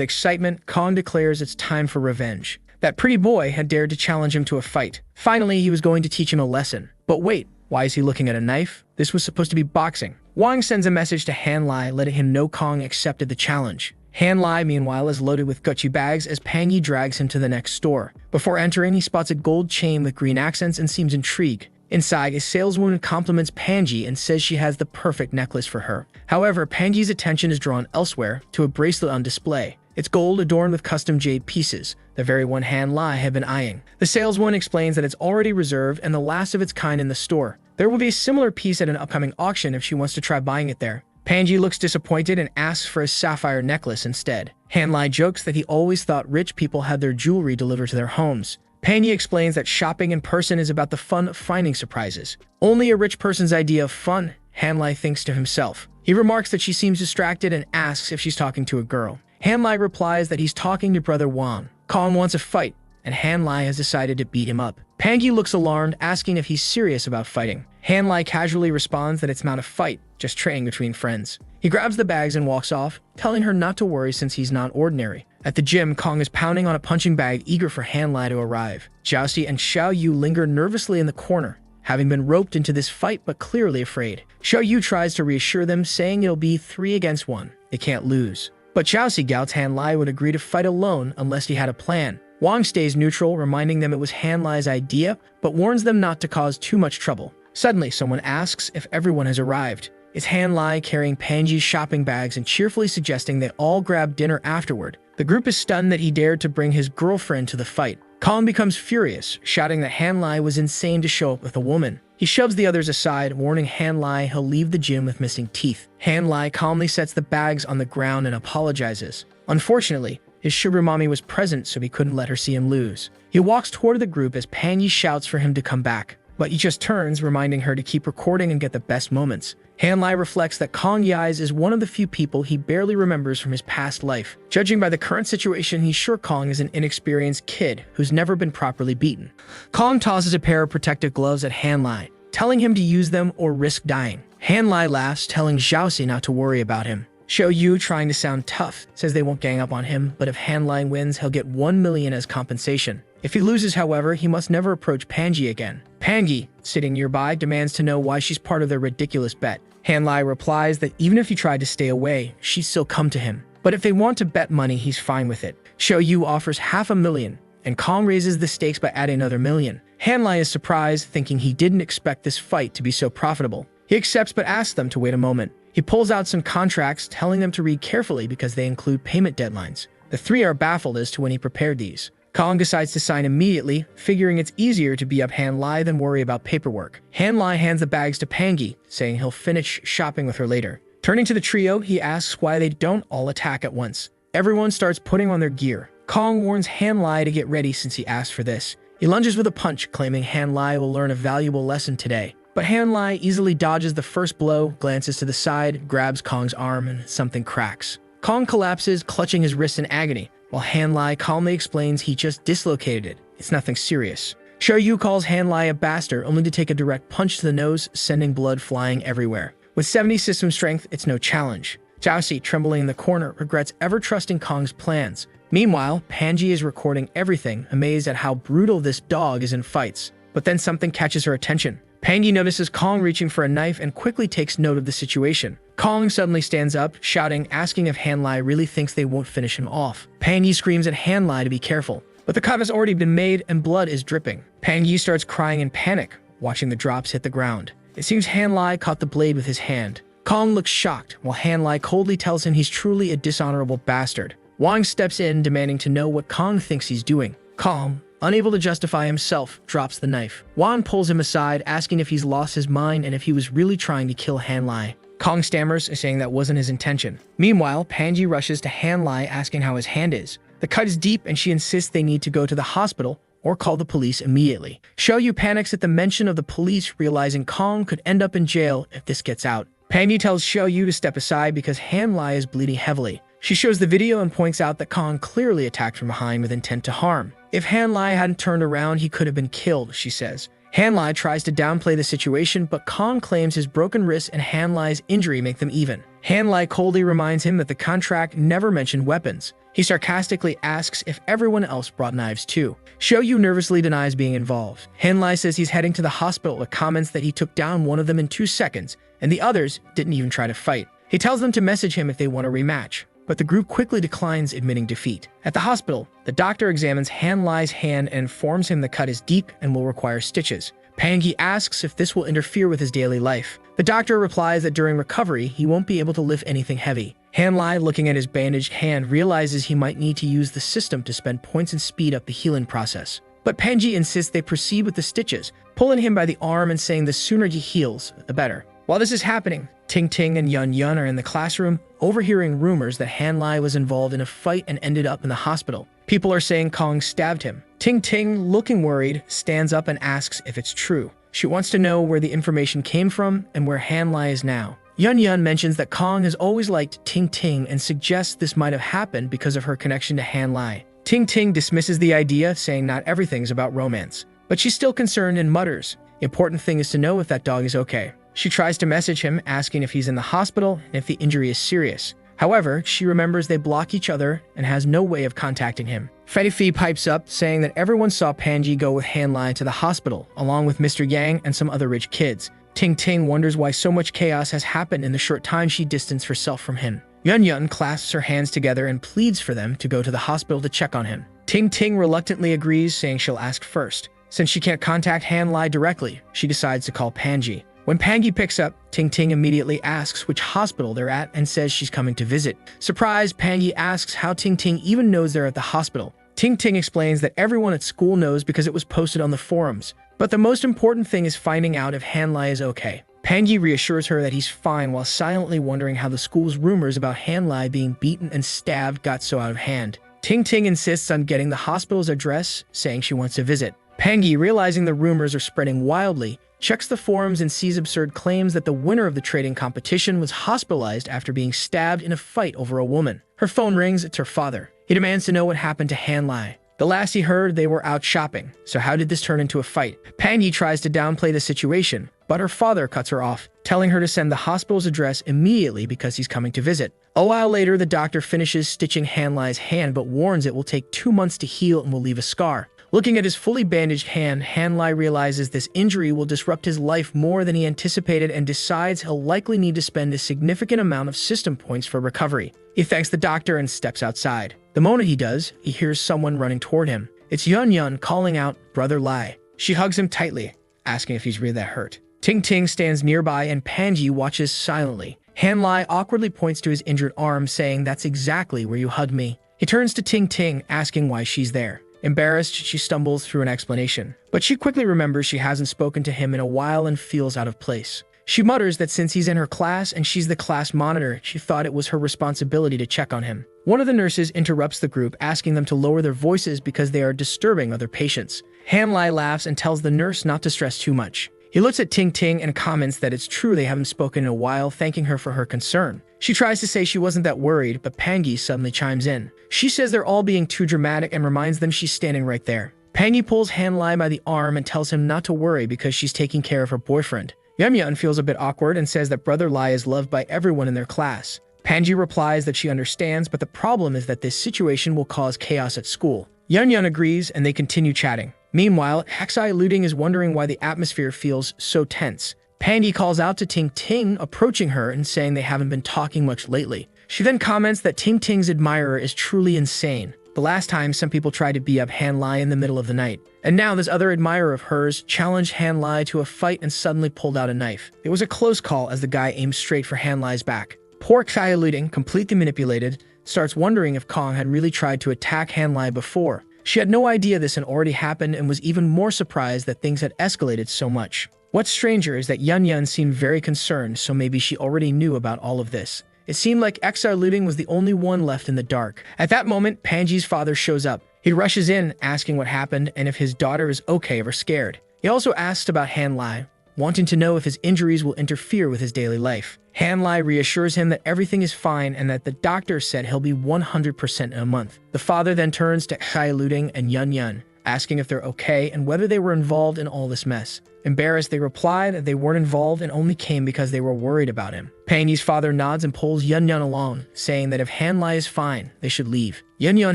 excitement, Kong declares it's time for revenge. That pretty boy had dared to challenge him to a fight. Finally, he was going to teach him a lesson. But wait, why is he looking at a knife? This was supposed to be boxing. Wang sends a message to Han Lai, letting him know Kong accepted the challenge. Han Lai, meanwhile, is loaded with Gucci bags as Pan Yi drags him to the next store. Before entering, he spots a gold chain with green accents and seems intrigued. Inside, a saleswoman compliments Panji and says she has the perfect necklace for her. However, Panji's attention is drawn elsewhere to a bracelet on display. It's gold adorned with custom jade pieces, the very one Han Lai had been eyeing. The saleswoman explains that it's already reserved and the last of its kind in the store. There will be a similar piece at an upcoming auction if she wants to try buying it there. Panji looks disappointed and asks for a sapphire necklace instead. Han Lai jokes that he always thought rich people had their jewelry delivered to their homes. Panji explains that shopping in person is about the fun of finding surprises. Only a rich person's idea of fun, Han Lai thinks to himself. He remarks that she seems distracted and asks if she's talking to a girl. Han Lai replies that he's talking to brother Wang. Kong wants a fight, and Han Lai has decided to beat him up. Panji looks alarmed, asking if he's serious about fighting. Han Lai casually responds that it's not a fight, just training between friends. He grabs the bags and walks off, telling her not to worry since he's not ordinary. At the gym, Kong is pounding on a punching bag, eager for Han Lai to arrive. Jiaoxi and Xiao Yu linger nervously in the corner, having been roped into this fight but clearly afraid. Xiao Yu tries to reassure them, saying it'll be 3 against 1. They can't lose. But Jiaoxi doubts Han Lai would agree to fight alone unless he had a plan. Wang stays neutral, reminding them it was Han Lai's idea, but warns them not to cause too much trouble. Suddenly, someone asks if everyone has arrived. It's Han Lai carrying Panji's shopping bags and cheerfully suggesting they all grab dinner afterward. The group is stunned that he dared to bring his girlfriend to the fight. Kong becomes furious, shouting that Han Lai was insane to show up with a woman. He shoves the others aside, warning Han Lai he'll leave the gym with missing teeth. Han Lai calmly sets the bags on the ground and apologizes. Unfortunately, his sugar mommy was present, so he couldn't let her see him lose. He walks toward the group as Panji shouts for him to come back, but he just turns, reminding her to keep recording and get the best moments. Han Lai reflects that Kong Yai's is one of the few people he barely remembers from his past life. Judging by the current situation, he's sure Kong is an inexperienced kid who's never been properly beaten. Kong tosses a pair of protective gloves at Han Lai, telling him to use them or risk dying. Han Lai laughs, telling Jiaoxi not to worry about him. Xiao Yu, trying to sound tough, says they won't gang up on him, but if Han Lai wins, he'll get 1 million as compensation. If he loses, however, he must never approach Panji again. Panji, sitting nearby, demands to know why she's part of their ridiculous bet. Han Lai replies that even if he tried to stay away, she'd still come to him. But if they want to bet money, he's fine with it. Xiao Yu offers 500,000, and Kong raises the stakes by adding another 1,000,000. Han Lai is surprised, thinking he didn't expect this fight to be so profitable. He accepts but asks them to wait a moment. He pulls out some contracts, telling them to read carefully because they include payment deadlines. The three are baffled as to when he prepared these. Kong decides to sign immediately, figuring it's easier to beat up Han Lai than worry about paperwork. Han Lai hands the bags to Panji, saying he'll finish shopping with her later. Turning to the trio, he asks why they don't all attack at once. Everyone starts putting on their gear. Kong warns Han Lai to get ready since he asked for this. He lunges with a punch, claiming Han Lai will learn a valuable lesson today. But Han Lai easily dodges the first blow, glances to the side, grabs Kong's arm, and something cracks. Kong collapses, clutching his wrist in agony, while Han Lai calmly explains he just dislocated it. It's nothing serious. Xiao Yu calls Han Lai a bastard, only to take a direct punch to the nose, sending blood flying everywhere. With 70 system strength, it's no challenge. Jiaoxi, trembling in the corner, regrets ever trusting Kong's plans. Meanwhile, Panji is recording everything, amazed at how brutal this dog is in fights. But then something catches her attention. Panji notices Kong reaching for a knife and quickly takes note of the situation. Kong suddenly stands up, shouting, asking if Han Lai really thinks they won't finish him off. Panji screams at Han Lai to be careful, but the cut has already been made and blood is dripping. Panji starts crying in panic, watching the drops hit the ground. It seems Han Lai caught the blade with his hand. Kong looks shocked, while Han Lai coldly tells him he's truly a dishonorable bastard. Wang steps in, demanding to know what Kong thinks he's doing. Kong, unable to justify himself, drops the knife. Wang pulls him aside, asking if he's lost his mind and if he was really trying to kill Han Lai. Kong stammers, saying that wasn't his intention. Meanwhile, Panji rushes to Han Lai, asking how his hand is. The cut is deep and she insists they need to go to the hospital or call the police immediately. Xiao Yu panics at the mention of the police, realizing Kong could end up in jail if this gets out. Panji tells Xiao Yu to step aside because Han Lai is bleeding heavily. She shows the video and points out that Kong clearly attacked from behind with intent to harm. If Han Lai hadn't turned around, he could have been killed, she says. Han Lai tries to downplay the situation, but Kong claims his broken wrist and Han Lai's injury make them even. Han Lai coldly reminds him that the contract never mentioned weapons. He sarcastically asks if everyone else brought knives too. Xiao Yu nervously denies being involved. Han Lai says he's heading to the hospital with comments that he took down one of them in 2 seconds, and the others didn't even try to fight. He tells them to message him if they want a rematch, but the group quickly declines, admitting defeat. At the hospital, the doctor examines Han Lai's hand and informs him the cut is deep and will require stitches. Pangi asks if this will interfere with his daily life. The doctor replies that during recovery, he won't be able to lift anything heavy. Hanlai, looking at his bandaged hand, realizes he might need to use the system to spend points and speed up the healing process. But Pangi insists they proceed with the stitches, pulling him by the arm and saying the sooner he heals, the better. While this is happening, Ting Ting and Yun Yun are in the classroom, overhearing rumors that Hanlai was involved in a fight and ended up in the hospital. People are saying Kong stabbed him. Ting Ting, looking worried, stands up and asks if it's true. She wants to know where the information came from and where Hanlai is now. Yun Yun mentions that Kong has always liked Ting Ting and suggests this might have happened because of her connection to Hanlai. Ting Ting dismisses the idea, saying not everything's about romance. But she's still concerned and mutters, "The important thing is to know if that dog is okay." She tries to message him, asking if he's in the hospital and if the injury is serious. However, she remembers they block each other and has no way of contacting him. Fetty Fee pipes up, saying that everyone saw Panji go with Hanlai to the hospital, along with Mr. Yang and some other rich kids. Ting Ting wonders why so much chaos has happened in the short time she distanced herself from him. Yun Yun clasps her hands together and pleads for them to go to the hospital to check on him. Ting Ting reluctantly agrees, saying she'll ask first. Since she can't contact Hanlai directly, she decides to call Panji. When Pangi picks up, Ting Ting immediately asks which hospital they're at and says she's coming to visit. Surprised, Pangi asks how Ting Ting even knows they're at the hospital. Ting Ting explains that everyone at school knows because it was posted on the forums. But the most important thing is finding out if Hanlai is okay. Pangi reassures her that he's fine while silently wondering how the school's rumors about Hanlai being beaten and stabbed got so out of hand. Ting Ting insists on getting the hospital's address, saying she wants to visit. Pangi, realizing the rumors are spreading wildly, checks the forums and sees absurd claims that the winner of the trading competition was hospitalized after being stabbed in a fight over a woman. Her phone rings, it's her father. He demands to know what happened to Hanlai. The last he heard, they were out shopping. So how did this turn into a fight? Pangi tries to downplay the situation, but her father cuts her off, telling her to send the hospital's address immediately because he's coming to visit. A while later, the doctor finishes stitching Hanlai's hand but warns it will take 2 months to heal and will leave a scar. Looking at his fully bandaged hand, Hanlai realizes this injury will disrupt his life more than he anticipated and decides he'll likely need to spend a significant amount of system points for recovery. He thanks the doctor and steps outside. The moment he does, he hears someone running toward him. It's Yun Yun calling out, "Brother Lai." She hugs him tightly, asking if he's really that hurt. Ting Ting stands nearby and Panji watches silently. Hanlai awkwardly points to his injured arm, saying, "That's exactly where you hugged me." He turns to Ting Ting, asking why she's there. Embarrassed, she stumbles through an explanation. But she quickly remembers she hasn't spoken to him in a while and feels out of place. She mutters that since he's in her class and she's the class monitor, she thought it was her responsibility to check on him. One of the nurses interrupts the group, asking them to lower their voices because they are disturbing other patients. Hanlai laughs and tells the nurse not to stress too much. He looks at Ting Ting and comments that it's true they haven't spoken in a while, thanking her for her concern. She tries to say she wasn't that worried, but Pangi suddenly chimes in. She says they're all being too dramatic and reminds them she's standing right there. Pangi pulls Hanlai by the arm and tells him not to worry because she's taking care of her boyfriend. Yun Yun feels a bit awkward and says that Brother Lai is loved by everyone in their class. Pangi replies that she understands, but the problem is that this situation will cause chaos at school. Yun Yun agrees and they continue chatting. Meanwhile, HUMILIating is wondering why the atmosphere feels so tense. Pangi calls out to Ting Ting, approaching her and saying they haven't been talking much lately. She then comments that Ting Ting's admirer is truly insane. The last time some people tried to beat up Hanlai in the middle of the night. And now this other admirer of hers challenged Hanlai to a fight and suddenly pulled out a knife. It was a close call as the guy aimed straight for Hanlai's back. Poor HUMILIating, completely manipulated, starts wondering if Kong had really tried to attack Hanlai before. She had no idea this had already happened and was even more surprised that things had escalated so much. What's stranger is that Yun Yun seemed very concerned, so maybe she already knew about all of this. It seemed like HUMILIating was the only one left in the dark. At that moment, Panji's father shows up. He rushes in, asking what happened and if his daughter is okay or scared. He also asks about Hanlai, wanting to know if his injuries will interfere with his daily life. Hanlai reassures him that everything is fine and that the doctor said he'll be 100% in a month. The father then turns to HUMILIating and Yun Yun, asking if they're okay and whether they were involved in all this mess. Embarrassed, they reply that they weren't involved and only came because they were worried about him. Pangi's father nods and pulls Yun Yun along, saying that if Hanlai is fine, they should leave. Yun Yun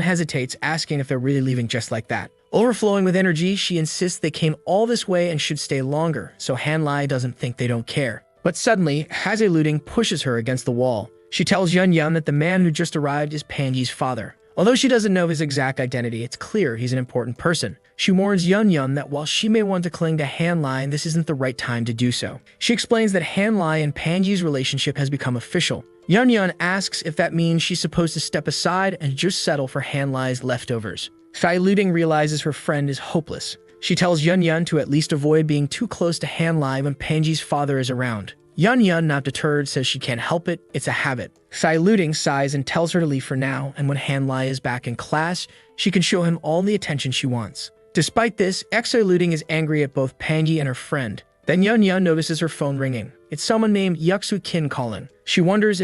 hesitates, asking if they're really leaving just like that. Overflowing with energy, she insists they came all this way and should stay longer, so Hanlai doesn't think they don't care. But suddenly, HUMILIating pushes her against the wall. She tells Yun Yun that the man who just arrived is Pangi's father. Although she doesn't know his exact identity, it's clear he's an important person. She warns Yun that while she may want to cling to Hanlai, this isn't the right time to do so. She explains that Hanlai and Panji's relationship has become official. Yun asks if that means she's supposed to step aside and just settle for Hanlai's leftovers. Saluting realizes her friend is hopeless. She tells Yun to at least avoid being too close to Hanlai when Panji's father is around. Yun, not deterred, says she can't help it, it's a habit. Saluting sighs and tells her to leave for now, and when Hanlai is back in class, she can show him all the attention she wants. Despite this, Saluting is angry at both Panji and her friend. Then Yun notices her phone ringing. It's someone named Yuksu Kin calling. She wonders